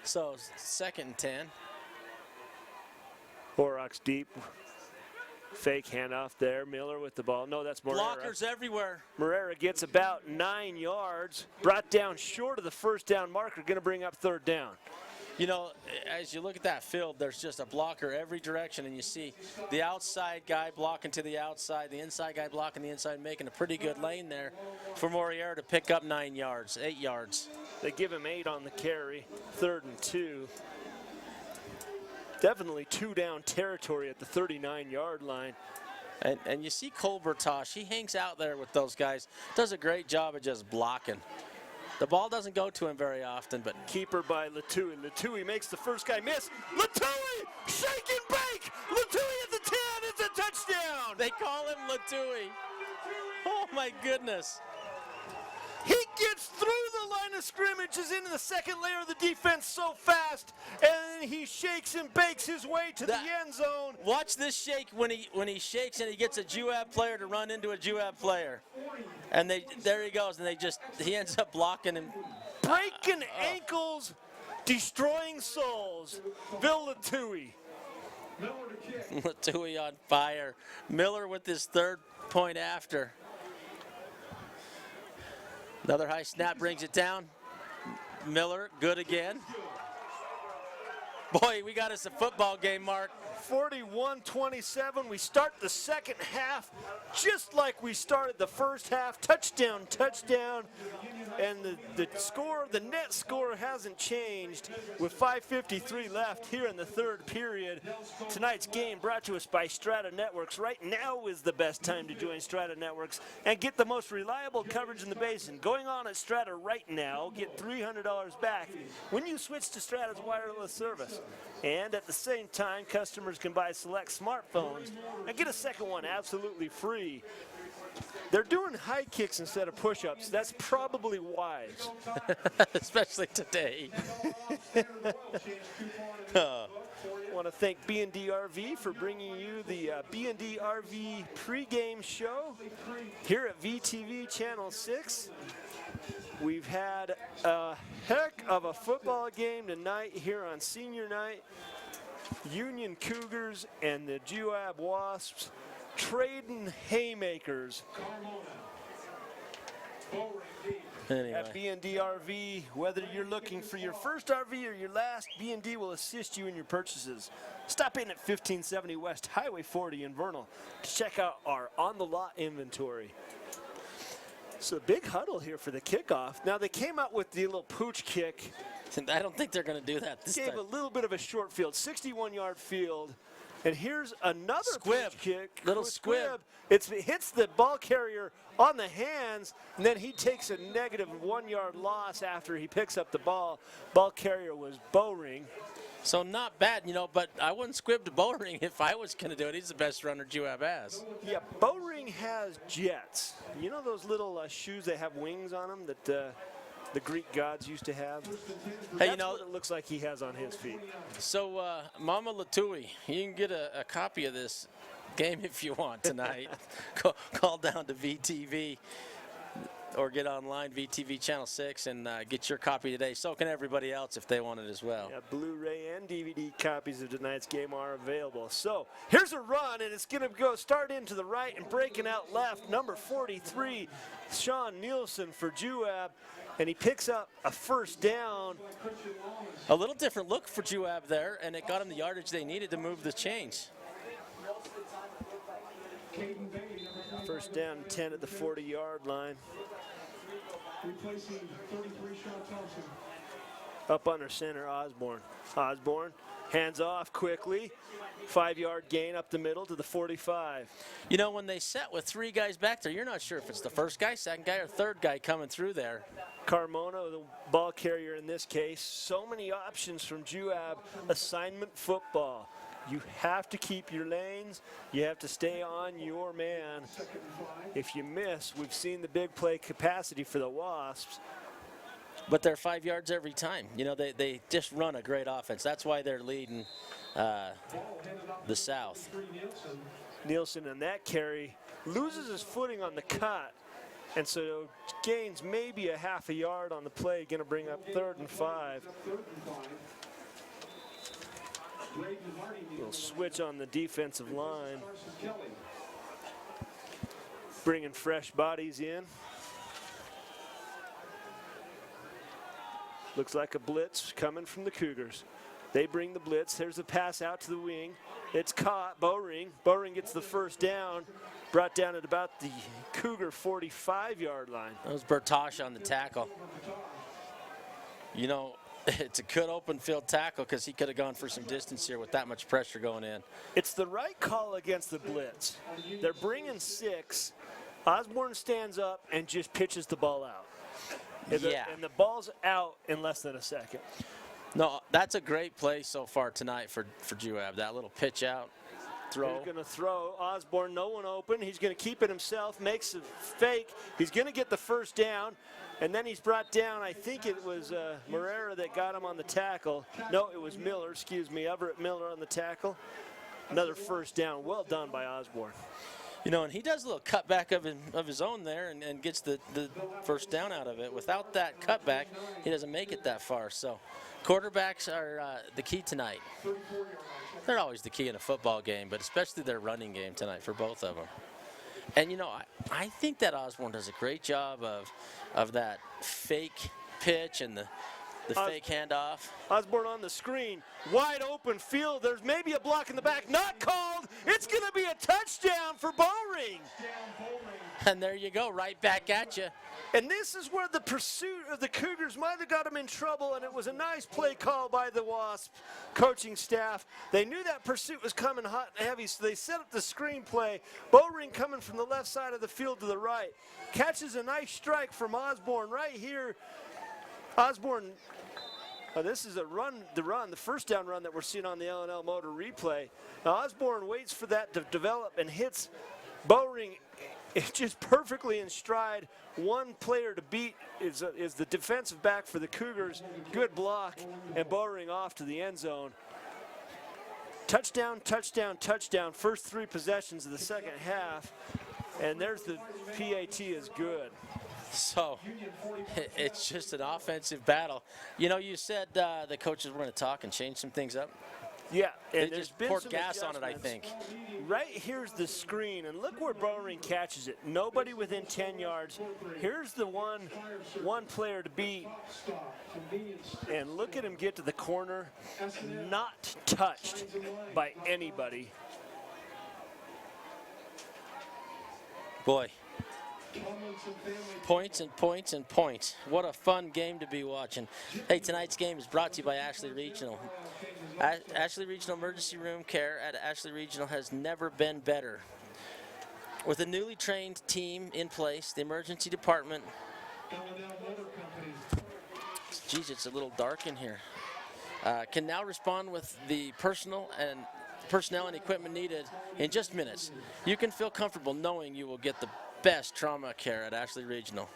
So 2nd and 10. Horrocks deep. Fake handoff there. Miller with the ball. No, that's Morera. Blockers everywhere. Morera gets about 9 yards. Brought down short of the first down marker. Going to bring up 3rd down. You know, as you look at that field, there's just a blocker every direction, and you see the outside guy blocking to the outside, the inside guy blocking the inside, making a pretty good lane there for Moriera to pick up 9 yards, 8 yards. They give him 8 on the carry. 3rd and 2. Definitely 2-down territory at the 39-yard line. And you see Colbertosh, he hangs out there with those guys, does a great job of just blocking. The ball doesn't go to him very often, but keeper by Latui. Latui makes the first guy miss. Latui, shake and bake. Latui at the 10. It's a touchdown. They call him Latui. Oh my goodness. He gets through the line of scrimmage, is into the second layer of the defense so fast, and he shakes and bakes his way to the end zone. Watch this shake when he shakes and he gets a Juab player to run into a Juab player. And there he goes, and he ends up blocking him. Breaking ankles, destroying souls. Bill Latui. Latui on fire. Miller with his 3rd point after. Another high snap brings it down. Miller, good again. Boy, we got us a football game, Mark. 41-27. We start the second half just like we started the first half. Touchdown, touchdown. And the net score hasn't changed with 5:53 left here in the 3rd period. Tonight's game brought to us by Strata Networks. Right now is the best time to join Strata Networks and get the most reliable coverage in the basin. Going on at Strata right now, get $300 back when you switch to Strata's wireless service. And at the same time, customers can buy select smartphones and get a second one absolutely free. They're doing high kicks instead of push-ups. That's probably wise. Especially today. I want to thank B&D RV for bringing you the B&D RV pregame show here at VTV Channel 6. We've had a heck of a football game tonight here on senior night. Union Cougars and the Juab Wasps trading haymakers. Anyway. At B&D RV, whether you're looking for your first RV or your last, B&D will assist you in your purchases. Stop in at 1570 West Highway 40 in Vernal to check out our on-the-lot inventory. So big huddle here for the kickoff. Now they came out with the little pooch kick. I don't think they're going to do that this time. Gave a little bit of a short field, 61-yard field. And here's another squib pooch kick. Little squib. It hits the ball carrier on the hands, and then he takes a negative 1-yard loss after he picks up the ball. Ball carrier was Bowring. So not bad, you know, but I wouldn't squib to Bowring if I was going to do it. He's the best runner Juab has. Yeah, Bowring has jets. You know those little shoes that have wings on them that the Greek gods used to have? Hey, That's what it looks like he has on his feet. So, Mama Latui, you can get a copy of this game if you want tonight. Call down to VTV or get online, VTV Channel 6, and get your copy today. So can everybody else if they want it as well. Yeah, Blu-ray and DVD copies of tonight's game are available. So here's a run, and it's going to start into the right and breaking out left. Number 43, Sean Nielsen for Juab, and he picks up a first down. A little different look for Juab there, and it got him the yardage they needed to move the chains. First down 10 at the 40-yard line. Up under center, Osborne. Osborne Hands off quickly. 5-yard gain up the middle to the 45. You know, when they set with 3 guys back there, you're not sure if it's the first guy, second guy, or third guy coming through there. Carmona, the ball carrier in this case. So many options from Juab. Assignment football. You have to keep your lanes. You have to stay on your man. If you miss, we've seen the big play capacity for the Wasps. But they're 5 yards every time. You know, they just run a great offense. That's why they're leading the South. Nielsen on that carry loses his footing on the cut, and so gains maybe a half a yard on the play, going to bring up 3rd and 5. We'll switch on the defensive line. Bringing fresh bodies in. Looks like a blitz coming from the Cougars. They bring the blitz. There's a pass out to the wing. It's caught. Bowring. Bowring gets the first down. Brought down at about the Cougar 45-yard line. That was Bertosh on the tackle. You know, it's a good open field tackle because he could have gone for some distance here with that much pressure going in. It's the right call against the blitz. They're bringing 6. Osborne stands up and just pitches the ball out. And the ball's out in less than a second. No, that's a great play so far tonight for Juab. That little pitch out throw. He's going to throw. Osborne, no one open. He's going to keep it himself, makes a fake. He's going to get the first down, and then he's brought down, I think it was Morera that got him on the tackle. No, it was Miller, excuse me, Everett Miller on the tackle. Another first down. Well done by Osborne. You know, and he does a little cutback of his own there and gets the first down out of it. Without that cutback, he doesn't make it that far. So quarterbacks are the key tonight. They're always the key in a football game, but especially their running game tonight for both of them. And, you know, I think that Osborne does a great job of that fake pitch and the fake handoff. Osborne on the screen, wide open field. There's maybe a block in the back, not called. It's going to be a touchdown for Bowring. And there you go, right back at you. And this is where the pursuit of the Cougars might have got them in trouble, and it was a nice play call by the Wasp coaching staff. They knew that pursuit was coming hot and heavy, so they set up the screen play. Bowring coming from the left side of the field to the right. Catches a nice strike from Osborne right here. Osborne, this is the first down run that we're seeing on the L&L Motor replay. Now Osborne waits for that to develop and hits Bowring just perfectly in stride. One player to beat is the defensive back for the Cougars. Good block, and Bowring off to the end zone. Touchdown, touchdown, touchdown. First 3 possessions of the second half, and there's the PAT is good. So it's just an offensive battle. You know, you said the coaches were going to talk and change some things up. Yeah, and they just poured gas on it, I think. Right here's the screen, and look where Bowring catches it. Nobody within 10 yards. Here's the one player to beat, and look at him get to the corner, not touched by anybody. Boy. Points and points and points. What a fun game to be watching. Hey, tonight's game is brought to you by Ashley Regional. Ashley Regional Emergency Room Care at Ashley Regional has never been better. With a newly trained team in place, the emergency department. Geez, it's a little dark in here. Can now respond with the personnel and equipment needed in just minutes. You can feel comfortable knowing you will get the best trauma care at Ashley Regional.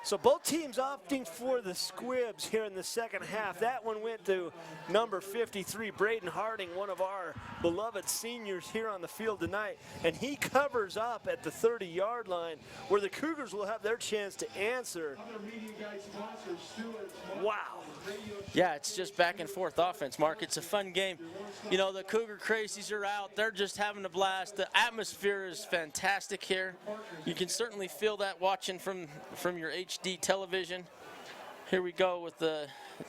So both teams opting for the squibs here in the second half. That one went to number 53, Braden Harding, one of our beloved seniors here on the field tonight. And he covers up at the 30-yard line where the Cougars will have their chance to answer. Wow. Yeah, it's just back and forth offense, Mark. It's a fun game. You know, the Cougar crazies are out. They're just having a blast. The atmosphere is fantastic here. You can certainly feel that watching from your HD television. Here we go with the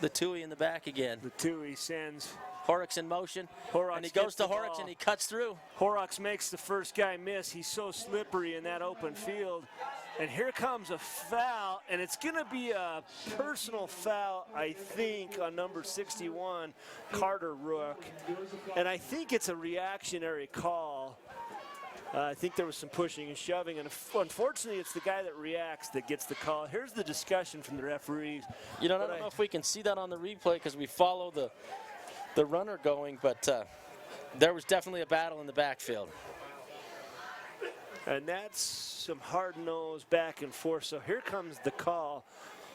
Tui in the back again. The Tui sends Horrocks in motion, Horrocks and he goes to Horrocks and he cuts through. Horrocks makes the first guy miss. He's so slippery in that open field. And here comes a foul, and it's going to be a personal foul, I think, on number 61, Carter Rook. And I think it's a reactionary call. I think there was some pushing and shoving, and unfortunately, it's the guy that reacts that gets the call. Here's the discussion from the referees. You know, I don't know if we can see that on the replay because we follow the runner going, but there was definitely a battle in the backfield. And that's some hard-nosed back and forth. So here comes the call.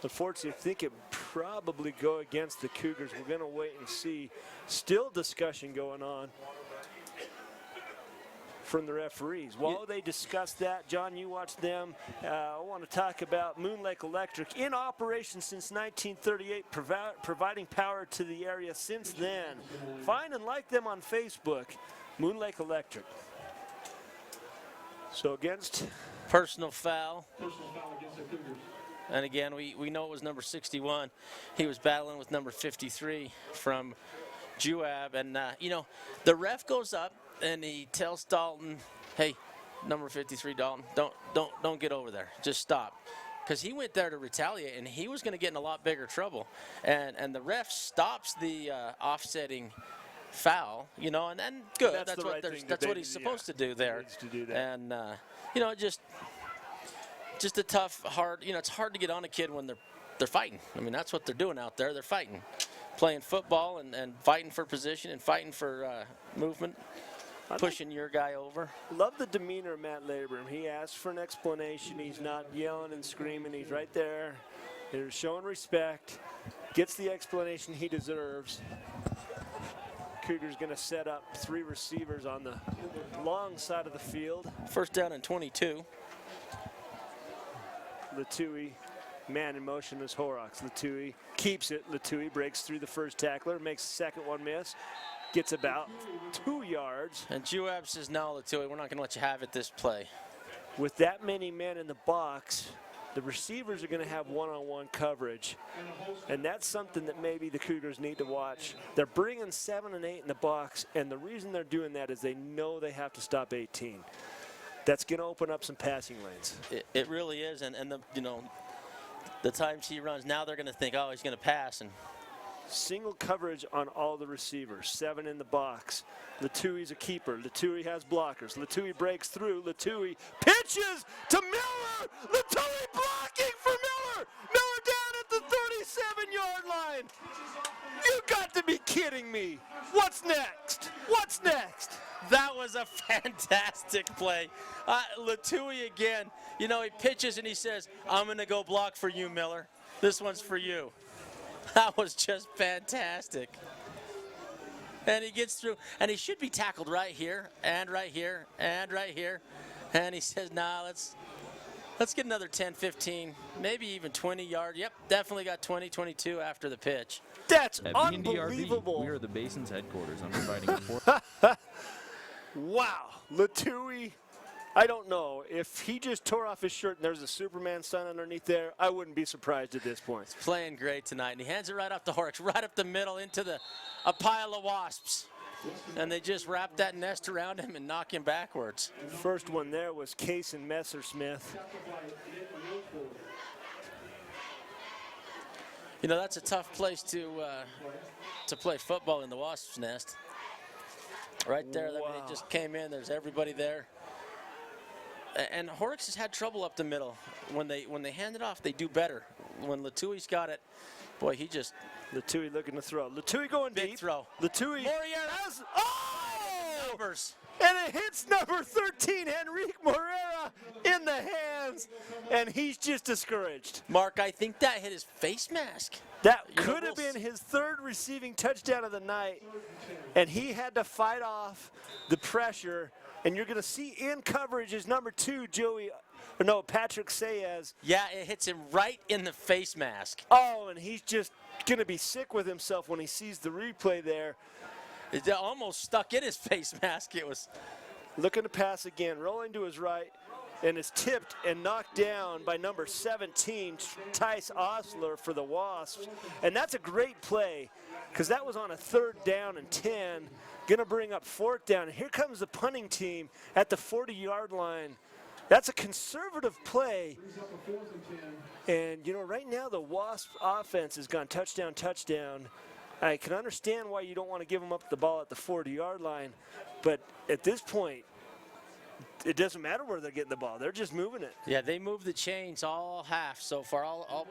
Unfortunately, I think it probably go against the Cougars. We're going to wait and see. Still discussion going on from the referees. While they discuss that, John, you watch them. I want to talk about Moon Lake Electric, in operation since 1938, providing power to the area since then. Find and like them on Facebook, Moon Lake Electric. So against personal foul. And again, we know it was number 61. He was battling with number 53 from Juab. And, you know, the ref goes up and he tells Dalton, hey, number 53, Dalton, don't get over there. Just stop. Because he went there to retaliate, and he was going to get in a lot bigger trouble. And the ref stops the offsetting foul, you know, and then good. That's what he's supposed to do there. And you know, just a tough, hard. You know, it's hard to get on a kid when they're fighting. I mean, that's what they're doing out there. They're fighting, playing football and fighting for position and fighting for movement, pushing your guy over. Love the demeanor of Matt Labrum. He asks for an explanation. He's not yelling and screaming. He's right there. They're showing respect. Gets the explanation he deserves. Cougars going to set up 3 receivers on the long side of the field. First down and 22. Latui, man in motion is Horrocks. Latui keeps it. Latui breaks through the first tackler, makes the second one miss, gets about 2 yards. And Juab says, no, Latui, we're not going to let you have it this play. With that many men in the box, the receivers are going to have one-on-one coverage, and that's something that maybe the Cougars need to watch. They're bringing 7 and 8 in the box, and the reason they're doing that is they know they have to stop 18. That's going to open up some passing lanes. It really is, and the, you know, the times he runs, now they're going to think, oh, he's going to pass. And single coverage on all the receivers, 7 in the box. Latui's a keeper. Latui has blockers. Latui breaks through. Latui pitches to Miller. Latui blocking for Miller. Miller down at the 37-yard line. You got to be kidding me. What's next? What's next? That was a fantastic play. Latui again, you know, he pitches and he says, I'm going to go block for you, Miller. This one's for you. That was just fantastic. And he gets through, and he should be tackled right here, and right here, and right here. And he says, nah, let's get another 10, 15, maybe even 20 yards. Yep, definitely got 20, 22 after the pitch. That's At unbelievable. BNDRB, we are the Basin's headquarters on providing support. Wow, Latui. I don't know. If he just tore off his shirt and there's a Superman sign underneath there, I wouldn't be surprised at this point. He's playing great tonight, and he hands it right off to Horrocks, right up the middle into a pile of wasps. And they just wrap that nest around him and knock him backwards. First one there was Case and Messersmith. You know, that's a tough place to play football in the wasp's nest. Right there, wow. I mean, it just came in. There's everybody there. And Horrocks has had trouble up the middle. When they hand it off, they do better. When Latui's got it, boy, he just... Latui looking to throw. Latui going big deep. Throw. Latui has... Oh! Numbers. And it hits number 13, Henrique Morera, in the hands. And he's just discouraged. Mark, I think that hit his face mask. That could have been his 3rd receiving touchdown of the night. And he had to fight off the pressure. And you're going to see in coverage is number 2, Patrick Sayez. Yeah, it hits him right in the face mask. Oh, and he's just going to be sick with himself when he sees the replay there. It almost stuck in his face mask. It was looking to pass again, rolling to his right, and is tipped and knocked down by number 17, Tice Osler for the Wasps. And that's a great play because that was on a 3rd down and 10. Going to bring up 4th down. And here comes the punting team at the 40-yard line That's a conservative play. And, right now the Wasp offense has gone touchdown, touchdown. I can understand why you don't want to give them up the ball at the 40-yard line, but at this point, it doesn't matter where they're getting the ball. They're just moving it. Yeah, they moved the chains all half so far, all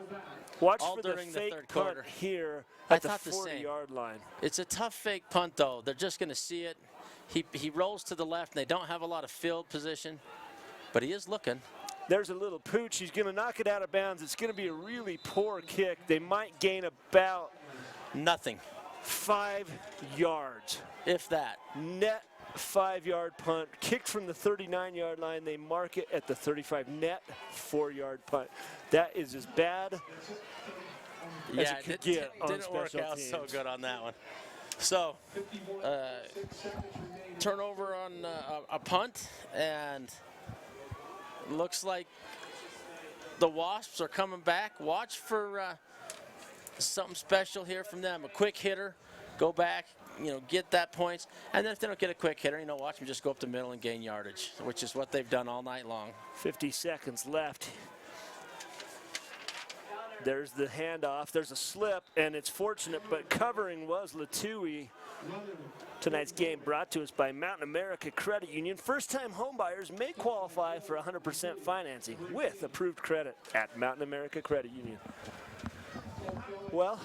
Watch all for during the fake third punt quarter. here I at the thought the same. 40-yard line. It's a tough fake punt, though. They're just going to see it. He rolls to the left, and they don't have a lot of field position, but he is looking. There's a little pooch. He's going to knock it out of bounds. It's going to be a really poor kick. They might gain about nothing. 5 yards. If that. Net 5-yard punt. Kicked from the 39-yard line. They mark it at the 35. Net 4-yard punt. That is as bad as it could get on didn't work special out teams. so good on that one. So, turnover on a punt, and looks like the Wasps are coming back. Watch for something special here from them. A quick hitter, go back, get that points. And then if they don't get a quick hitter, watch them just go up the middle and gain yardage, which is what they've done all night long. 50 seconds left. There's the handoff. There's a slip, and it's fortunate, but covering was Latui. Tonight's game brought to us by Mountain America Credit Union. First-time homebuyers may qualify for 100% financing with approved credit at Mountain America Credit Union. Well,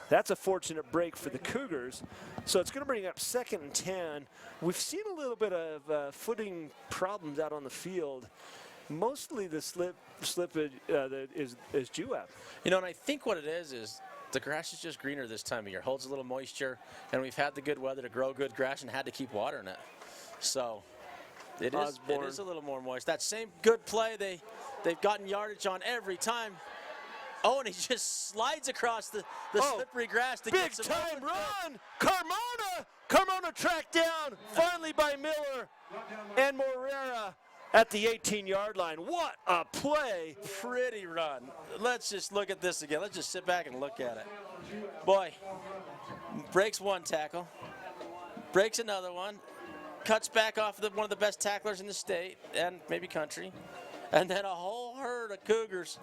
that's a fortunate break for the Cougars. So it's going to bring up 2nd and 10. We've seen a little bit of footing problems out on the field. Mostly the slippage is Juab. And I think what it is the grass is just greener this time of year. Holds a little moisture, and we've had the good weather to grow good grass and had to keep watering it. So it is a little more moist. That same good play they've gotten yardage on every time. Oh, and he just slides across the slippery grass to get some big-time run! Carmona tracked down, finally by Miller and Morera at the 18-yard line. What a play. Pretty run. Let's just look at this again. Let's just sit back and look at it. Boy, breaks one tackle, breaks another one, cuts back off one of the best tacklers in the state and maybe country, and then a whole herd of Cougars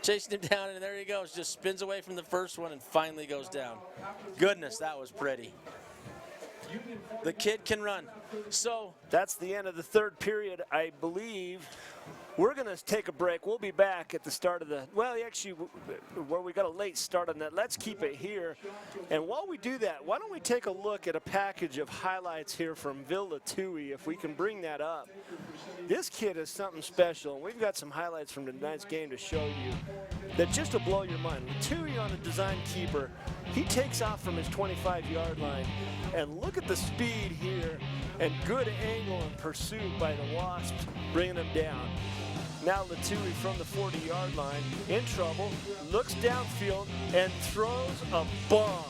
chasing him down, and there he goes. Just spins away from the first one and finally goes down. Goodness, that was pretty. The kid can run. So that's the end of the third period, I believe. We're going to take a break. We'll be back at the start of where we got a late start on that. Let's keep it here. And while we do that, why don't we take a look at a package of highlights here from Villa Tui, if we can bring that up. This kid is something special, and we've got some highlights from tonight's game to show you that just to blow your mind. Tui on a design keeper, he takes off from his 25-yard line, and look at the speed here, and good angle and pursuit by the Wasps, bringing him down. Now Latui from the 40-yard line, in trouble, looks downfield, and throws a bomb,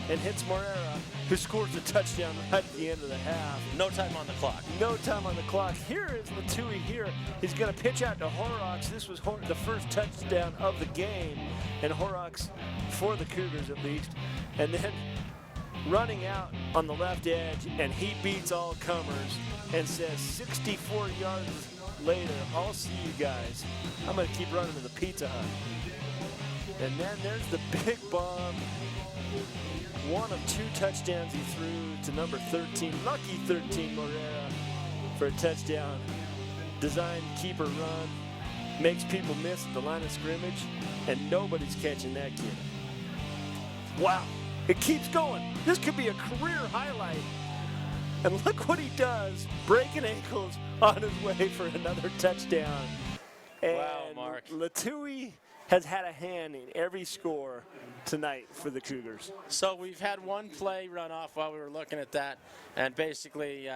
and hits Morera, who scores a touchdown right at the end of the half. No time on the clock. No time on the clock. Here is Latui here. He's going to pitch out to Horrocks. This was the first touchdown of the game, and Horrocks for the Cougars at least. And then running out on the left edge, and he beats all comers and says 64 yards later, I'll see you guys. I'm going to keep running to the Pizza Hut. And then there's the big bomb. One of 2 touchdowns he threw to number 13, lucky 13 Morera for a touchdown. Design keeper run, makes people miss at the line of scrimmage, and nobody's catching that kid. Wow, it keeps going. This could be a career highlight. And look what he does, breaking ankles on his way for another touchdown. And wow, Mark. Latui has had a hand in every score tonight for the Cougars. So we've had one play run off while we were looking at that, and basically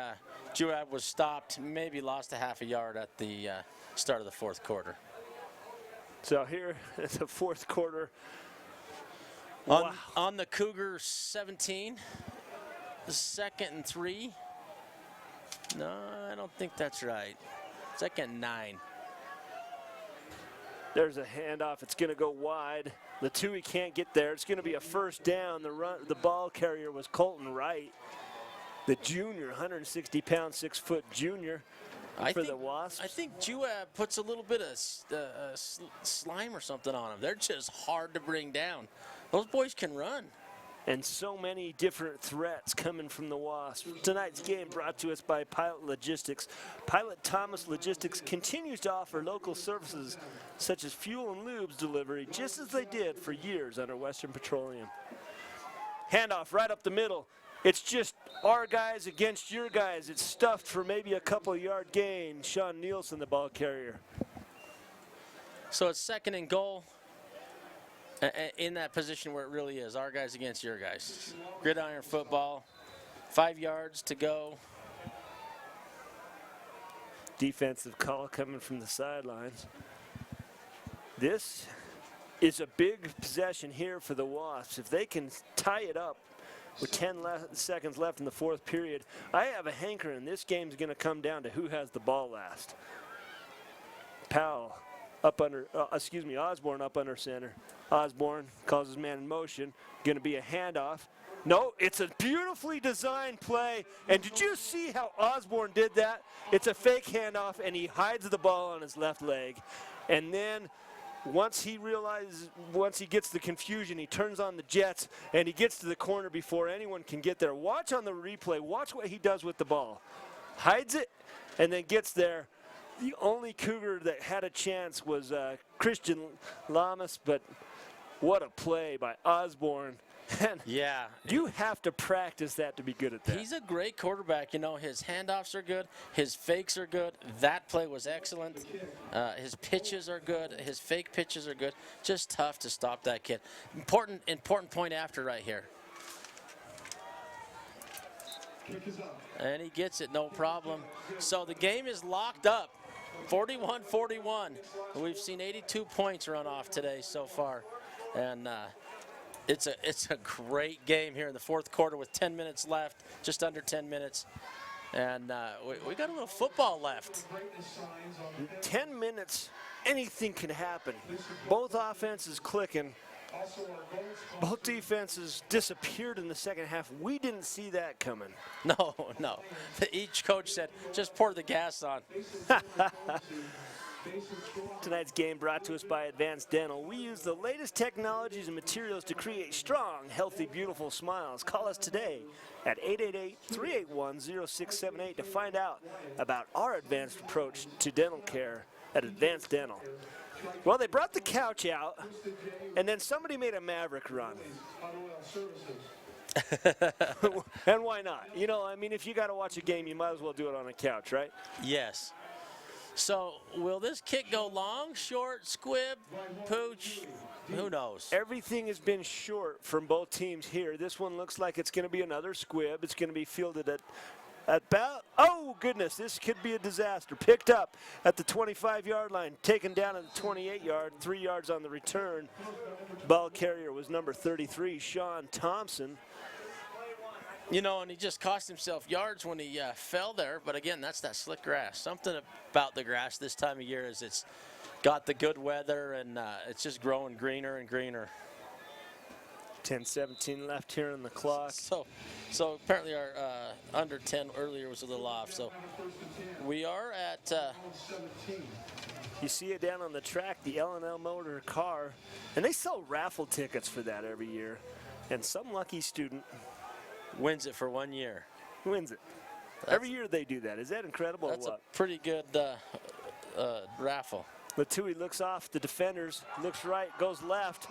Juab was stopped, maybe lost a half a yard at the start of the fourth quarter. So here is the fourth quarter. On the Cougars 17, 2nd and 3. No, I don't think that's right. 2nd and 9. There's a handoff. It's going to go wide. Latui can't get there. It's going to be a first down. The ball carrier was Colton Wright, the junior, 160-pound, 6-foot junior. for the Wasps. I think Juab puts a little bit of slime or something on them. They're just hard to bring down. Those boys can run. And so many different threats coming from the Wasps. Tonight's game brought to us by Pilot Logistics. Pilot Thomas Logistics continues to offer local services such as fuel and lubes delivery, just as they did for years under Western Petroleum. Handoff right up the middle. It's just our guys against your guys. It's stuffed for maybe a couple-yard gain. Sean Nielsen, the ball carrier. So it's 2nd and goal. In that position where it really is, our guys against your guys. Gridiron football, 5 yards to go. Defensive call coming from the sidelines. This is a big possession here for the Wasps. If they can tie it up with 10 seconds left in the 4th period, I have a hankering. This game's going to come down to who has the ball last. Powell up under, Osborne up under center. Osborne calls his man in motion. Going to be a handoff. No, it's a beautifully designed play. And did you see how Osborne did that? It's a fake handoff, and he hides the ball on his left leg. And then once he gets the confusion, he turns on the jets, and he gets to the corner before anyone can get there. Watch on the replay. Watch what he does with the ball. Hides it, and then gets there. The only Cougar that had a chance was Christian Lamas, but what a play by Osborne. And yeah. You have to practice that to be good at that. He's a great quarterback. You know, his handoffs are good. His fakes are good. That play was excellent. His pitches are good. His fake pitches are good. Just tough to stop that kid. Important point after right here. And he gets it, no problem. So the game is locked up. 41-41. We've seen 82 points run off today so far. And it's a great game here in the 4th quarter with 10 minutes left, just under 10 minutes. And we got a little football left. 10 minutes, anything can happen. Both offenses clicking. Both defenses disappeared in the second half. We didn't see that coming. No. Each coach said, just pour the gas on. Tonight's game brought to us by Advanced Dental. We use the latest technologies and materials to create strong, healthy, beautiful smiles. Call us today at 888-381-0678 to find out about our advanced approach to dental care at Advanced Dental. Well, they brought the couch out, and then somebody made a Maverick run. And why not? You know, I mean, if you got to watch a game, you might as well do it on a couch, right? Yes. So will this kick go long, short, squib, pooch? Who knows? Everything has been short from both teams here. This one looks like it's going to be another squib. It's going to be fielded at about, oh goodness, this could be a disaster. Picked up at the 25-yard line, taken down at the 28-yard, 3 yards on the return. Ball carrier was number 33, Sean Thompson. You know, and he just cost himself yards when he fell there. But again, that's that slick grass. Something about the grass this time of year is it's got the good weather and it's just growing greener and greener. 10:17 left here on the clock. So apparently our under 10 earlier was a little off. So we are at. You see it down on the track, the L&L Motor car, and they sell raffle tickets for that every year. And some lucky student wins it for 1 year. Wins it. Every year they do that. Is that incredible? That's or what? A pretty good raffle. Latui looks off the defenders, looks right, goes left,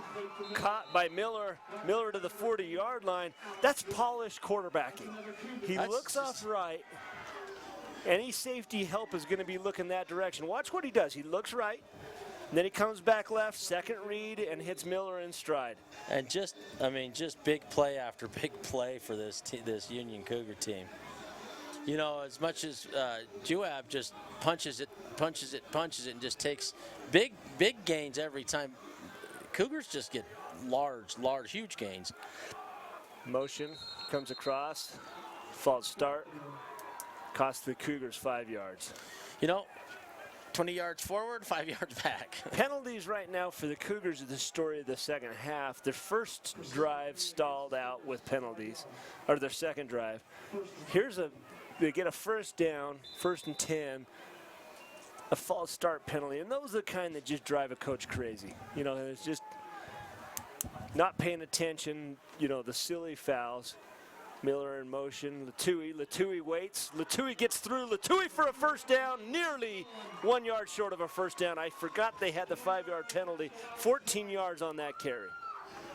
caught by Miller. Miller to the 40-yard line. That's polished quarterbacking. He looks off right. Any safety help is going to be looking that direction. Watch what he does. He looks right, and then he comes back left, second read, and hits Miller in stride. And just big play after big play for this Union Cougar team. You know, as much as Juab just punches it, and just takes big gains every time, Cougars just get huge gains. Motion comes across, false start, cost the Cougars 5 yards. You know, 20 yards forward, 5 yards back. Penalties right now for the Cougars are the story of the second half. Their first drive stalled out with penalties, or their second drive. They get a first down, 1st and 10. a false start penalty, and those are the kind that just drive a coach crazy. You know, it's just not paying attention, you know, the silly fouls. Miller in motion, Latui waits, Latui gets through, Latui for a first down, nearly 1 yard short of a first down. I forgot they had the 5-yard penalty, 14 yards on that carry.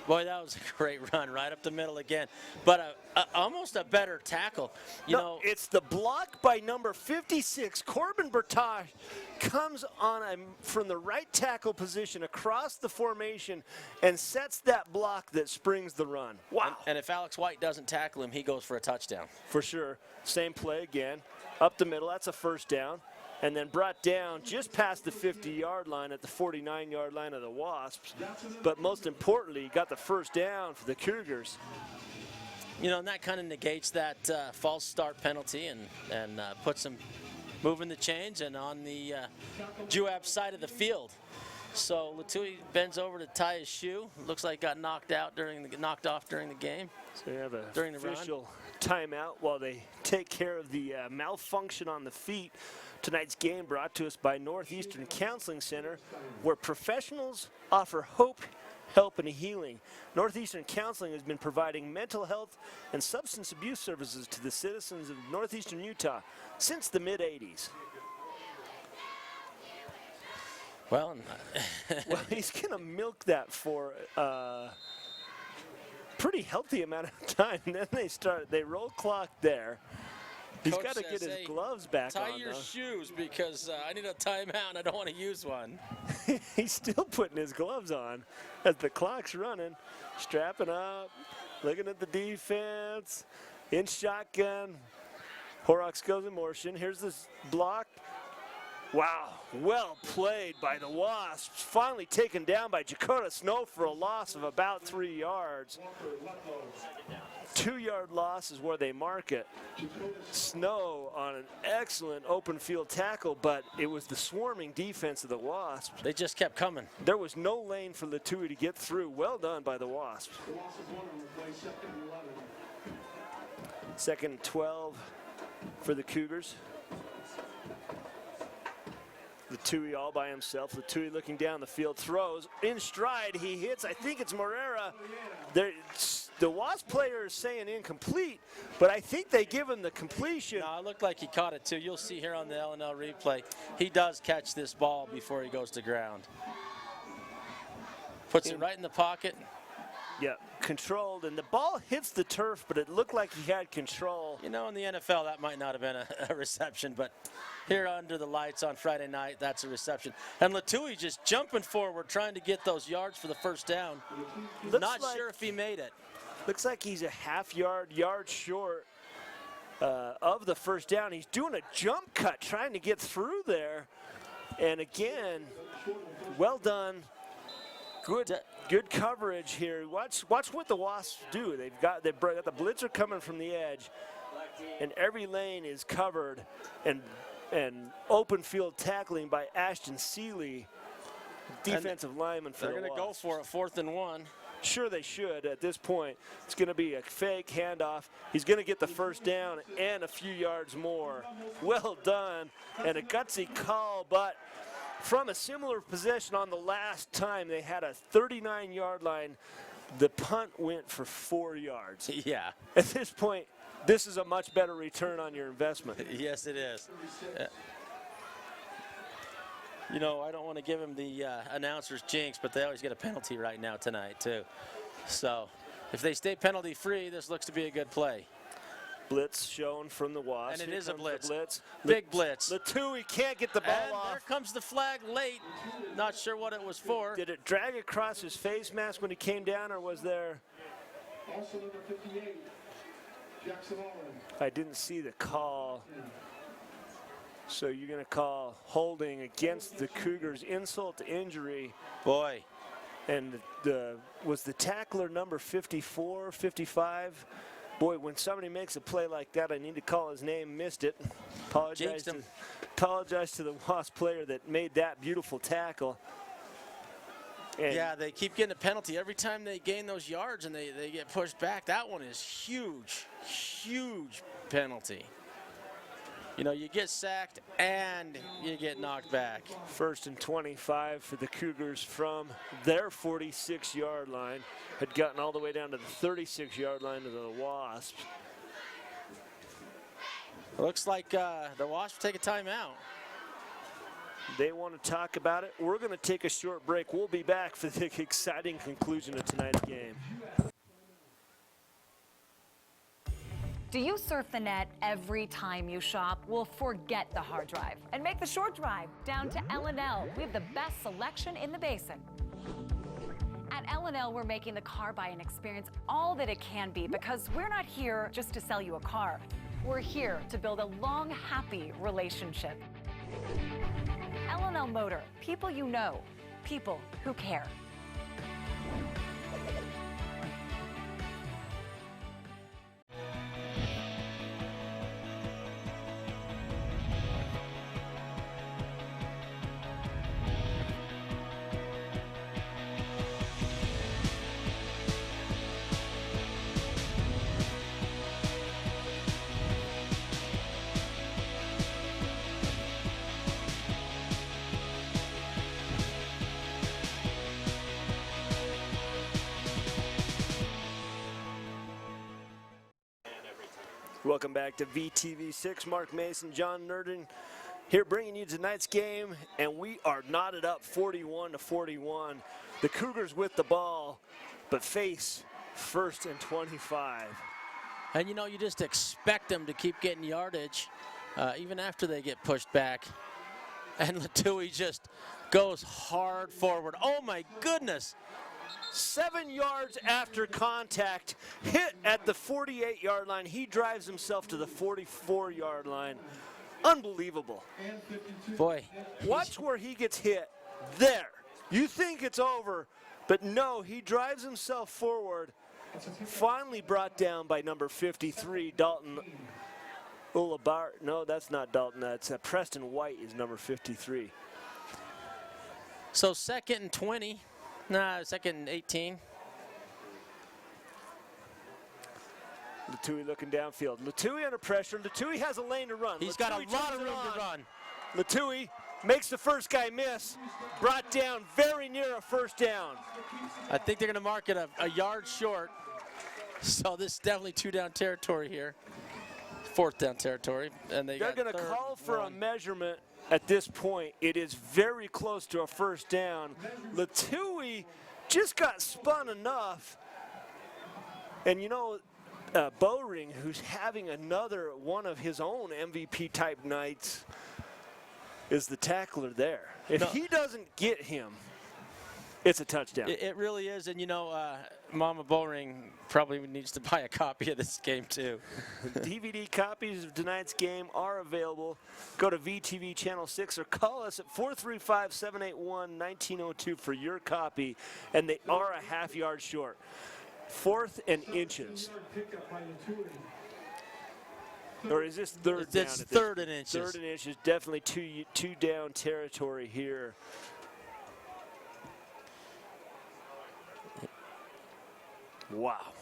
Boy, that was a great run right up the middle again, but almost a better tackle. You know, it's the block by number 56. Corbin Bertage comes on from the right tackle position across the formation and sets that block that springs the run. Wow. And if Alex White doesn't tackle him, he goes for a touchdown. For sure. Same play again. Up the middle, that's a first down. And then brought down just past the 50-yard line at the 49-yard line of the Wasps. But most importantly, got the first down for the Cougars. You know, and that kind of negates that false start penalty and puts them moving the chains and on the Juab side of the field. So Latui bends over to tie his shoe. Looks like got knocked off during the game. So we have a during the official timeout while they take care of the malfunction on the feet. Tonight's game brought to us by Northeastern Counseling Center, where professionals offer hope, help, and healing. Northeastern Counseling has been providing mental health and substance abuse services to the citizens of Northeastern Utah since the mid-'80s. Well, he's going to milk that for a pretty healthy amount of time. Then they roll clock there. He's got to get his gloves back on. Tie your shoes because I need a timeout and I don't want to use one. He's still putting his gloves on as the clock's running, strapping up, looking at the defense, in shotgun. Horrocks goes in motion. Here's this block. Wow, well played by the Wasps. Finally taken down by Dakota Snow for a loss of about 3 yards. 2-yard loss is where they mark it. Snow on an excellent open field tackle, but it was the swarming defense of the Wasps. They just kept coming. There was no lane for Latui to get through. Well done by the Wasps. 2nd and 12 for the Cougars. Latui all by himself. Latui looking down the field, throws in stride. He hits, I think it's Morera. The Wasp player is saying incomplete, but I think they give him the completion. No, it looked like he caught it too. You'll see here on the LNL replay, he does catch this ball before he goes to ground. Puts it right in the pocket. Yeah, controlled, and the ball hits the turf, but it looked like he had control. You know, in the NFL, that might not have been a reception, but here under the lights on Friday night, that's a reception. And Latui just jumping forward, trying to get those yards for the first down. Not sure if he made it. Looks like he's a yard short of the first down. He's doing a jump cut, trying to get through there. And again, well done. Good coverage here. Watch what the Wasps do. They've got the blitzer coming from the edge, and every lane is covered and open field tackling by Ashton Seeley, defensive lineman for the Wasps. They're going to go for it, 4th and 1. Sure they should at this point. It's going to be a fake handoff. He's going to get the first down and a few yards more. Well done, and a gutsy call, but from a similar possession on the last time they had a 39-yard line, the punt went for 4 yards. Yeah. At this point, this is a much better return on your investment. Yes, it is. You know, I don't want to give him the announcer's jinx, but they always get a penalty right now tonight, too. So if they stay penalty-free, this looks to be a good play. Blitz shown from the Wasps. And it is a blitz. Blitz. Big blitz. Latui can't get the ball off. There comes the flag late. Not sure what it was for. Did it drag across his face mask when he came down, or was there? Also number 58, Jackson Allen. I didn't see the call. So you're going to call holding against the Cougars, insult to injury. Boy. And was the tackler number 54, 55? Boy, when somebody makes a play like that, I need to call his name. Missed it. Apologize to the Wasp player that made that beautiful tackle. And yeah, they keep getting a penalty every time they gain those yards and they get pushed back. That one is huge, huge penalty. you know, you get sacked and you get knocked back. 1st and 25 for the Cougars from their 46-yard line. Had gotten all the way down to the 36-yard line of the Wasps. Looks like the Wasps take a timeout. They want to talk about it. We're going to take a short break. We'll be back for the exciting conclusion of tonight's game. Do you surf the net every time you shop? Well, forget the hard drive and make the short drive down to L&L. We have the best selection in the basin. At L&L, we're making the car buying experience all that it can be because we're not here just to sell you a car. We're here to build a long, happy relationship. L&L Motor, people you know, people who care. Welcome back to VTV6. Mark Mason, John Nerdin here bringing you tonight's game, and we are knotted up 41-41. The Cougars with the ball, but face 1st and 25. And you know, you just expect them to keep getting yardage even after they get pushed back. And Latouille just goes hard forward. Oh my goodness. 7 yards after contact, hit at the 48-yard line. He drives himself to the 44-yard line. Unbelievable. Boy. Watch where he gets hit. There. You think it's over, but no, he drives himself forward. Finally brought down by number 53, Dalton Ulibar. No, that's not Dalton. That's Preston White is number 53. So 2nd and 20. Nah, 2nd and 18. Latouille looking downfield. Latouille under pressure. Latouille has a lane to run. He's got a lot of room to run. Latouille makes the first guy miss. Brought down very near a first down. I think they're going to mark it a yard short. So this is definitely 2-down territory here. 4th down territory. And they're going to call for a measurement. At this point, it is very close to a first down. Latouille just got spun enough. And you know, Bowring, who's having another one of his own MVP-type nights, is the tackler there. If he doesn't get him, it's a touchdown. It really is, and you know, Mama Bowring probably needs to buy a copy of this game too. DVD copies of tonight's game are available. Go to VTV Channel 6 or call us at 435-781-1902 for your copy, and they are a half yard short. 4th and inches. Or is this 3rd down? It's 3rd and inches. 3rd and inches, definitely two down territory here. Wow.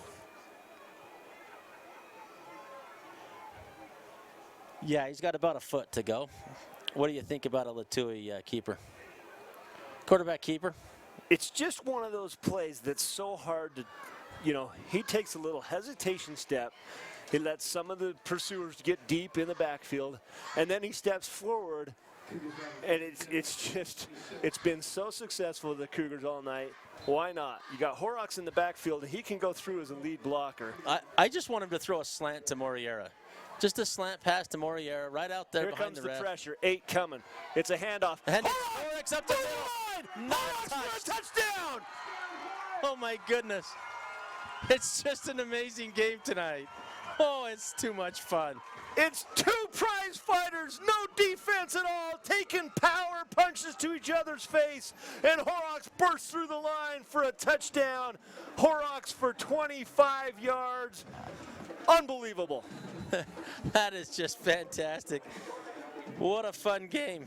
Yeah, he's got about a foot to go. What do you think about a Latouille keeper? Quarterback keeper? It's just one of those plays that's so hard to, you know, he takes a little hesitation step. He lets some of the pursuers get deep in the backfield, and then he steps forward, and it's been so successful, the Cougars, all night. Why not? You got Horrocks in the backfield, and he can go through as a lead blocker. I just want him to throw a slant to Moriera. Just a slant pass to Moriera right out there behind the ref. Here comes the pressure. 8 coming. It's a handoff. And Horrocks up the middle. Not touched. Touchdown! Oh, my goodness. It's just an amazing game tonight. Oh, it's too much fun. It's 2 prize fighters, no defense at all, taking power punches to each other's face, and Horrocks bursts through the line for a touchdown. Horrocks for 25 yards. Unbelievable. That is just fantastic. What a fun game.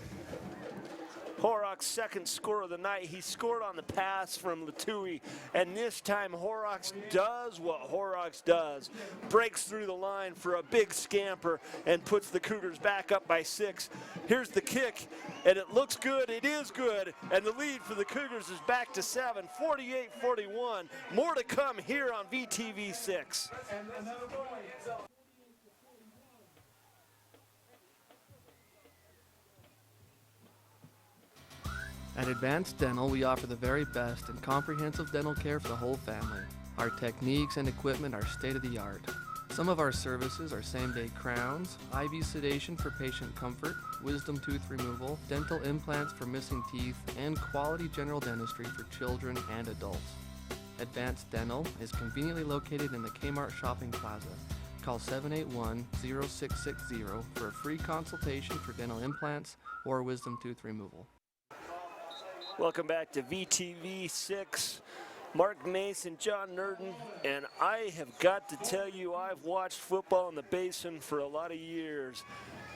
Horrock's second score of the night. He scored on the pass from Latui, and this time Horrocks does what Horrocks does. Breaks through the line for a big scamper and puts the Cougars back up by 6. Here's the kick, and it looks good. It is good, and the lead for the Cougars is back to 7, 48-41. More to come here on VTV 6. At Advanced Dental, we offer the very best in comprehensive dental care for the whole family. Our techniques and equipment are state-of-the-art. Some of our services are same-day crowns, IV sedation for patient comfort, wisdom tooth removal, dental implants for missing teeth, and quality general dentistry for children and adults. Advanced Dental is conveniently located in the Kmart Shopping Plaza. Call 781-0660 for a free consultation for dental implants or wisdom tooth removal. Welcome back to VTV 6. Mark Mason, John Nurden, and I have got to tell you, I've watched football in the Basin for a lot of years,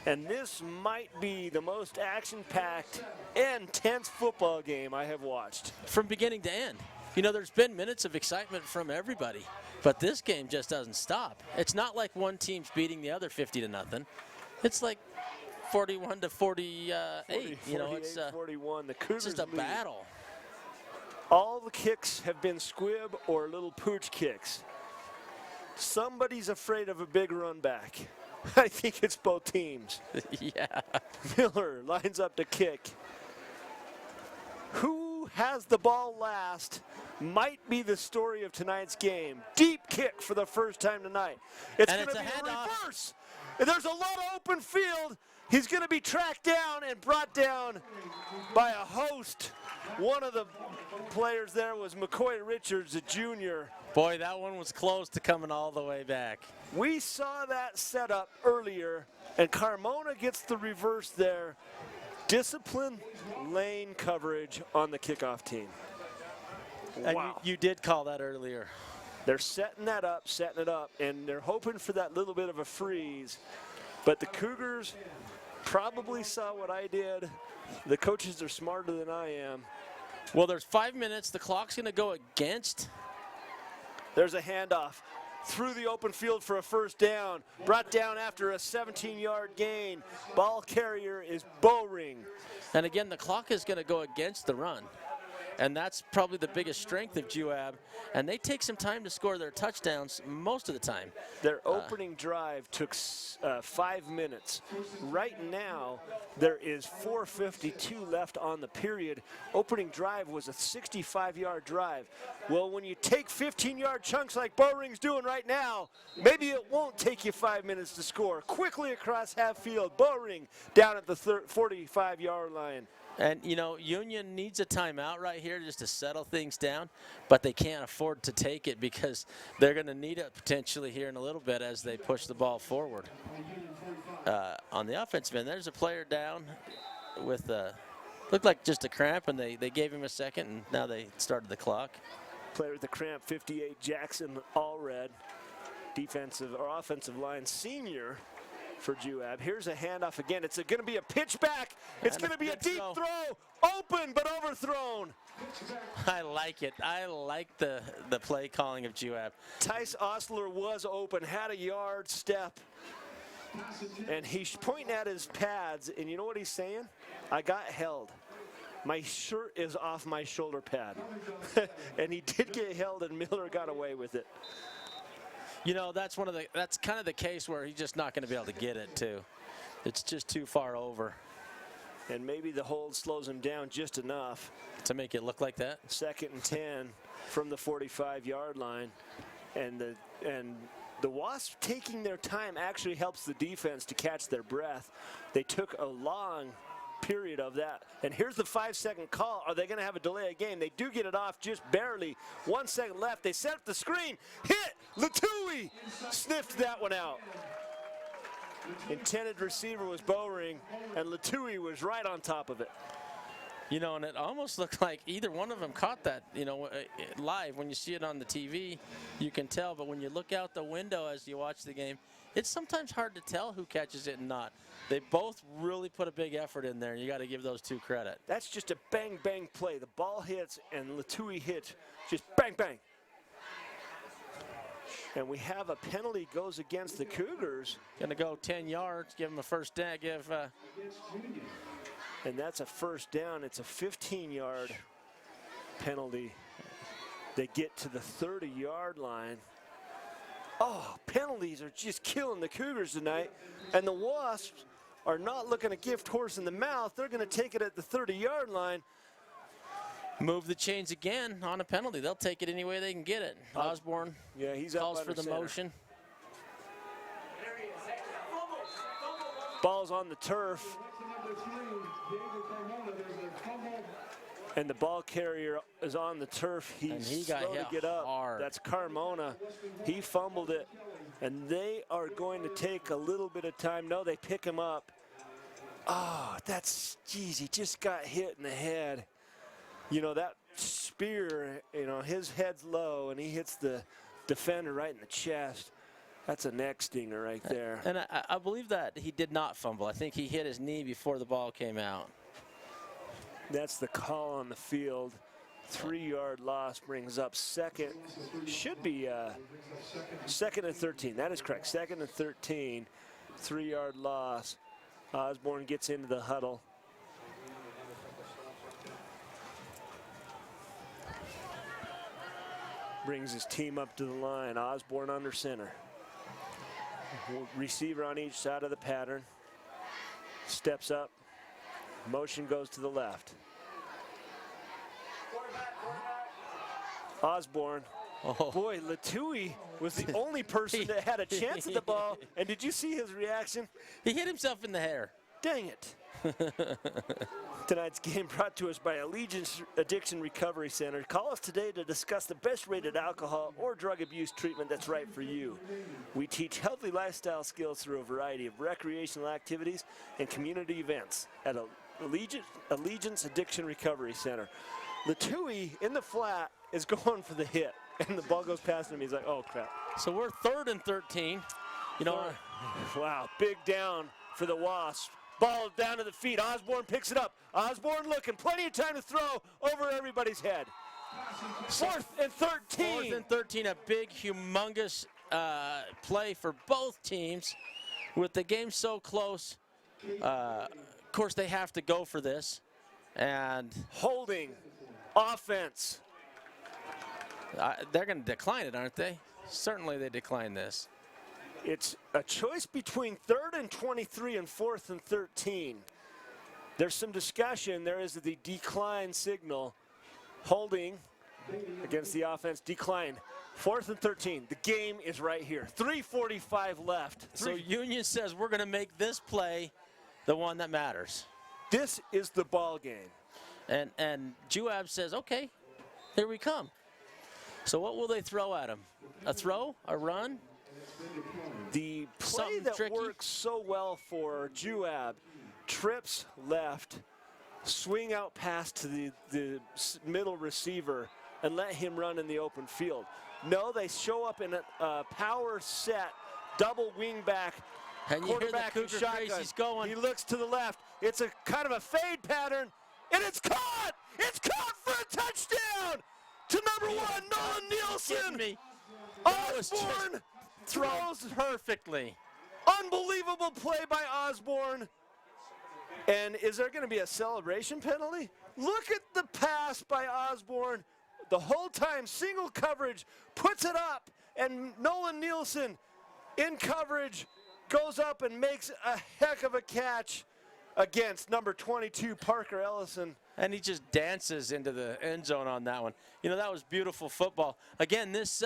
and this might be the most action-packed and tense football game I have watched. From beginning to end. You know, there's been minutes of excitement from everybody, but this game just doesn't stop. It's not like one team's beating the other 50-0. It's like 41-48. You know, it's 41. The Cougars just a lead. battle. All the kicks have been squib or little pooch kicks. Somebody's afraid of a big run back. I think it's both teams. Yeah. Miller lines up to kick. Who has the ball last might be the story of tonight's game. Deep kick for the first time tonight. It's going to be a reverse. And there's a lot of open field. He's going to be tracked down and brought down by a host. One of the players there was McCoy Richards, a junior. Boy, that one was close to coming all the way back. We saw that setup earlier, and Carmona gets the reverse there. Discipline lane coverage on the kickoff team. And Wow. you did call that earlier. They're setting it up, and they're hoping for that little bit of a freeze. But the Cougars probably saw what I did. The coaches are smarter than I am. Well, there's 5 minutes. The clock's going to go against. There's a handoff through the open field for a first down. Brought down after a 17-yard gain. Ball carrier is Bowring. And again, the clock is going to go against the run. And that's probably the biggest strength of Juab. And they take some time to score their touchdowns most of the time. Their opening drive took 5 minutes. Right now, there is 4:52 left on the period. Opening drive was a 65-yard drive. Well, when you take 15-yard chunks like Bowring's doing right now, maybe it won't take you 5 minutes to score. Quickly across half field, Bowring down at the 45-yard line. And, you know, Union needs a timeout right here just to settle things down, but they can't afford to take it because they're going to need it potentially here in a little bit as they push the ball forward. On the offensive end, there's a player down with, looked like just a cramp, and they gave him a second, and now they started the clock. Player with the cramp, 58, Jackson Allred, defensive or offensive line senior for Juab. Here's a handoff again. It's going to be a pitch back. It's going to be a deep throw. Open, but overthrown. I like it. I like the play calling of Juab. Tice Osler was open, had a yard step. And he's pointing at his pads, and you know what he's saying? I got held. My shirt is off my shoulder pad. And he did get held, and Miller got away with it. You know, that's kind of the case where he's just not going to be able to get it, too. It's just too far over. And maybe the hold slows him down just enough. To make it look like that? 2nd and 10 from the 45-yard line. And the Wasps taking their time actually helps the defense to catch their breath. They took a long period of that. And here's the 5-second call. Are they going to have a delay of game? They do get it off just barely. 1 second left. They set up the screen. Hit! Latui sniffed that one out. Intended receiver was Bowring, and Latui was right on top of it. You know, and it almost looked like either one of them caught that, you know, live. When you see it on the TV, you can tell. But when you look out the window as you watch the game, it's sometimes hard to tell who catches it and not. They both really put a big effort in there. You got to give those two credit. That's just a bang-bang play. The ball hits and Latui hits, just bang-bang. And we have a penalty goes against the Cougars. Going to go 10 yards, give them a first down, and that's a first down. It's a 15-yard penalty. They get to the 30-yard line. Oh, penalties are just killing the Cougars tonight. And the Wasps are not looking a gift horse in the mouth. They're going to take it at the 30-yard line. Move the chains again on a penalty. They'll take it any way they can get it. Osborne he's calls up for the center. motion. Ball's on the turf. And the ball carrier is on the turf. He's got slow hit to get up. hard. That's Carmona. He fumbled it. And they are going to take a little bit of time. No, they pick him up. Oh, geez, he just got hit in the head. You know, that spear, you know, his head's low, and he hits the defender right in the chest. That's a neck stinger right there. And I believe that he did not fumble. I think he hit his knee before the ball came out. That's the call on the field. 3-yard loss brings up second. Should be second and 13. That is correct. Second and 13. 3-yard loss. Osborne gets into the huddle. Brings his team up to the line. Osborne under center. Receiver on each side of the pattern. Steps up. Motion goes to the left. Osborne. Oh. Boy, Latui was the only person that had a chance at the ball. And did you see his reaction? He hit himself in the hair. Dang it. Tonight's game brought to us by Allegiance Addiction Recovery Center. Call us today to discuss the best rated alcohol or drug abuse treatment that's right for you. We teach healthy lifestyle skills through a variety of recreational activities and community events at Allegiance Addiction Recovery Center. Latui in the flat is going for the hit, and the ball goes past him. He's like, oh, crap. So we're 3rd and 13. You know, wow, big down for the Wasps. Ball down to the feet. Osborne picks it up. Osborne looking. Plenty of time to throw over everybody's head. 4th and 13. 4th and 13, a big, humongous play for both teams. With the game so close, of course, they have to go for this. And holding offense. They're going to decline it, aren't they? Certainly they decline this. It's a choice between 3rd and 23 and 4th and 13. There's some discussion. There is the decline signal. Holding against the offense, decline. 4th and 13. The game is right here. 3:45 left. So Union says we're going to make this play the one that matters. This is the ball game. And Juab says, okay, here we come. So what will they throw at him? A throw? A run? The play that works so well for Juab, trips left, swing out pass to the middle receiver, and let him run in the open field. No, they show up in a power set, double wing back, and you quarterback hear and the Cougar shotgun. crazies going. He looks to the left. It's a kind of a fade pattern, and it's caught! It's caught for a touchdown to number 1, Nolan Nielsen. Osborne throws perfectly. Unbelievable play by Osborne. And is there going to be a celebration penalty? Look at the pass by Osborne. The whole time, single coverage, puts it up, and Nolan Nielsen in coverage goes up and makes a heck of a catch against number 22, Parker Ellison. And he just dances into the end zone on that one. You know, that was beautiful football. Again, this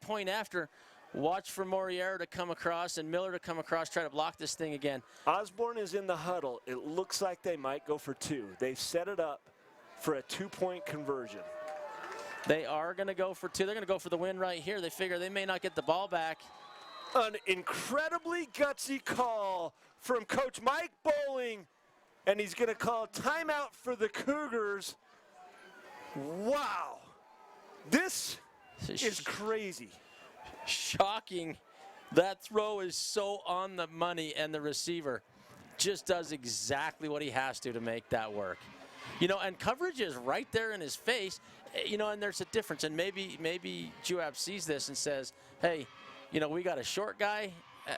point after, watch for Moriera to come across and Miller to come across, try to block this thing again. Osborne is in the huddle. It looks like they might go for 2. They've set it up for a 2-point conversion. They are going to go for 2. They're going to go for the win right here. They figure they may not get the ball back. An incredibly gutsy call from Coach Mike Bowling, and he's going to call timeout for the Cougars. Wow. This is crazy. Shocking That throw is so on the money, and the receiver just does exactly what he has to make that work. You know, and coverage is right there in his face, you know, and there's a difference. And maybe Juab sees this and says, hey, you know, we got a short guy,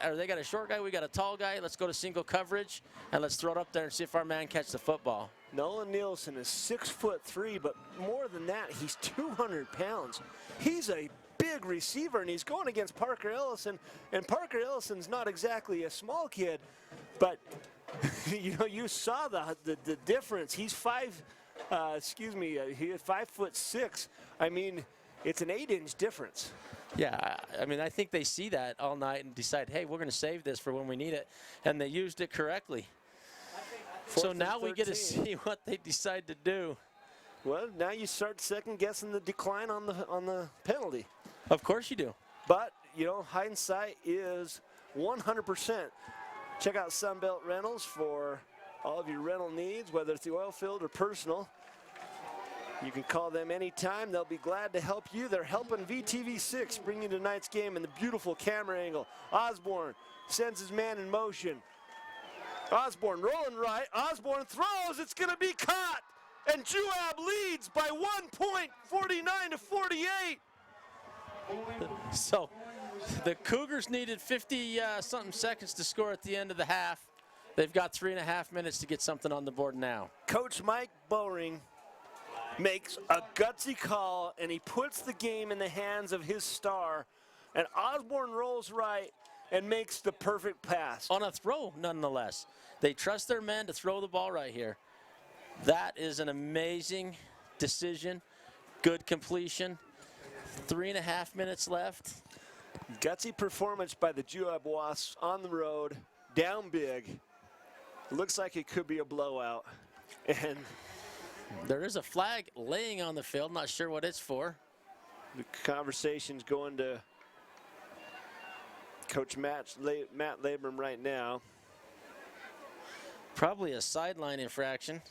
or they got a short guy, we got a tall guy, let's go to single coverage, and let's throw it up there and see if our man catches the football. Nolan Nielsen is 6'3", but more than that, he's 200 pounds. He's a big receiver, and he's going against Parker Ellison, and Parker Ellison's not exactly a small kid, but you know, you saw the difference. He's 5'6". I mean, it's an 8-inch difference. Yeah, I mean, I think they see that all night and decide, hey, we're going to save this for when we need it, and they used it correctly. So now we get to see what they decide to do. Well, now you start second-guessing the decline on the penalty. Of course you do. But, you know, hindsight is 100%. Check out Sunbelt Rentals for all of your rental needs, whether it's the oil field or personal. You can call them anytime. They'll be glad to help you. They're helping VTV6 bring you tonight's game in the beautiful camera angle. Osborne sends his man in motion. Osborne rolling right. Osborne throws. It's going to be caught. And Juab leads by 1 point, 49-48. So the Cougars needed 50-something seconds to score at the end of the half. They've got 3.5 minutes to get something on the board now. Coach Mike Bowring makes a gutsy call, and he puts the game in the hands of his star. And Osborne rolls right and makes the perfect pass. On a throw, nonetheless. They trust their men to throw the ball right here. That is an amazing decision. Good completion. 3.5 minutes left. Gutsy performance by the Juab Wasps on the road, down big. Looks like it could be a blowout. And there is a flag laying on the field. Not sure what it's for. The conversation's going to Coach Matt Labram right now. Probably a sideline infraction.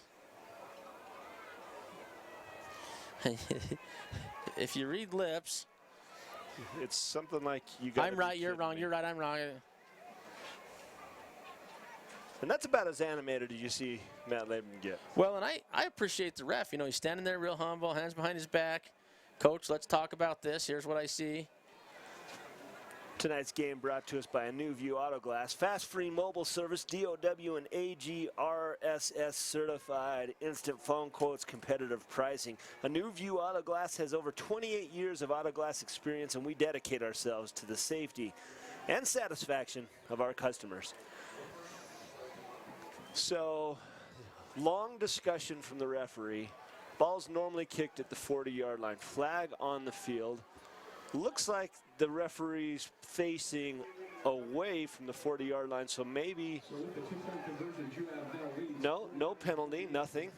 If you read lips, it's something like you got. I'm right, you're wrong. You're right, I'm wrong. And that's about as animated as you see Matt Labram get. Well, and I appreciate the ref. You know, he's standing there real humble, hands behind his back. Coach, let's talk about this. Here's what I see. Tonight's game brought to us by a New View Auto Glass. Fast, free mobile service, DOW and AGRSS certified. Instant phone quotes, competitive pricing. A New View Auto Glass has over 28 years of auto glass experience, and we dedicate ourselves to the safety and satisfaction of our customers. So, long discussion from the referee. Ball's normally kicked at the 40-yard line. Flag on the field. Looks like the referee's facing away from the 40-yard line, so maybe no penalty, nothing.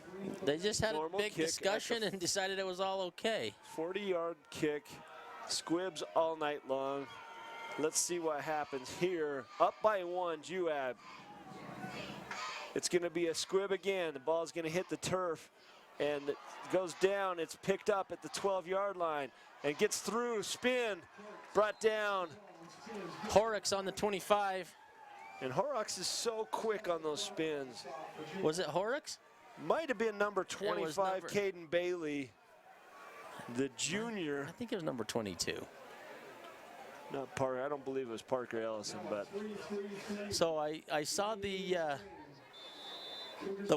They just had Normal a big kick discussion and decided it was all okay. 40-yard kick, squibs all night long. Let's see what happens here. Up by 1, Juab. It's going to be a squib again. The ball's going to hit the turf and it goes down. It's picked up at the 12-yard line and gets through, spin, brought down. Horrocks on the 25. And Horrocks is so quick on those spins. Was it Horrocks? Might have been number 25, Caden Bailey, the junior. I think it was number 22. Not Parker. I don't believe it was Parker Ellison, but. So I saw the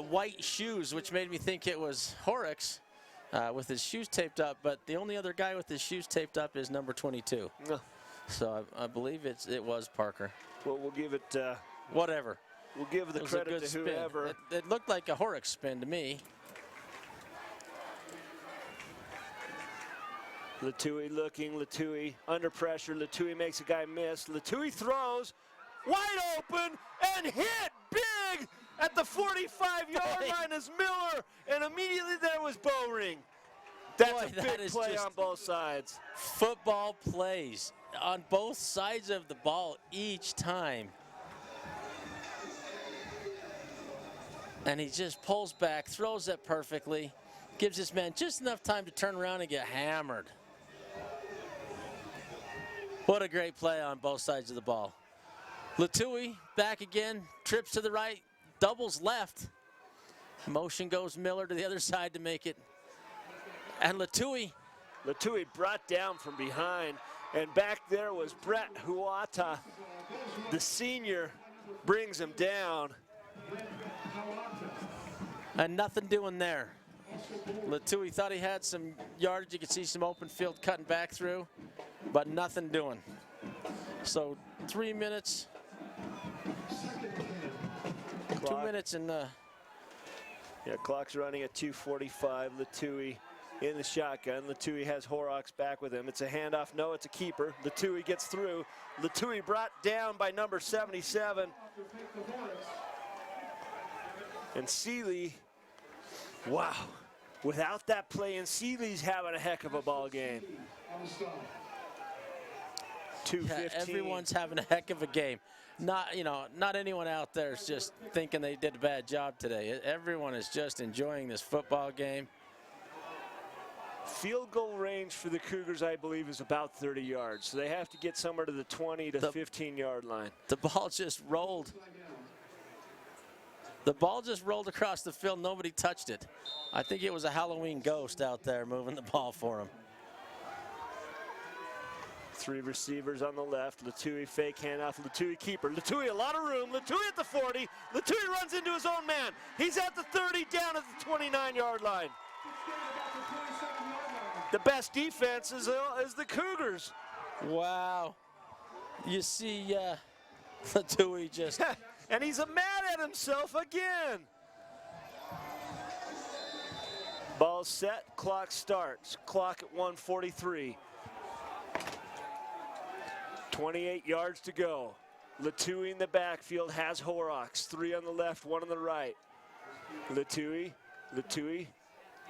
white shoes, which made me think it was Horrocks. With his shoes taped up, but the only other guy with his shoes taped up is number 22. No. So I believe it was Parker. Well, we'll give it. Whatever. We'll give the credit to whoever. It looked like a Horrocks spin to me. Latui looking, Latui under pressure. Latui makes a guy miss. Latui throws, wide open, and hit big at the 45-yard line is Miller, and immediately there was Bowring. That's a big play on both sides. Football plays on both sides of the ball each time. And he just pulls back, throws it perfectly, gives his man just enough time to turn around and get hammered. What a great play on both sides of the ball. Latui back again, trips to the right, doubles left. Motion goes Miller to the other side to make it. And Latui brought down from behind, and back there was Brett Huata. The senior brings him down. And nothing doing there. Latui thought he had some yardage. You could see some open field cutting back through, but nothing doing. So 3 minutes, 2 minutes and yeah, clock's running at 2:45. Latui in the shotgun. Latui has Horrocks back with him. It's a handoff. No, it's a keeper. Latui gets through. Latui brought down by number 77. And Seeley, wow. Without that play, and Seeley's having a heck of a ball game. 2:15. Yeah, everyone's having a heck of a game. Not anyone out there is just thinking they did a bad job today. Everyone is just enjoying this football game. Field goal range for the Cougars, I believe, is about 30 yards. So they have to get somewhere to the 20 to 15-yard line. The ball just rolled. The ball just rolled across the field. Nobody touched it. I think it was a Halloween ghost out there moving the ball for him. 3 receivers on the left. Latui fake handoff. Latui keeper. Latui a lot of room. Latui at the 40. Latui runs into his own man. He's at the 30, down at the 29-yard line. The best defense is the Cougars. Wow. You see Latui just... And he's mad at himself again. Ball set, clock starts. Clock at 1:43. 28 yards to go. Latui in the backfield has Horrocks. 3 on the left, 1 on the right. Latui,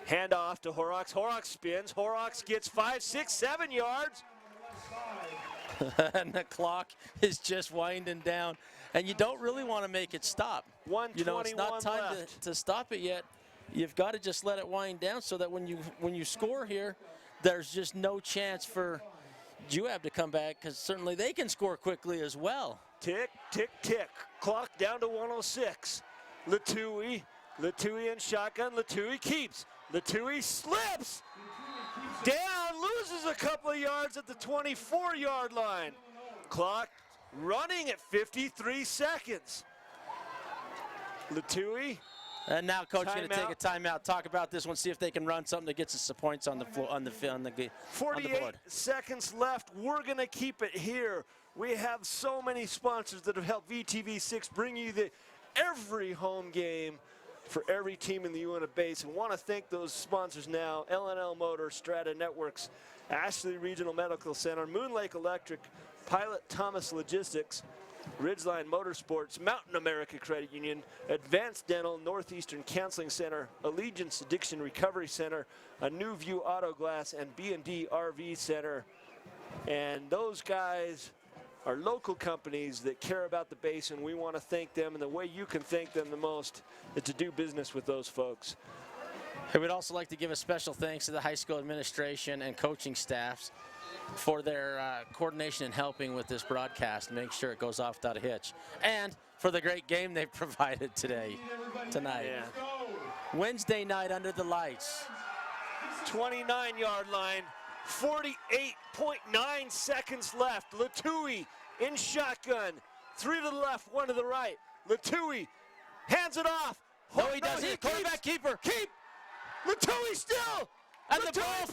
hand off to Horrocks. Horrocks spins. Horrocks gets 5, 6, 7 yards. And the clock is just winding down. And you don't really want to make it stop. 1:21 it's not time to stop it yet. You've got to just let it wind down so that when you score here, there's just no chance for Juab to come back, because certainly they can score quickly as well. Tick, tick, tick. Clock down to 106. Latui in shotgun. Latui keeps. Latui slips. Down, loses a couple of yards at the 24-yard line. Clock running at 53 seconds. Latui. And now coach going to take a timeout, talk about this one, see if they can run something that gets us some points on the floor, on the 48 seconds left. We're going to keep it here. We have so many sponsors that have helped VTV6 bring you every home game for every team in the UNA base. And want to thank those sponsors now: L&L Motors, Strata Networks, Ashley Regional Medical Center, Moon Lake Electric, Pilot Thomas Logistics, Ridgeline Motorsports, Mountain America Credit Union, Advanced Dental, Northeastern Counseling Center, Allegiance Addiction Recovery Center, A New View Auto Glass, and B&D RV Center. And those guys are local companies that care about the basin. We want to thank them, and the way you can thank them the most is to do business with those folks. I would also like to give a special thanks to the high school administration and coaching staffs for their coordination and helping with this broadcast, make sure it goes off without a hitch, and for the great game they've provided tonight. Yeah. Wednesday night under the lights. 29-yard line, 48.9 seconds left. Latui in shotgun, 3 to the left, 1 to the right. Latui hands it off. No, he doesn't. Quarterback keeper. Keep. Latui still. And the ball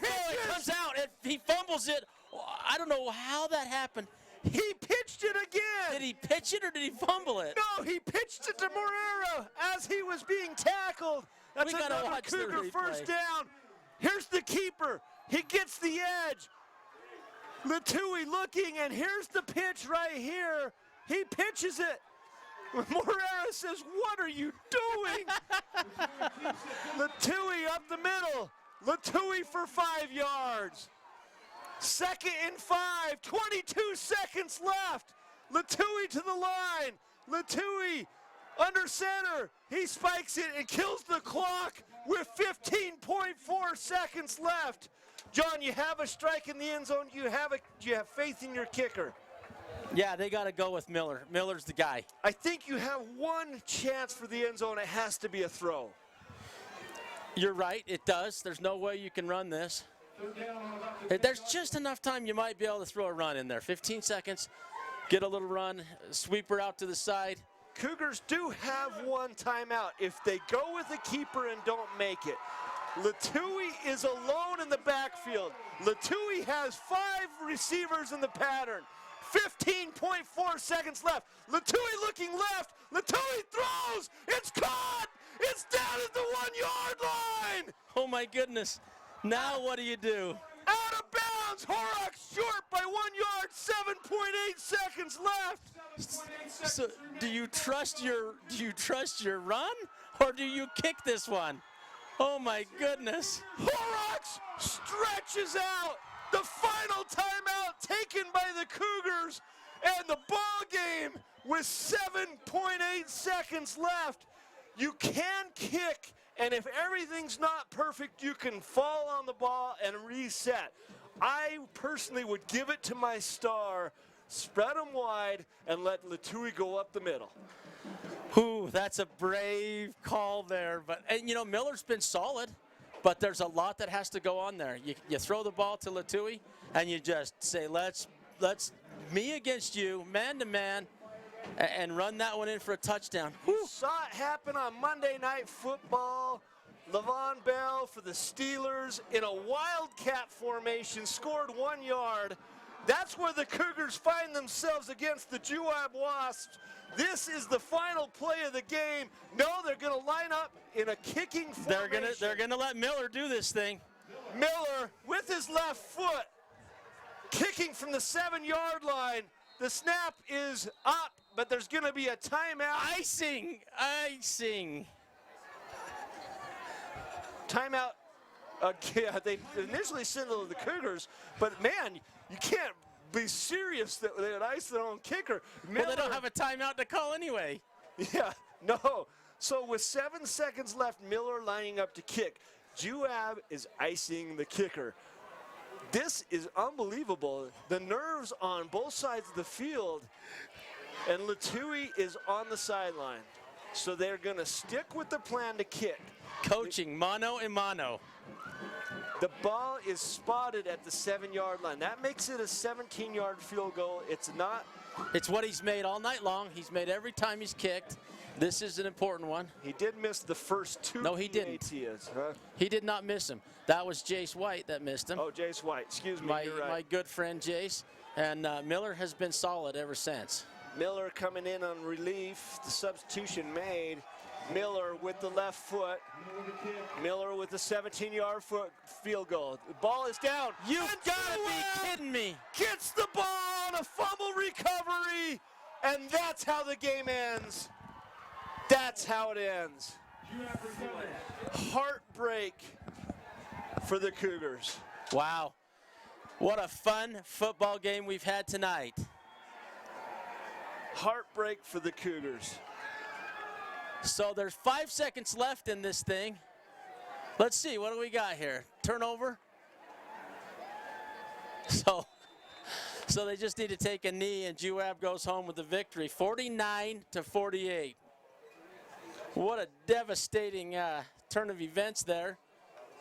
comes out, and he fumbles it. I don't know how that happened. He pitched it again. Did he pitch it or did he fumble it? No, he pitched it to Morera as he was being tackled. That's another Cougar first down. Here's the keeper. He gets the edge. Latui looking, and here's the pitch right here. He pitches it. Morera says, "What are you doing?" Latui up the middle. Latui for 5 yards. 2nd and 5, 22 seconds left. Latui to the line. Latui under center. He spikes it and kills the clock with 15.4 seconds left. John, you have a strike in the end zone. You have faith in your kicker. Yeah, they got to go with Miller. Miller's the guy. I think you have one chance for the end zone. It has to be a throw. You're right, it does. There's no way you can run this. There's just enough time you might be able to throw a run in there. 15 seconds, get a little run, sweeper out to the side. Cougars do have one timeout if they go with a keeper and don't make it. Latui is alone in the backfield. Latui has 5 receivers in the pattern. 15.4 seconds left. Latui looking left. Latui throws. It's caught. It's down at the 1-yard line. Oh my goodness. Now what do you do? Out of bounds. Horrocks short by 1 yard. 7.8 seconds left. So do you trust your run, or do you kick this one? Oh my goodness. Horrocks stretches out. The final timeout taken by the Cougars, and the ball game with 7.8 seconds left. You can kick, and if everything's not perfect, you can fall on the ball and reset. I personally would give it to my star, spread them wide, and let Latui go up the middle. Ooh, that's a brave call there. But, and you know, Miller's been solid, but there's a lot that has to go on there. You throw the ball to Latui, and you just say, let's me against you, man to man, and run that one in for a touchdown. You saw it happen on Monday Night Football. Levon Bell for the Steelers in a wildcat formation scored 1 yard. That's where the Cougars find themselves against the Juab Wasps. This is the final play of the game. No, they're going to line up in a kicking formation. They're gonna let Miller do this thing. Miller with his left foot, kicking from the 7-yard line. The snap is up, but there's going to be a timeout. Icing. Timeout. Yeah, they initially sent it to the Cougars, but man, you can't be serious that they would ice their own kicker. Well, they don't have a timeout to call anyway. Yeah, no. So with 7 seconds left, Miller lining up to kick. Juab is icing the kicker. This is unbelievable. The nerves on both sides of the field, and Latui is on the sideline. So they're going to stick with the plan to kick. Coaching mano a mano. The ball is spotted at the 7-yard line. That makes it a 17-yard field goal. It's not. It's what he's made all night long. He's made every time he's kicked. This is an important one. He did miss the first 2. No, he didn't. Huh? He did not miss him. That was Jace White that missed him. Oh, Jace White. Excuse me. My, you're right. my good friend Jace. And Miller has been solid ever since. Miller coming in on relief. The substitution made. Miller with the left foot. Miller with the 17-yard field goal. The ball is down. You've got to be kidding me. Gets the ball on a fumble recovery, and that's how the game ends. That's how it ends. Heartbreak for the Cougars. Wow. What a fun football game we've had tonight. Heartbreak for the Cougars. So there's 5 seconds left in this thing. Let's see, what do we got here? Turnover? So they just need to take a knee, and Juab goes home with the victory, 49-48. What a devastating turn of events there.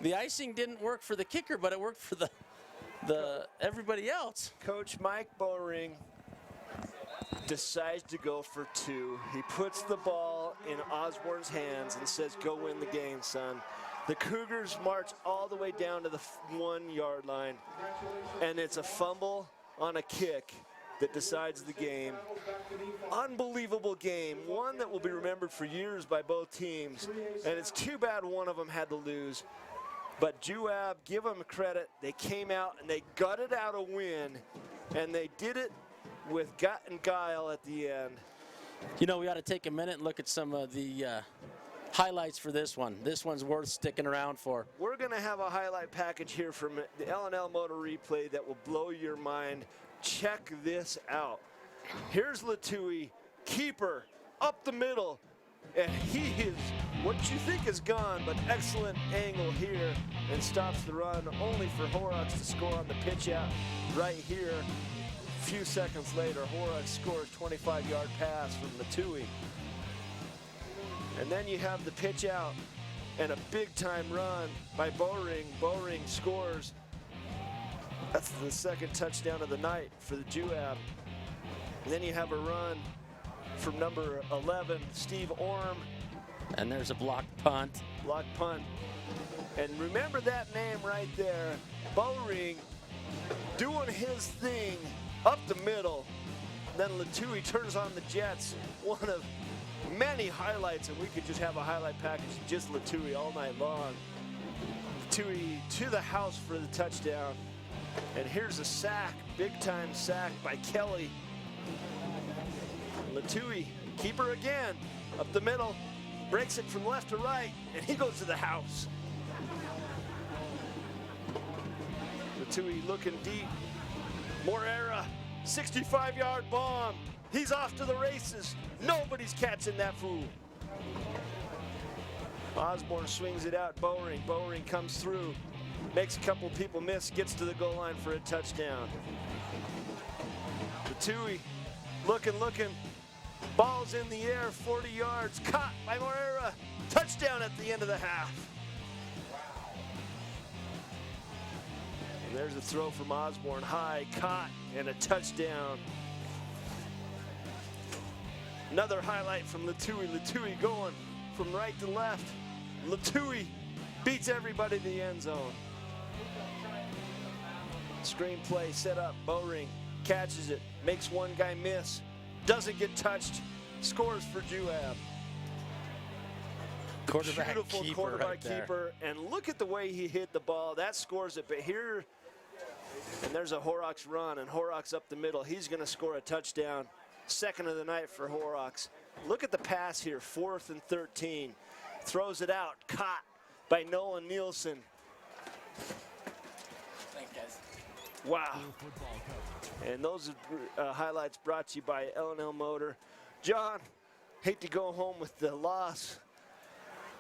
The icing didn't work for the kicker, but it worked for the everybody else. Coach Mike Bowring decides to go for 2. He puts the ball in Osborne's hands and says, go win the game, son. The Cougars march all the way down to the 1-yard line, and it's a fumble on a kick that decides the game. Unbelievable game, one that will be remembered for years by both teams, and it's too bad one of them had to lose. But Juab, give them credit, they came out and they gutted out a win, and they did it with gut and guile at the end. You know, we ought to take a minute and look at some of the highlights for this one. This one's worth sticking around for. We're going to have a highlight package here from the L&L Motor Replay that will blow your mind. Check this out. Here's Latui, keeper, up the middle, and he is what you think is gone, but excellent angle here and stops the run, only for Horrocks to score on the pitch out right here. A few seconds later, Horrocks scores 25-yard pass from Latui. And then you have the pitch out and a big-time run by Bowring. Bowring scores. That's the second touchdown of the night for the Juab. And then you have a run from number 11, Steve Orm. And there's a blocked punt. Block punt. And remember that name right there. Bowring doing his thing up the middle. Then Latui turns on the Jets. One of many highlights, and we could just have a highlight package just Latui all night long. Latui to the house for the touchdown. And here's a sack, big time sack by Kelly. Latui, keeper again, up the middle. Breaks it from left to right, and he goes to the house. Latui looking deep. Morera, 65-yard bomb. He's off to the races. Nobody's catching that fool. Osborne swings it out. Bowring. Bowring comes through. Makes a couple people miss. Gets to the goal line for a touchdown. Latui looking. Ball's in the air, 40 yards, caught by Morera. Touchdown at the end of the half. And there's a throw from Osborne, high, caught, and a touchdown. Another highlight from Latui. Latui going from right to left. Latui beats everybody to the end zone. Screenplay set up, Bowring catches it, makes one guy miss. Doesn't get touched, scores for Juab. Beautiful quarterback keeper, and look at the way he hit the ball. That scores it, but here, and there's a Horrocks run, and Horrocks up the middle. He's going to score a touchdown. Second of the night for Horrocks. Look at the pass here, 4th and 13. Throws it out, caught by Nolan Nielsen. Thanks, guys. Wow. And those highlights brought to you by L&L Motor. John, hate to go home with the loss,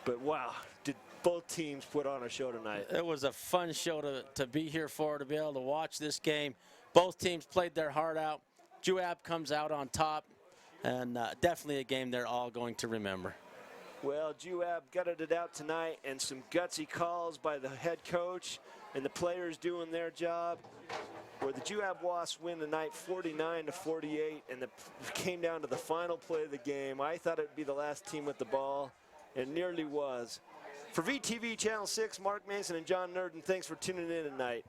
but wow, did both teams put on a show tonight. It was a fun show to be here for, to be able to watch this game. Both teams played their heart out. Juab comes out on top, and definitely a game they're all going to remember. Well, Juab gutted it out tonight, and some gutsy calls by the head coach and the players doing their job. Where the Juab Wasps win tonight 49-48, and it came down to the final play of the game. I thought it'd be the last team with the ball, and nearly was. For VTV Channel 6, Mark Mason and John Nurden, thanks for tuning in tonight.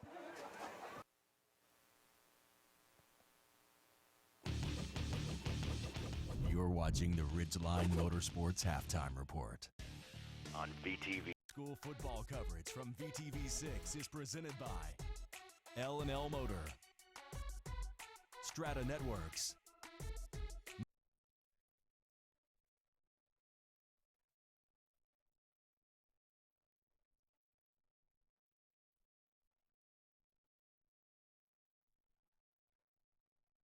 You're watching the Ridgeline Motorsports Halftime Report on VTV. School football coverage from VTV6 is presented by L&L Motor, Strata Networks,